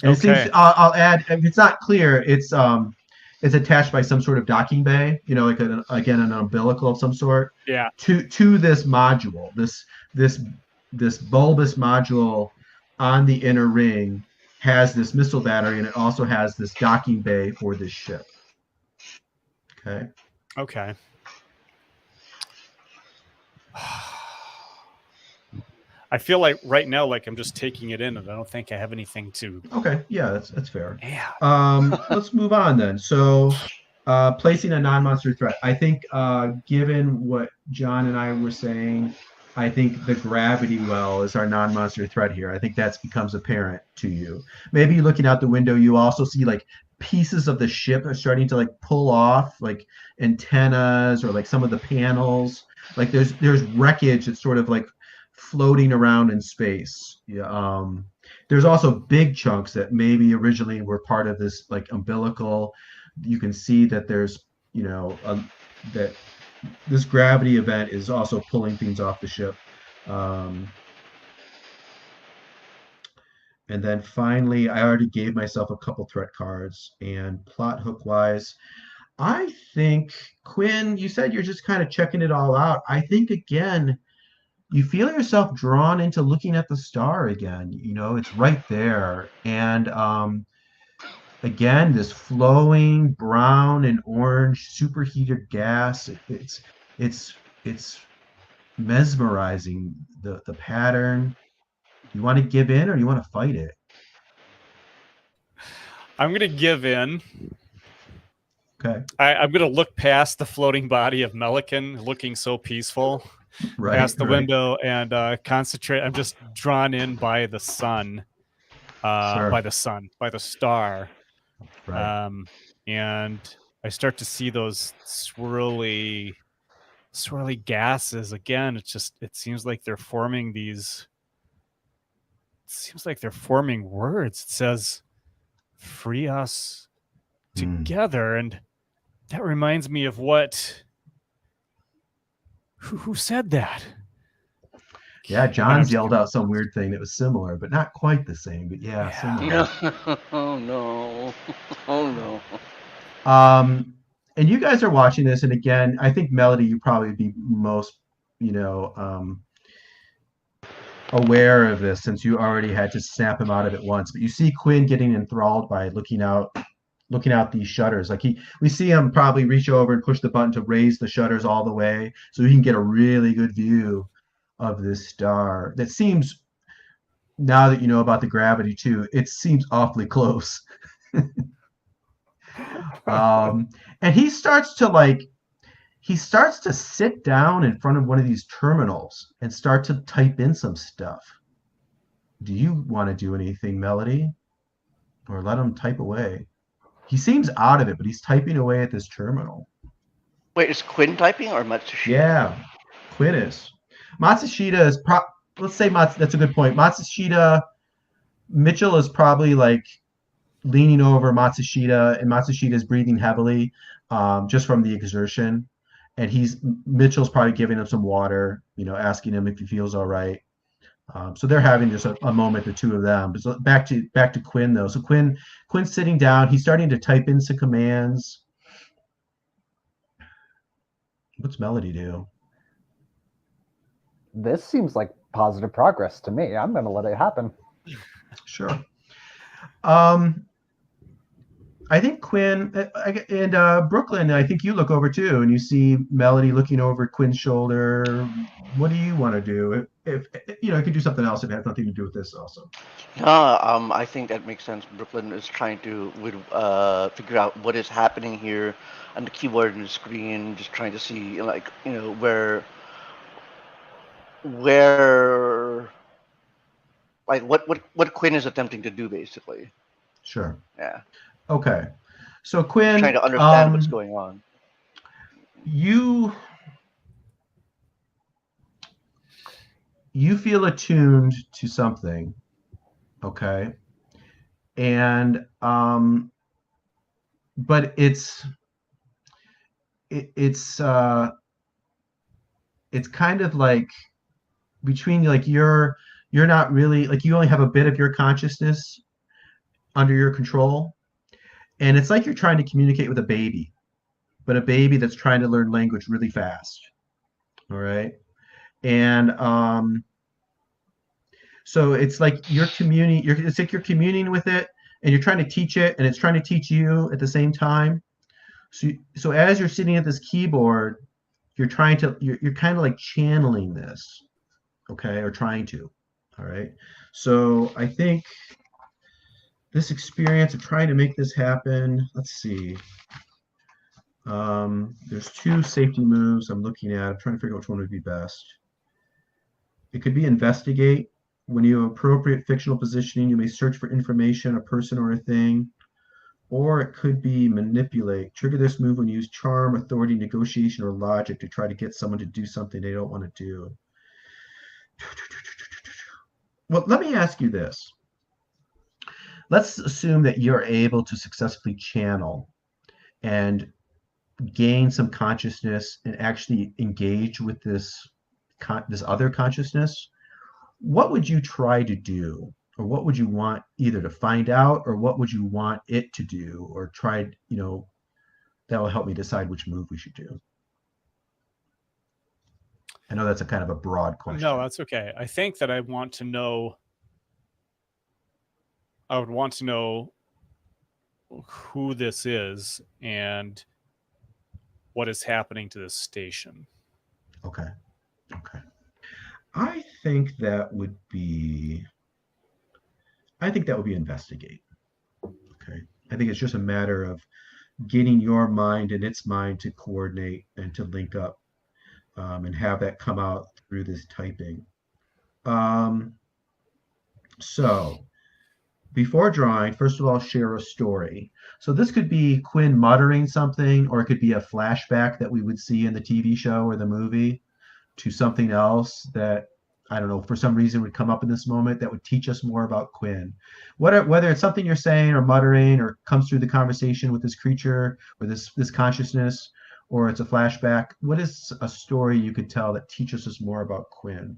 And Okay. it seems I'll add, if it's not clear, it's attached by some sort of docking bay, you know, like an umbilical of some sort. Yeah. To this module, this bulbous module on the inner ring has this missile battery, and it also has this docking bay for this ship. Okay. Okay. I feel like right now, like I'm just taking it in, and I don't think I have anything to. Okay. Yeah, that's fair. Yeah. Let's move on then. So, placing a non-monster threat. I think, given what John and I were saying, I think the gravity well is our non-monster threat here. I think that becomes apparent to you. Maybe looking out the window, you also see like pieces of the ship are starting to like pull off, like antennas or like some of the panels. Like there's wreckage that's sort of like floating around in space. Yeah. There's also big chunks that maybe originally were part of this like umbilical. You can see that there's, that this gravity event is also pulling things off the ship. And then finally, I already gave myself a couple threat cards, and plot hook wise, I think, Quinn, you said you're just kind of checking it all out. I think again, you feel yourself drawn into looking at the star again. It's right there. And again, this flowing brown and orange superheated gas. It's mesmerizing, the pattern. You want to give in or you want to fight it? I'm gonna give in. Okay. I'm gonna look past the floating body of Melican, looking so peaceful, Right. past the window, and concentrate. I'm just drawn in by the sun, Sure. by the star. Right. And I start to see those swirly gases again. It seems like they're forming these. It seems like they're forming words. It says, "Free us together," and that reminds me of what. Who said that? Yeah, John's yelled out some weird thing that was similar, but not quite the same. But yeah. Similar. Oh no! Oh no! And you guys are watching this, and again, I think Melody, you probably be most, aware of this since you already had to snap him out of it once. But you see Quinn getting enthralled by looking out these shutters. Like we see him probably reach over and push the button to raise the shutters all the way so he can get a really good view of this star that seems, now that you know about the gravity too, it seems awfully close. And he starts to sit down in front of one of these terminals and start to type in some stuff. Do you want to do anything, Melody? Or let him type away? He seems out of it, but he's typing away at this terminal. Wait, is Quinn typing or Matsushita? Yeah, Quinn is. Matsushita is let's say that's a good point. Mitchell is probably like leaning over Matsushita, and Matsushita is breathing heavily, just from the exertion. And Mitchell's probably giving him some water, asking him if he feels all right. So they're having just a moment, the two of them. So back to Quinn though. So Quinn's sitting down. He's starting to type in some commands. What's Melody do? This seems like positive progress to me. I'm going to let it happen. Sure. I think Quinn and Brooklyn, I think you look over too, and you see Melody looking over Quinn's shoulder. What do you want to do? If you could do something else if it has nothing to do with this also. I think that makes sense. Brooklyn is trying to figure out what is happening here on the keyboard and the screen, just trying to see where like what Quinn is attempting to do basically. Sure. Yeah. Okay. So Quinn, trying to understand what's going on. You feel attuned to something, okay? And but it's kind of like between, like, you're not really, like, you only have a bit of your consciousness under your control, and it's like you're trying to communicate with a baby, but a baby that's trying to learn language really fast. All right. And So it's like you're communing. It's like you're communing with it, and you're trying to teach it, and it's trying to teach you at the same time. So as you're sitting at this keyboard, you're kind of like channeling this, okay, or trying to. All right. So I think this experience of trying to make this happen. Let's see. There's two safety moves I'm looking at. I'm trying to figure out which one would be best. It could be investigate. When you have appropriate fictional positioning, you may search for information, a person, or a thing. Or it could be manipulate. Trigger this move when you use charm, authority, negotiation, or logic to try to get someone to do something they don't want to do. Well, let me ask you this. Let's assume that you're able to successfully channel and gain some consciousness and actually engage with this other consciousness. What would you try to do, or what would you want either to find out, or what would you want it to do, or try, that will help me decide which move we should do. I know that's a kind of a broad question. No, that's okay. I think that I would want to know who this is and what is happening to this station. Okay. I think that would be investigate. Okay. I think it's just a matter of getting your mind and its mind to coordinate and to link up, and have that come out through this typing. So before drawing, first of all, share a story. So this could be Quinn muttering something, or it could be a flashback that we would see in the TV show or the movie to something else that, I don't know, for some reason would come up in this moment that would teach us more about Quinn. Whether it's something you're saying or muttering or comes through the conversation with this creature or this consciousness, or it's a flashback, what is a story you could tell that teaches us more about Quinn?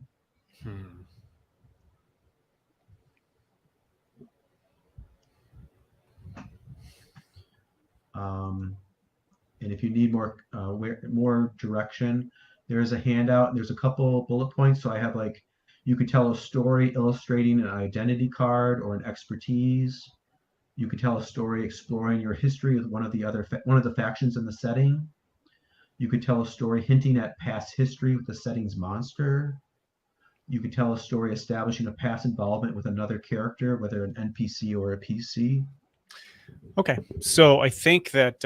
And if you need more direction, there is a handout and there's a couple bullet points. So I have like, you could tell a story illustrating an identity card or an expertise. You could tell a story exploring your history with one of the factions in the setting. You could tell a story hinting at past history with the setting's monster. You could tell a story establishing a past involvement with another character, whether an NPC or a PC. Okay, so I think that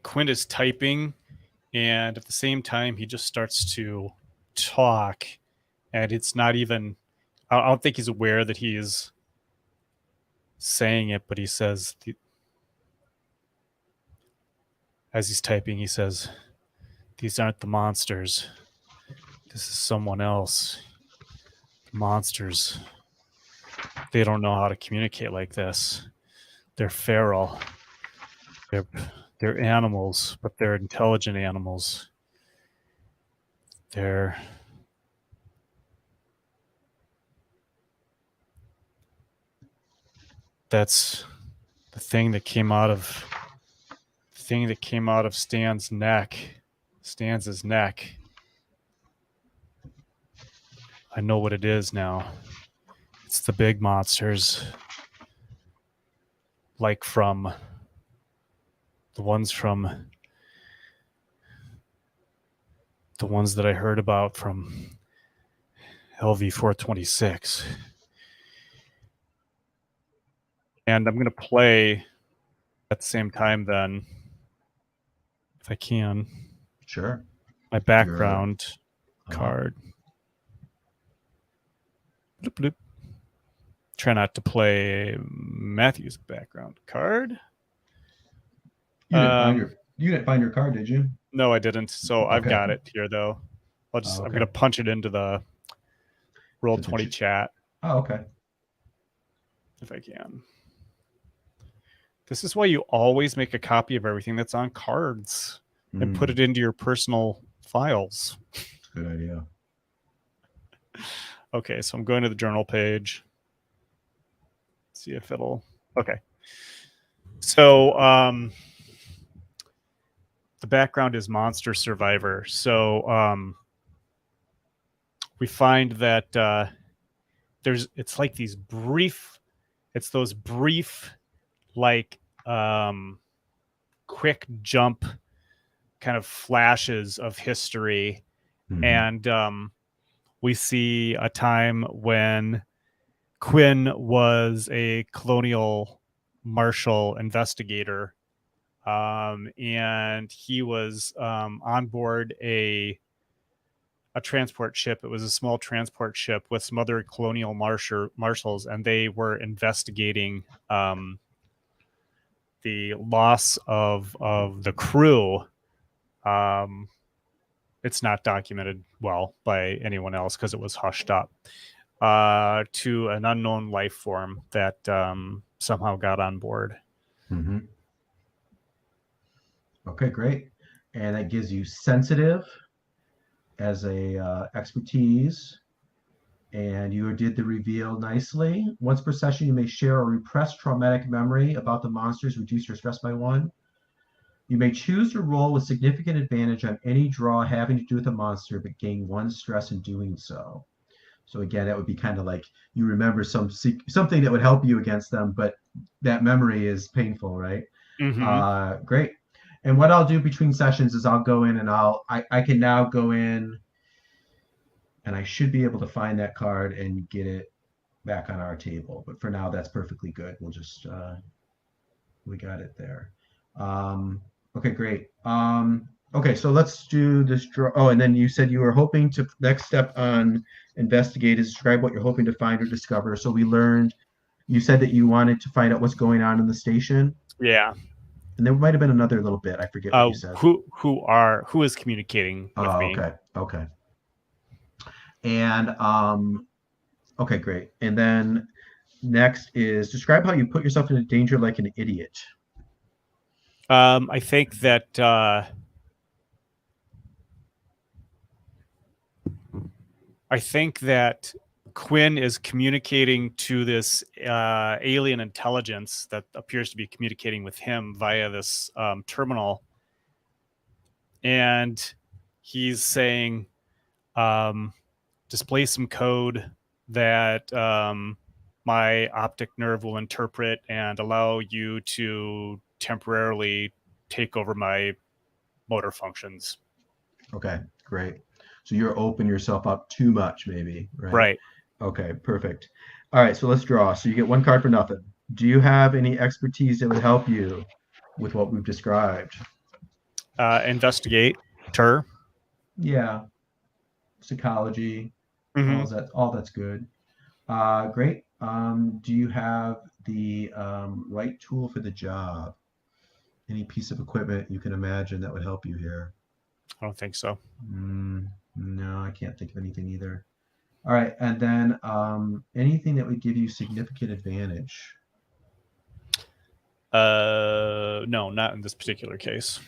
Quinn is typing, and at the same time he just starts to talk, and it's not even, I don't think he's aware that he is saying it, but he says, as he's typing, he says, "These aren't the monsters. This is someone else. The monsters, they don't know how to communicate like this. They're feral. They're animals, but they're intelligent animals. That's the thing that came out of Stan's neck. Stan's neck. I know what it is now. It's the big monsters. Like from the ones that I heard about from LV 426. And I'm going to play at the same time then, if I can. Sure. My background card. Bloop, bloop. Try not to play Matthew's background card. You didn't find your card, did you? No, I didn't. So Okay. I've got it here though. I'm going to punch it into the Roll20 chat. Oh, okay. If I can. This is why you always make a copy of everything that's on cards and put it into your personal files. Good idea. Okay, so I'm going to the journal page. See if it'll... Okay. So the background is Monster Survivor. So we find that it's like those brief, like quick jump kind of flashes of history. Mhm. And we see a time when Quinn was a colonial marshal investigator, and he was on board a transport ship. It was a small transport ship with some other colonial marshals, and they were investigating the loss of the crew. It's not documented well by anyone else because it was hushed up, to an unknown life form that somehow got on board. Mhm. Okay, great. And that gives you sensitive as a expertise. And you did the reveal nicely. Once per session, you may share a repressed traumatic memory about the monsters. Reduce your stress by 1. You may choose to roll with significant advantage on any draw having to do with a monster, but gain 1 stress in doing so. So again, that would be kind of like you remember something that would help you against them, but that memory is painful, right? Mm-hmm. Great. And what I'll do between sessions is I'll go in and I can now go in and I should be able to find that card and get it back on our table. But for now, that's perfectly good. We'll just we got it there. Okay, great. Okay, so let's do this draw. Oh, and then you said you were hoping to next step on investigate is describe what you're hoping to find or discover. So we learned you said that you wanted to find out what's going on in the station, Yeah. and there might have been another little bit. I forget what you said. Who is communicating with Oh, me? okay. And okay, great. And then next is describe how you put yourself into danger like an idiot. I think that Quinn is communicating to this alien intelligence that appears to be communicating with him via this terminal, and he's saying, display some code that my optic nerve will interpret and allow you to temporarily take over my motor functions. Okay, great. So you're open yourself up too much, maybe, right? Right. Okay, perfect. All right, so let's draw. So you get 1 card for nothing. Do you have any expertise that would help you with what we've described? Investigate. Yeah, psychology, Mm-hmm. all that's good. Great. Do you have the right tool for the job? Any piece of equipment you can imagine that would help you here? I don't think so. No, I can't think of anything either. All right, and then anything that would give you significant advantage. No, not in this particular case.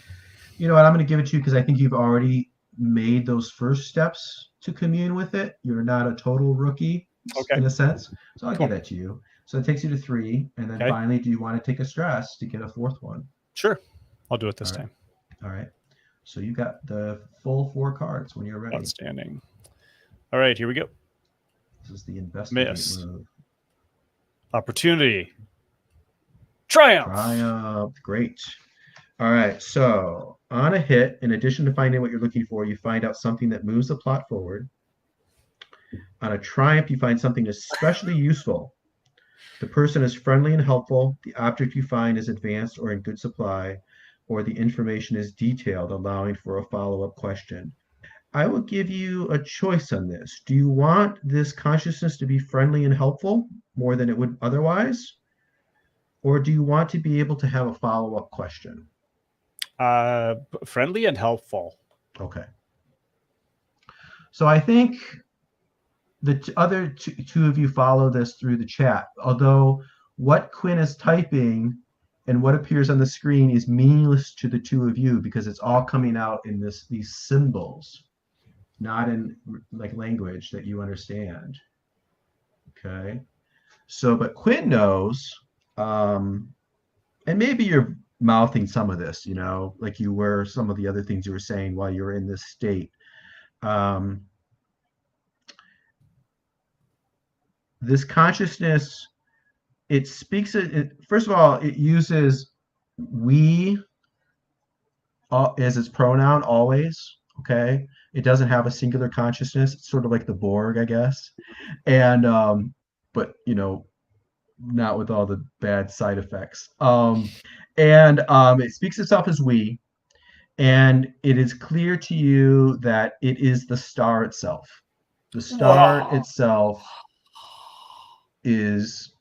You know what? I'm going to give it to you because I think you've already made those first steps to commune with it. You're not a total rookie Okay. in a sense. So I'll Cool. give that to you. So it takes you to 3. And then Okay. finally, do you want to take a stress to get a 4th one? Sure. I'll do it this All right. time. All right. So you got the full 4 cards when you're ready. Outstanding. All right, here we go. This is the investigate Miss. move. Opportunity. Triumph. Triumph. Great. All right. So on a hit, in addition to finding what you're looking for, you find out something that moves the plot forward. On a triumph, you find something especially useful. The person is friendly and helpful. The object you find is advanced or in good supply, or the information is detailed, allowing for a follow-up question. I will give you a choice on this. Do you want this consciousness to be friendly and helpful more than it would otherwise? Or do you want to be able to have a follow-up question? Friendly and helpful. Okay. So I think the other two of you follow this through the chat, although what Quinn is typing and what appears on the screen is meaningless to the two of you because it's all coming out in these symbols, not in like language that you understand. Okay. So, but Quinn knows and maybe you're mouthing some of this, like you were some of the other things you were saying while you were in this state. Um, this consciousness, it speaks, first of all, it uses we as its pronoun always. Okay. It doesn't have a singular consciousness. It's sort of like the Borg, I guess. And, but, not with all the bad side effects. And it speaks itself as we, and it is clear to you that it is the star itself. The star Wow. itself is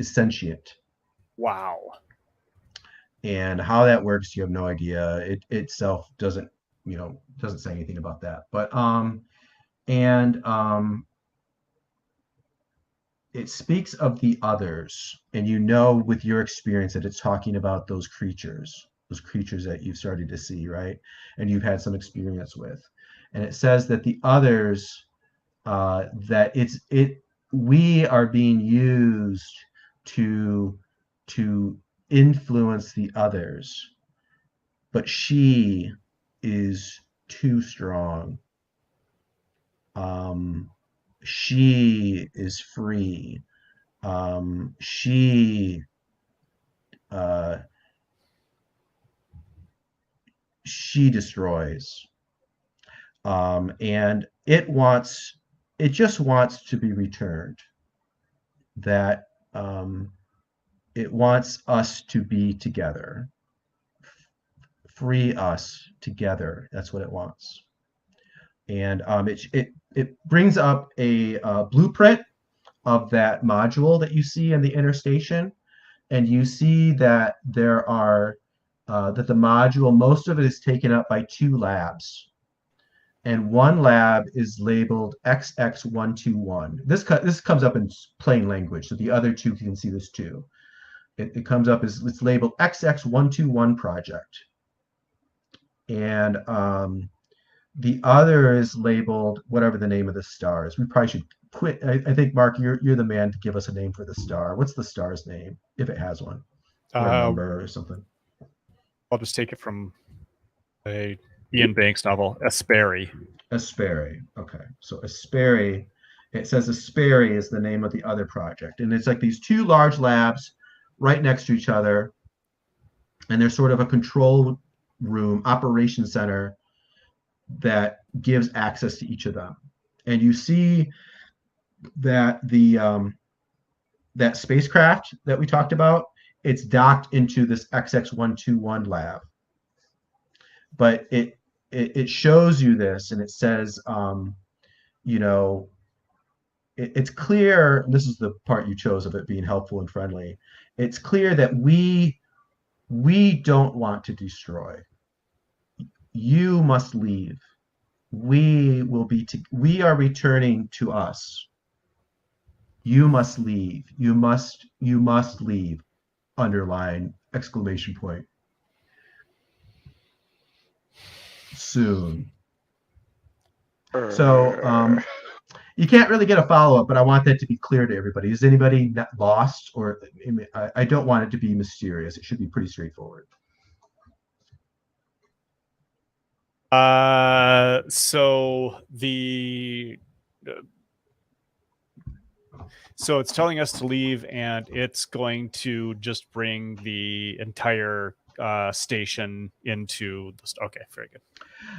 sentient, Wow. and how that works, you have no idea. It itself doesn't say anything about that. But and it speaks of the others, and with your experience that it's talking about those creatures that you've started to see, right? And you've had some experience with. And it says that the others, that we are being used to to influence the others, but she is too strong. Um, she is free. She uh, she destroys, and it just wants to be returned. That it wants us to be together, free us together. That's what it wants. And it brings up a blueprint of that module that you see in the inner station, and you see that that the module, most of it is taken up by two labs, and one lab is labeled XX121. This comes up in plain language, so the other two can see this too. It comes up as it's labeled XX121 project, and the other is labeled whatever the name of the star is. We probably should quit. I think, Mark, you're the man to give us a name for the star. What's the star's name, if it has one, or a number or something? I'll just take it from a Ian Banks novel, Asperi. Asperi. Okay, so Asperi. It says Asperi is the name of the other project, and it's like these two large labs right next to each other, and there's sort of a control room, operation center that gives access to each of them. And you see that that spacecraft that we talked about, it's docked into this XX121 lab. But it shows you this, and it says, it's clear, and this is the part you chose of it being helpful and friendly. It's clear that we don't want to destroy. You must leave. We are returning to us. You must leave. You must leave. Underline, exclamation point. Soon. So you can't really get a follow-up, but I want that to be clear to everybody. Is anybody not lost? Or I don't want it to be mysterious. It should be pretty straightforward. So it's telling us to leave, and it's going to just bring the entire station into the. Okay, very good.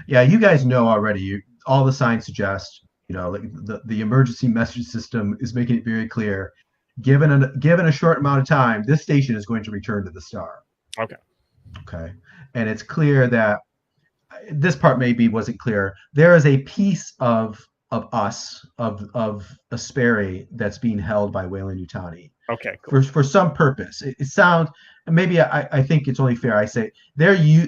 Yeah, you guys know already. All the signs suggest, like the emergency message system is making it very clear. Given a short amount of time, this station is going to return to the star. Okay. Okay, and it's clear that this part maybe wasn't clear. There is a piece of us of Asperi that's being held by Weyland-Yutani. Okay, cool. For some purpose. It sounds, maybe I think it's only fair I say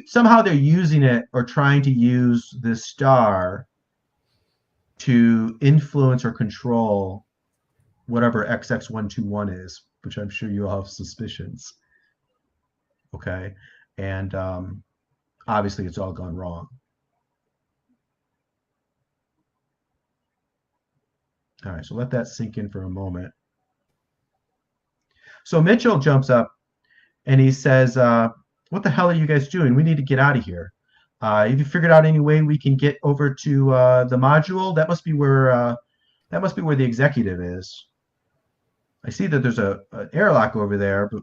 somehow they're using it or trying to use this star to influence or control whatever XX121 is, which I'm sure you all have suspicions. Okay, and obviously it's all gone wrong. All right, so let that sink in for a moment. So Mitchell jumps up and he says, "What the hell are you guys doing? We need to get out of here. Have you figured out any way we can get over to the module? That must be where the executive is. I see that there's an airlock over there, but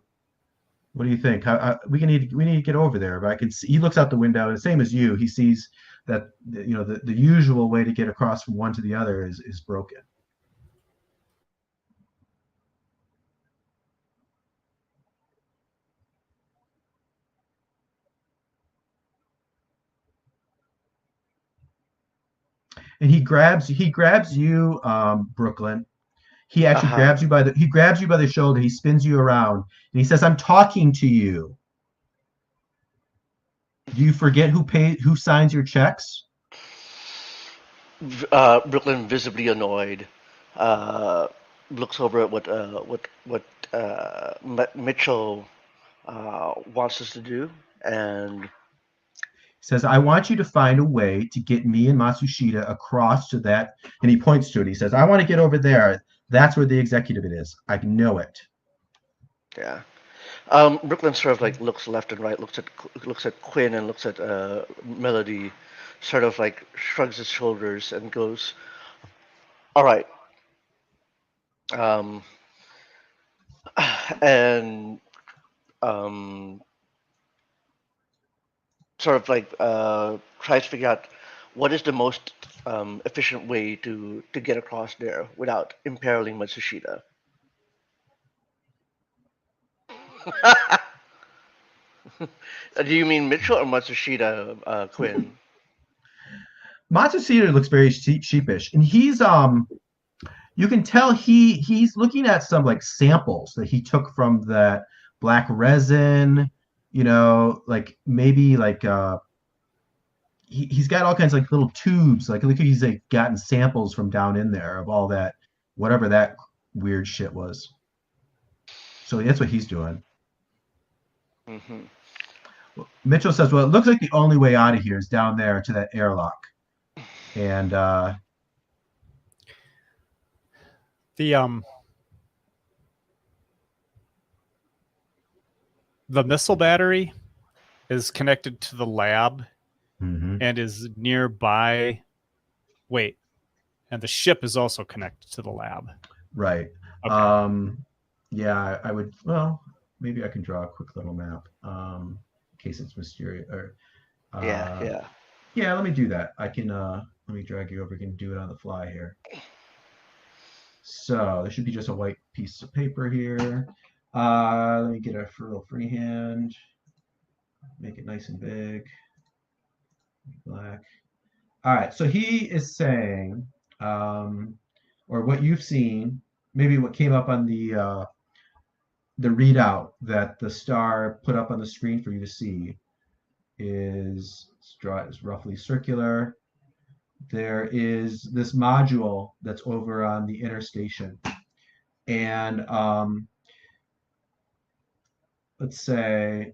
what do you think? We need to get over there. But I can see he looks out the window, and same as you, he sees that the usual way to get across from one to the other is broken. And he grabs you, Brooklyn. He actually Uh-huh. grabs you by the shoulder. He spins you around, and he says, "I'm talking to you. Do you forget who signs your checks?" Brooklyn, visibly annoyed, uh, looks over at what Mitchell wants us to do, and Says, "I want you to find a way to get me and Matsushita across to that." And he points to it. He says, "I want to get over there. That's where the executive it is. I know it." yeah. Brooklyn sort of like looks left and right, looks at Quinn and looks at Melody, sort of like shrugs his shoulders and goes, "All right." Um, and um, sort of like tries to figure out what is the most efficient way to get across there without imperiling Matsushita. Do you mean Mitchell or Matsushita, Quinn? Matsushita looks very sheepish, and you can tell he's looking at some like samples that he took from that black resin. Like maybe like he's got all kinds of like little tubes. Like look, he's like gotten samples from down in there of all that, whatever that weird shit was. So that's what he's doing. Hmm. Mitchell says, "Well, it looks like the only way out of here is down there to that airlock." And The the missile battery is connected to the lab mhm. and is nearby. Wait, and the ship is also connected to the lab. Right. Okay. Yeah, I would. Well, maybe I can draw a quick little map, in case it's mysterious. Or, Yeah, uh, yeah. yeah, let me do that. I can. Let me drag you over. We can do it on the fly here. So there should be just a white piece of paper here. Let me get a real freehand. Make it nice and big. Black. All right. So he is saying, um, or what you've seen, maybe what came up on the readout that the star put up on the screen for you to see is roughly circular. There is this module that's over on the inner station, and let's say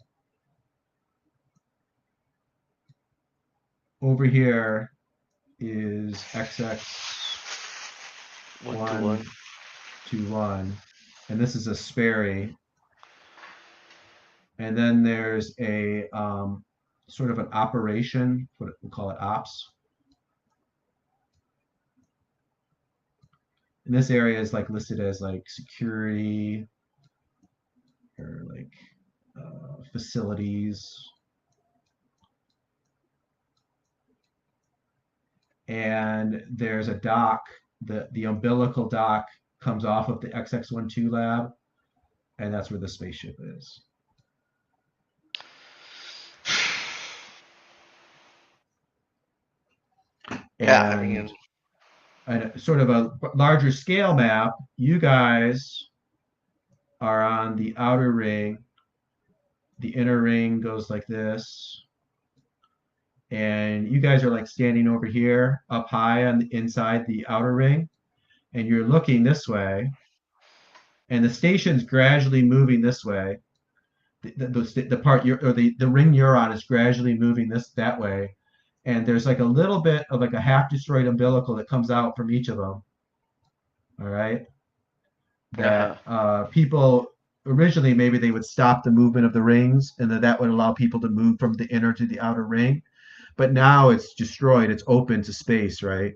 over here is One to one. XX121, and this is a Sperry, and then there's a sort of an operation, what we'll call it ops. And this area is like listed as like security or like facilities. And there's a dock. The umbilical dock comes off of the XX12 lab, and that's where the spaceship is. Yeah, I And mean, sort of a larger scale map, you guys are on the outer ring. The inner ring goes like this. And you guys are like standing over here up high on the inside the outer ring, and you're looking this way, and the station's gradually moving this way. The part you're, or the ring you're on is gradually moving that way, and there's like a little bit of like a half destroyed umbilical that comes out from each of them. All right, uh-huh. that people originally maybe they would stop the movement of the rings, and then that would allow people to move from the inner to the outer ring. But now it's destroyed. It's open to space, right?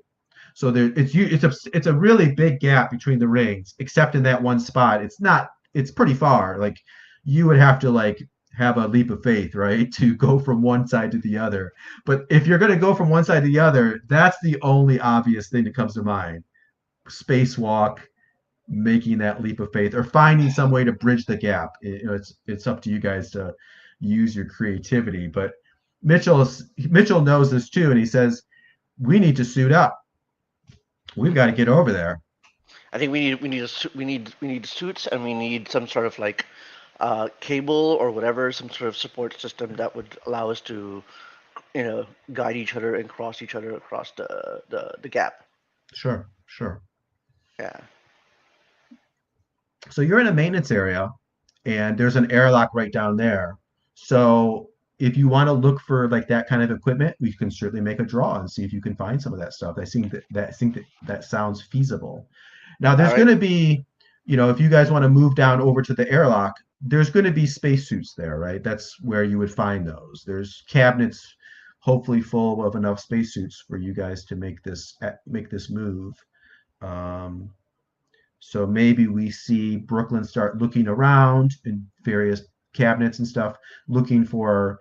So there, it's a really big gap between the rings, except in that one spot. It's not. It's pretty far. Like you would have to like have a leap of faith, right, to go from one side to the other. But if you're going to go from one side to the other, that's the only obvious thing that comes to mind. Spacewalk, making that leap of faith, or finding some way to bridge the gap. It's up to you guys to use your creativity. But Mitchell knows this too, and he says we need to suit up. We've got to get over there. I think we need suits, and we need some sort of like cable or whatever, some sort of support system that would allow us to, guide each other and cross each other across the gap. Sure, sure. Yeah. So you're in a maintenance area, and there's an airlock right down there. So if you want to look for like that kind of equipment, we can certainly make a draw and see if you can find some of that stuff. I think that sounds feasible. Now All there's right. going to be, if you guys want to move down over to the airlock, there's going to be spacesuits there, right? That's where you would find those. There's cabinets, hopefully full of enough spacesuits for you guys to make this move. Um, so maybe we see Brooklyn start looking around in various cabinets and stuff, looking for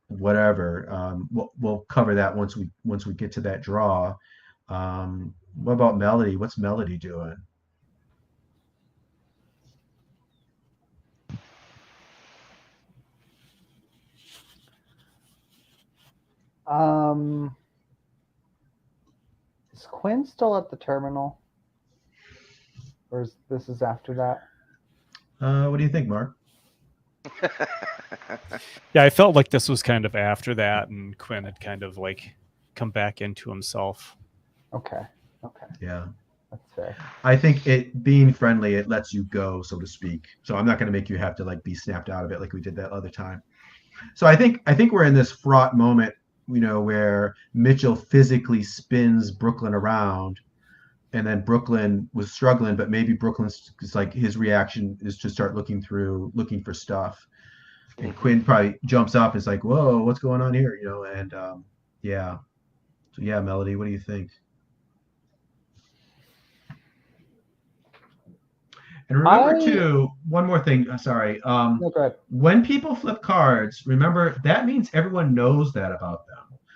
whatever. We'll cover that once we get to that draw. What about Melody? What's Melody doing? Is Quinn still at the terminal, or this is after that? What do you think, Mark? Yeah, I felt like this was kind of after that, and Quinn had kind of like come back into himself. Okay. Yeah. That's fair. I think it being friendly, it lets you go, so to speak. So I'm not going to make you have to like be snapped out of it like we did that other time. So I think we're in this fraught moment, where Mitchell physically spins Brooklyn around, and then Brooklyn was struggling, but maybe Brooklyn's like his reaction is to start looking for stuff, and Quinn probably jumps up and is like, "Whoa, what's going on here?" And yeah. So yeah, Melody, what do you think? And remember too, one more thing. Sorry. No, go ahead. When people flip cards, remember that means everyone knows that about them.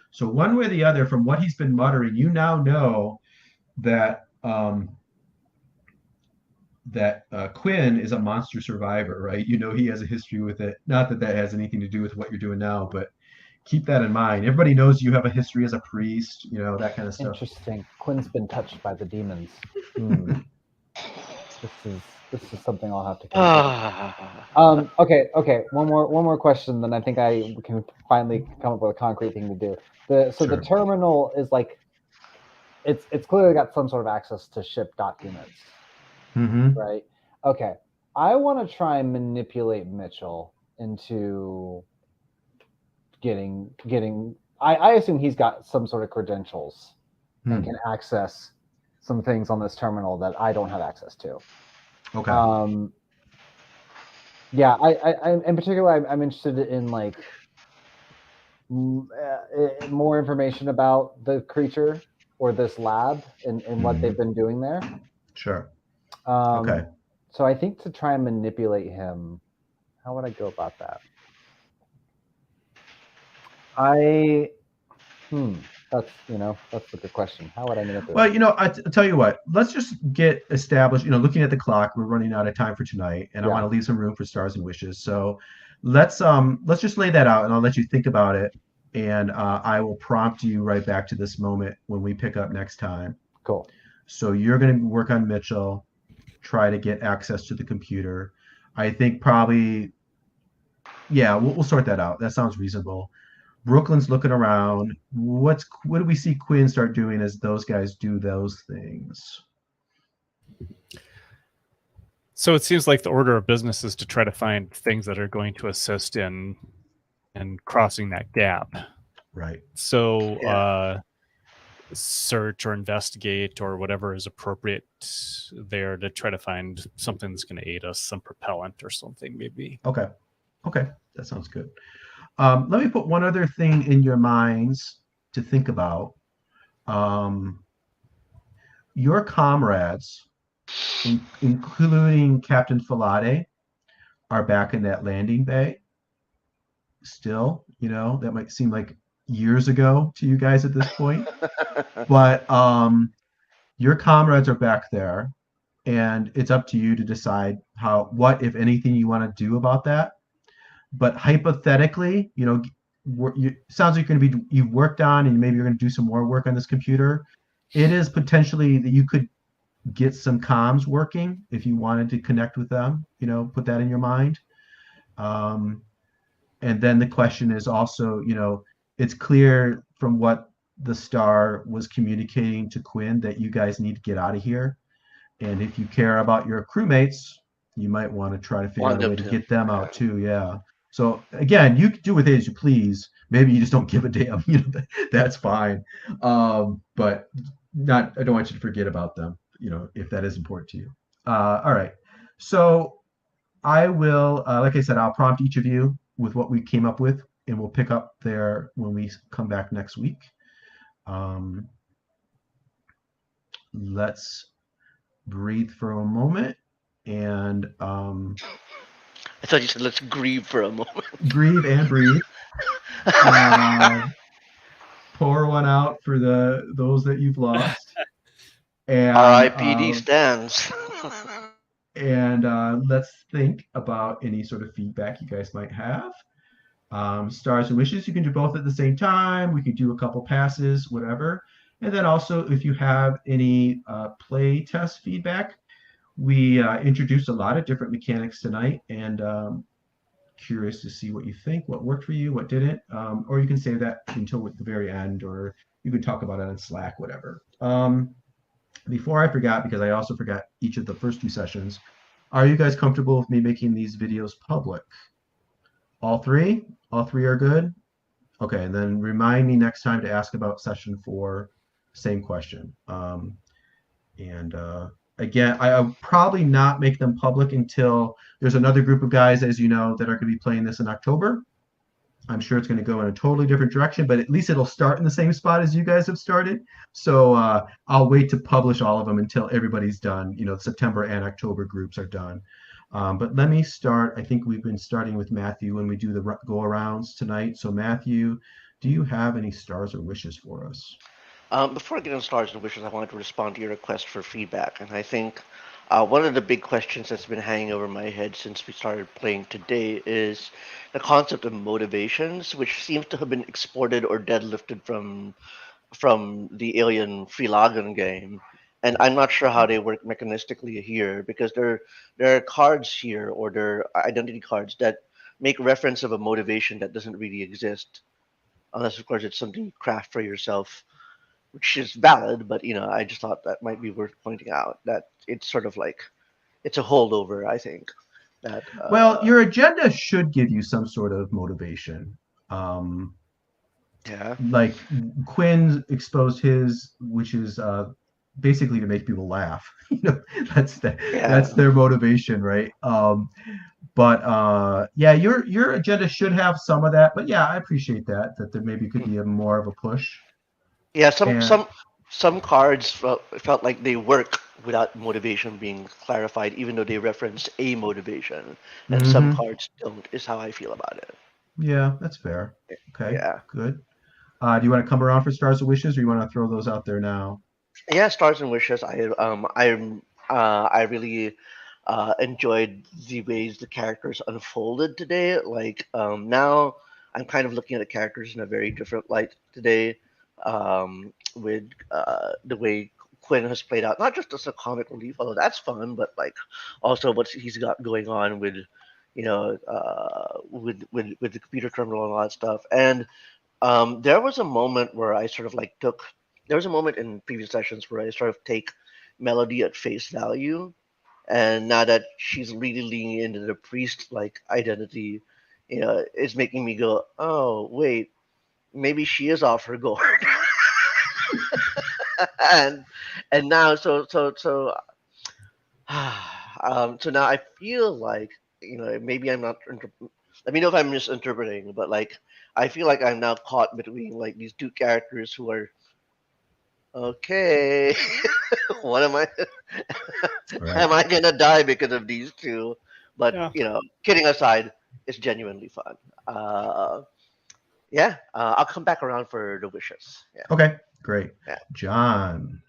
So one way or the other, from what he's been muttering, you now know that Quinn is a monster survivor, right? He has a history with it. Not that that has anything to do with what you're doing now, but keep that in mind. Everybody knows you have a history as a priest, that kind of stuff. Interesting. Quinn's been touched by the demons. This is something I'll have to consider. Okay. One more question, then I think I can finally come up with a concrete thing to do. Sure. The terminal is like it's clearly got some sort of access to ship documents, right? Okay. I want to try and manipulate Mitchell into getting. I assume he's got some sort of credentials and can access some things on this terminal that I don't have access to. Okay. Yeah, I in particular, I'm interested in like more information about the creature or this lab and what they've been doing there. Sure. Okay. So I think to try and manipulate him, how would I go about that? That's a good question. How would I manipulate? Well, I tell you what. Let's just get established. Looking at the clock, we're running out of time for tonight, and I want to leave some room for stars and wishes. So let's just lay that out, and I'll let you think about it, and I will prompt you right back to this moment when we pick up next time. Cool. So you're going to work on Mitchell, try to get access to the computer. I think probably, yeah, we'll sort that out. That sounds reasonable. Brooklyn's looking around. What do we see Quinn start doing as those guys do those things? So it seems like the order of business is to try to find things that are going to assist in crossing that gap. Right. So search or investigate or whatever is appropriate there to try to find something that's going to aid us, some propellant or something maybe. Okay. Okay. That sounds good. Let me put one other thing in your minds to think about. Your comrades, including Captain Falade, are back in that landing bay still. That might seem like years ago to you guys at this point, but your comrades are back there, and it's up to you to decide what, if anything, you want to do about that. But hypothetically, sounds like you've worked on, and maybe you're going to do some more work on this computer. It is potentially that you could get some comms working if you wanted to connect with them, put that in your mind. And then the question is also, it's clear from what the star was communicating to Quinn that you guys need to get out of here. And if you care about your crewmates, you might want to try to figure out a way to get them out too. Yeah. So again, you can do with it as you please. Maybe you just don't give a damn. That's fine. But I don't want you to forget about them, if that is important to you. All right. So I will, like I said, I'll prompt each of you with what we came up with, and we'll pick up there when we come back next week. Let's breathe for a moment, and I thought you said let's grieve for a moment. Grieve and breathe. Pour one out for those that you've lost. And R.I.P.D. stands. And let's think about any sort of feedback you guys might have. Stars and wishes, you can do both at the same time. We could do a couple passes, whatever. And then also, if you have any play test feedback, we introduced a lot of different mechanics tonight, and curious to see what you think, what worked for you, what didn't. Or you can save that until the very end, or you could talk about it on Slack, whatever. Before I forgot, because I also forgot each of the first two sessions, are you guys comfortable with me making these videos public? All three? All three are good? Okay, and then remind me next time to ask about session 4, same question. Again, I'll probably not make them public until there's another group of guys, as you know, that are going to be playing this in October. I'm sure it's going to go in a totally different direction, but at least it'll start in the same spot as you guys have started. So I'll wait to publish all of them until everybody's done. September and October groups are done. But let me start. I think we've been starting with Matthew when we do the go-arounds tonight. So Matthew, do you have any stars or wishes for us? Before I get into stars and wishes, I wanted to respond to your request for feedback. And I think one of the big questions that's been hanging over my head since we started playing today is the concept of motivations, which seems to have been exported or deadlifted from the Alien Freelagen game. And I'm not sure how they work mechanistically here, because there are cards here, or there are identity cards that make reference of a motivation that doesn't really exist, unless of course it's something you craft for yourself, which is valid. But I just thought that might be worth pointing out, that it's sort of like it's a holdover, I think. That well, your agenda should give you some sort of motivation. Yeah. Like Quinn exposed his, which is basically to make people laugh. That's their motivation, right? But yeah, your agenda should have some of that. But yeah, I appreciate that there maybe could be more of a push. Yeah, some cards felt like they work without motivation being clarified, even though they reference a motivation, and some cards don't, is how I feel about it. Yeah, that's fair. Okay, yeah, good. Do you want to come around for stars and wishes, or you want to throw those out there now? Yeah, stars and wishes. I really enjoyed the ways the characters unfolded today. Like now, I'm kind of looking at the characters in a very different light today, with the way Quinn has played out, not just as a comic relief, although that's fun, but like also what he's got going on with, with the computer terminal and all that stuff. And there was a moment where I sort of like took. There was a moment in previous sessions where I sort of take Melody at face value, and now that she's really leaning into the priest-like identity, it's making me go, "Oh, wait, maybe she is off her guard." and now so now I feel like, maybe I'm not. Let me know if I'm misinterpreting, but like I feel like I'm now caught between like these two characters who are okay. What am I? Right. Am I gonna die because of these two? But Yeah. kidding aside, it's genuinely fun. Yeah, I'll come back around for the wishes. Yeah, Okay, great. yeah. John.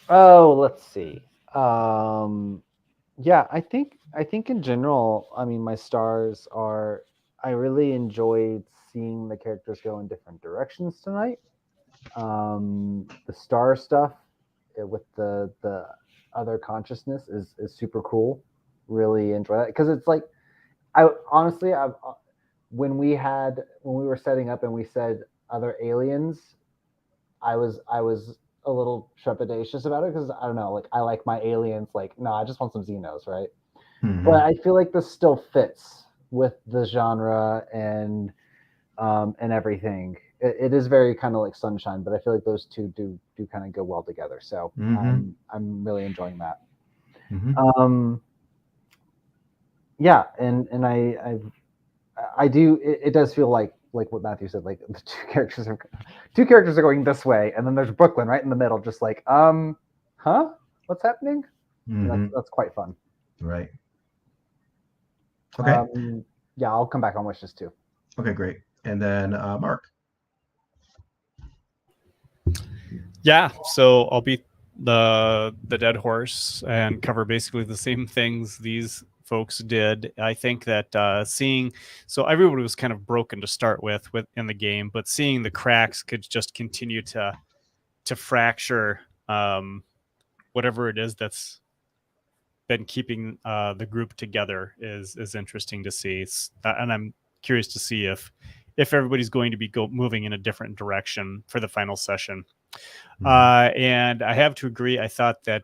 Oh, let's see. Yeah, I think in general, I mean, my stars are. I really enjoyed seeing the characters go in different directions tonight. The star stuff with the other consciousness is super cool. Really enjoy that because it's like I honestly I've when we were setting up and we said other aliens, I was a little trepidatious about it because I don't know, like I like my aliens, like no, I just want some Xenos, right? But Mhm. I feel like this still fits with the genre and everything. It is very kind of like Sunshine, but I feel like those two do kind of go well together. So Mhm. I'm really enjoying that. Mhm. Um, yeah, and I do. It does feel like what Matthew said. Like the two characters are going this way, and then there's Brooklyn right in the middle, just like huh, what's happening? And that's Mhm. that's quite fun. Right. Okay. Um, yeah, I'll come back on wishes too. Okay, great. And then Mark. Yeah, so I'll beat the dead horse and cover basically the same things these folks did. I think that seeing so everybody was kind of broken to start with in the game, but seeing the cracks could just continue to fracture whatever it is that's been keeping the group together is interesting to see. And I'm curious to see if everybody's going to be moving in a different direction for the final session. And I have to agree. I thought that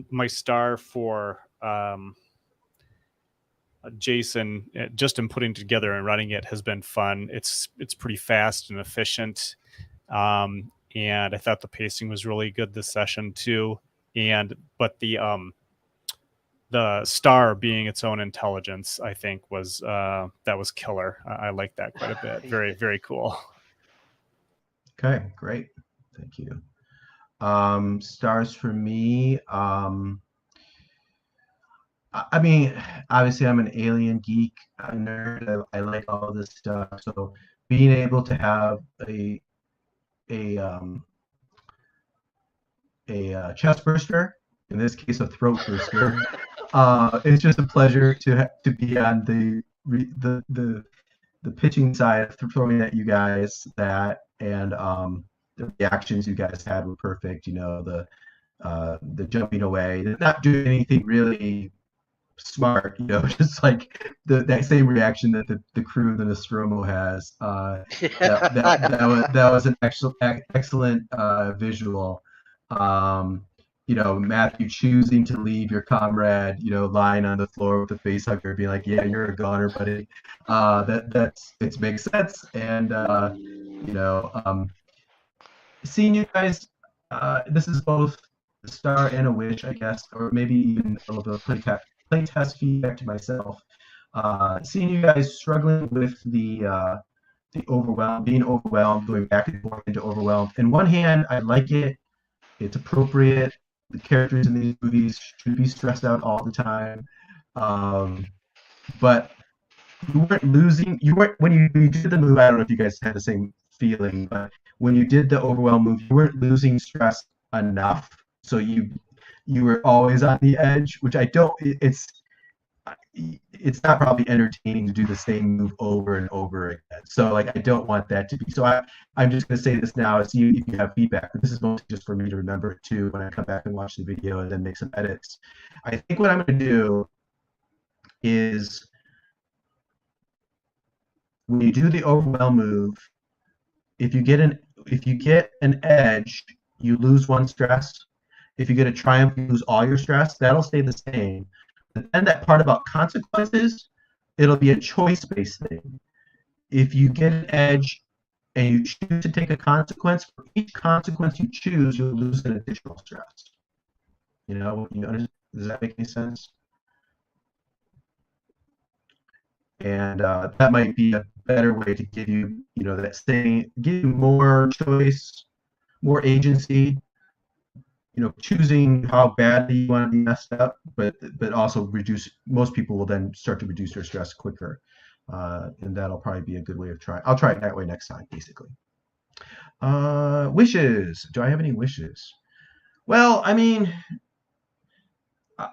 my star for Jason, just in putting together and running it, has been fun. It's pretty fast and efficient, and I thought the pacing was really good this session too. But the star being its own intelligence, I think was that was killer. I like that quite a bit. Very very cool. Okay, great. Thank you. Stars for me. I mean, obviously, I'm an alien geek, a nerd. I like all this stuff. So being able to have a um, a chest burster, in this case, a throat burster, it's just a pleasure to be on the pitching side, throwing at you guys that, and the reactions you guys had were perfect. The jumping away, not doing anything really smart, just like that same reaction that the crew of the Nostromo has. That was an excellent visual. Um, Matthew choosing to leave your comrade, lying on the floor with a face hugger, being like, "Yeah, you're a goner, buddy." It makes sense, and seeing you guys, this is both a star and a wish, I guess, or maybe even a little bit of playtest feedback to myself. Seeing you guys struggling with the being overwhelmed, going back and forth into overwhelmed. In one hand, I like it. It's appropriate. The characters in these movies should be stressed out all the time. But you weren't losing. You weren't when you did the move. I don't know if you guys had the same feeling, but when you did the overwhelm move, you weren't losing stress enough. So you were always on the edge, which I don't. It's not probably entertaining to do the same move over and over again. So like I don't want that to be. So I'm just gonna say this now. See if you have feedback. But this is mostly just for me to remember it too when I come back and watch the video and then make some edits. I think what I'm gonna do is when you do the overwhelm move, if you get an edge, you lose one stress. If you get a triumph, you lose all your stress. That'll stay the same. But then that part about consequences, it'll be a choice-based thing. If you get an edge and you choose to take a consequence, for each consequence you choose, you'll lose an additional stress. Does that make any sense? And that might be a better way to give you, that saying, give you more choice, more agency, choosing how badly you want to be messed up, but also reduce. Most people will then start to reduce their stress quicker, and that'll probably be a good way of trying. I'll try it that way next time, basically. Wishes. Do I have any wishes? Well, I mean,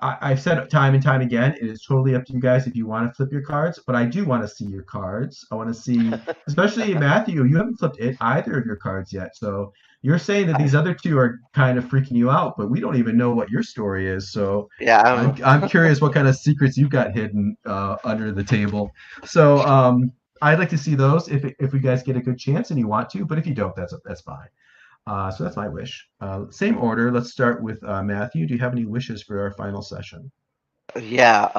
I've said it time and time again, it is totally up to you guys if you want to flip your cards, but I do want to see your cards. I want to see, especially Matthew, you haven't flipped either of your cards yet. So you're saying that these other two are kind of freaking you out, but we don't even know what your story is. So Yeah, I'm curious what kind of secrets you got hidden under the table. So I'd like to see those if you guys get a good chance and you want to, but if you don't, that's fine. So that's my wish. Same order. Let's start with Matthew. Do you have any wishes for our final session? yeah.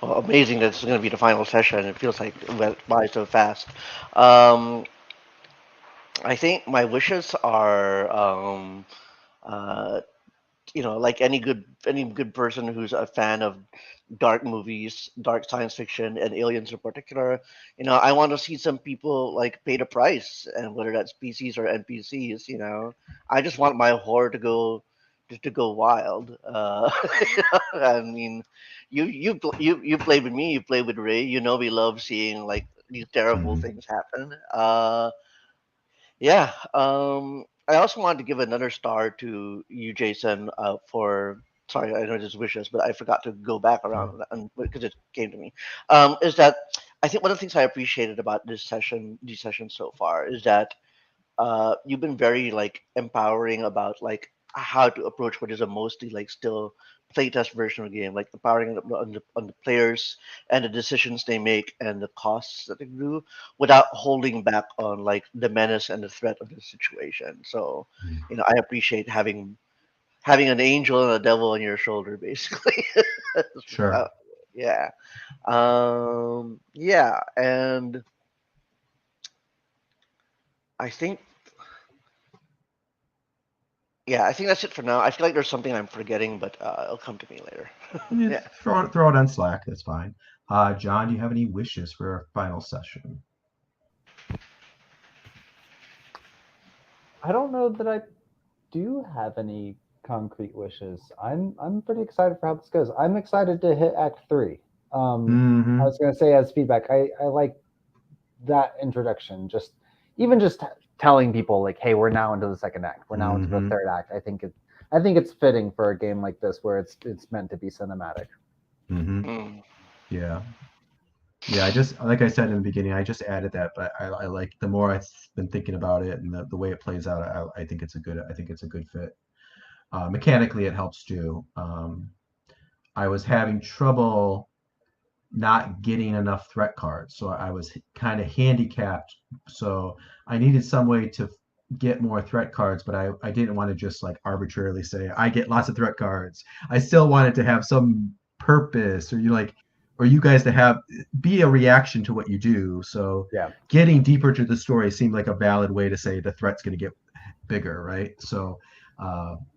Well, amazing that it's going to be the final session. It feels like it went by so fast. Um, I think my wishes are, uh, like any good person who's a fan of dark movies, dark science fiction, and aliens in particular. I want to see some people like pay the price, and whether that's PCs or NPCs. I just want my horror to go wild. I mean, you played with me, you played with Ray. We love seeing like these terrible Mhm. things happen. Yeah. I also wanted to give another star to you, Jason, for. Sorry, I know this is wishes, but I forgot to go back around and because it came to me. Is that I think one of the things I appreciated about these sessions so far, is that you've been very like empowering about like how to approach what is a mostly like still playtest version of the game, like empowering on the players and the decisions they make and the costs that they do, without holding back on like the menace and the threat of the situation. So, I appreciate having an angel and a devil on your shoulder, basically. Sure. Uh, yeah. Yeah, and I think I think that's it for now. I feel like there's something I'm forgetting, but it'll come to me later. Yeah, Yeah. throw it on Slack. That's fine. John, do you have any wishes for our final session? I don't know that I do have any concrete wishes. I'm pretty excited for how this goes. I'm excited to hit Act 3. I Mm-hmm. was gonna say as feedback, I like that introduction. Just telling people like, hey, we're now into the second act. We're now into the Mm-hmm. third act. I think it's fitting for a game like this where it's meant to be cinematic. Mm-hmm. Mm. Yeah. Yeah, I just like I said in the beginning, I just added that, but I like the more I've been thinking about it and the way it plays out, I think it's a good fit. Mechanically, it helps too. I was having trouble not getting enough threat cards, so I was kind of handicapped. So I needed some way to get more threat cards, but I didn't want to just like arbitrarily say I get lots of threat cards. I still wanted to have some purpose, or you guys to have be a reaction to what you do. So Yeah. getting deeper to the story seemed like a valid way to say the threat's going to get bigger, right? So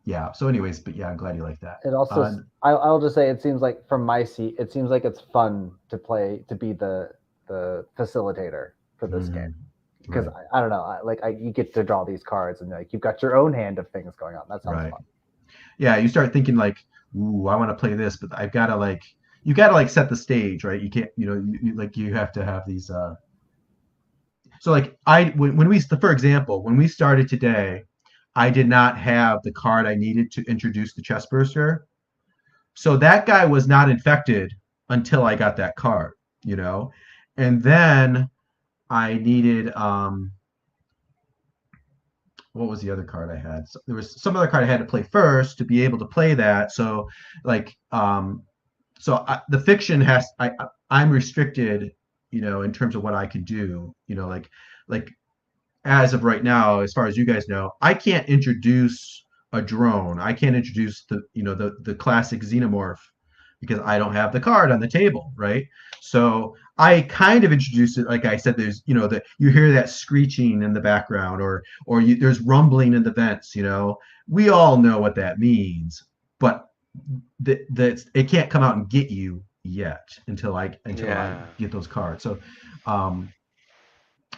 yeah. So anyways, but yeah, I'm glad you like that. It also, I'll just say, it seems like from my seat, it seems like it's fun to play, to be the facilitator for this game, because right. I don't know, you get to draw these cards and like you've got your own hand of things going on. That sounds Right. fun. Yeah, you start thinking like, ooh, I want to play this, but I've got to like, you got to like set the stage, right? You can't, you have to have these. So like when we, for example, when we started today, I did not have the card I needed to introduce the chest burster. So that guy was not infected until I got that card, and then I needed what was the other card I had? So there was some other card I had to play first to be able to play that. So like the fiction I'm restricted, in terms of what I can do, like as of right now, as far as you guys know, I can't introduce a drone. I can't introduce the classic xenomorph because I don't have the card on the table, right? So I kind of introduced it, like I said, there's, that you hear that screeching in the background, or there's rumbling in the vents. We all know what that means, but it can't come out and get you yet until I Yeah. get those cards. So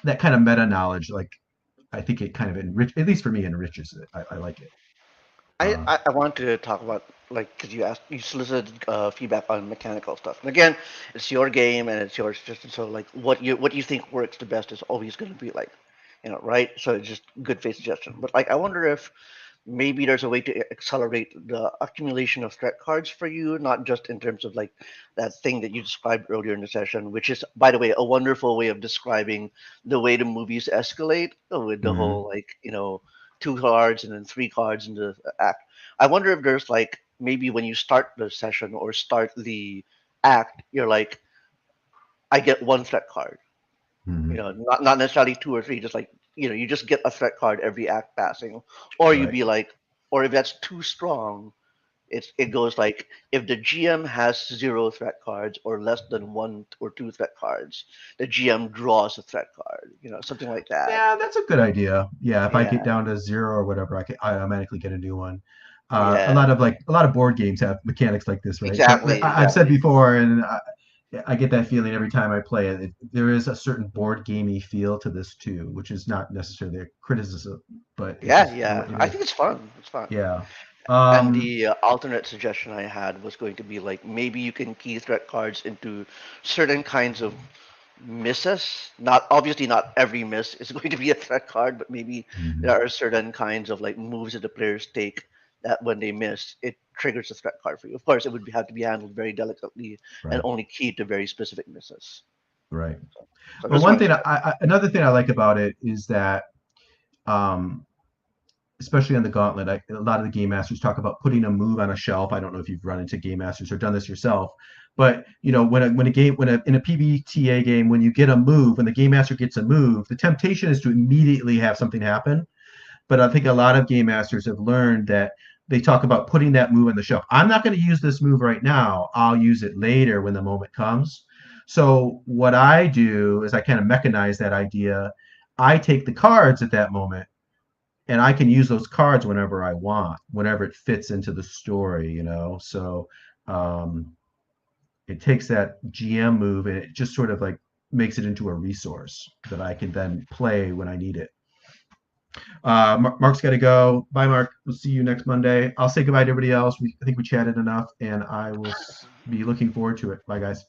that kind of meta knowledge, like I think it kind of at least for me, enriches it. I like it. I want to talk about like because you solicited feedback on mechanical stuff. And again, it's your game and it's your suggestion. So like what you think works the best is always going to be like, right? So it's just good faith suggestion. But like I wonder if maybe there's a way to accelerate the accumulation of threat cards for you, not just in terms of like that thing that you described earlier in the session, which is, by the way, a wonderful way of describing the way the movies escalate with the Mhm. whole like, two cards and then three cards in the act. I wonder if there's like maybe when you start the session or start the act, you're like, I get one threat card, Mhm. not necessarily two or three, just like you just get a threat card every act passing, or you'd Right. be like, or if that's too strong, it goes like if the GM has zero threat cards or less than one or two threat cards, the GM draws a threat card, something like that. Yeah, that's a good idea. Yeah, if I get Yeah, down to zero or whatever, I automatically get a new one. yeah, A lot of board games have mechanics like this, right? But exactly, I've said exactly. before, and I get that feeling every time I play it. There is a certain board gamey feel to this too, which is not necessarily a criticism, but it's Yeah, just the way yeah. it I is. think it's fun. It's fun. Yeah. And Um, the alternate suggestion I had was going to be like maybe you can key threat cards into certain kinds of misses. Not obviously not every miss is going to be a threat card, but maybe mhm, there are certain kinds of like moves that the players take that when they miss, it triggers a threat card for you. Of course, it would have to be handled very delicately and right, only keyed to very specific misses. right. So I Well, just one wanted thing, to. another thing I like about it is that, um, especially on the Gauntlet, a lot of the game masters talk about putting a move on a shelf. I don't know if you've run into game masters or done this yourself, but in a PBTA game, when you get a move, when the game master gets a move, the temptation is to immediately have something happen. But I think a lot of game masters have learned that they talk about putting that move on the shelf. I'm not going to use this move right now. I'll use it later when the moment comes. So what I do is I kind of mechanize that idea. I take the cards at that moment and I can use those cards whenever I want, whenever it fits into the story. So um, it takes that GM move and it just sort of like makes it into a resource that I can then play when I need it. Mark's got to go. Bye, Mark. We'll see you next Monday. I'll say goodbye to everybody else. I think we chatted enough, and I will be looking forward to it. Bye, guys.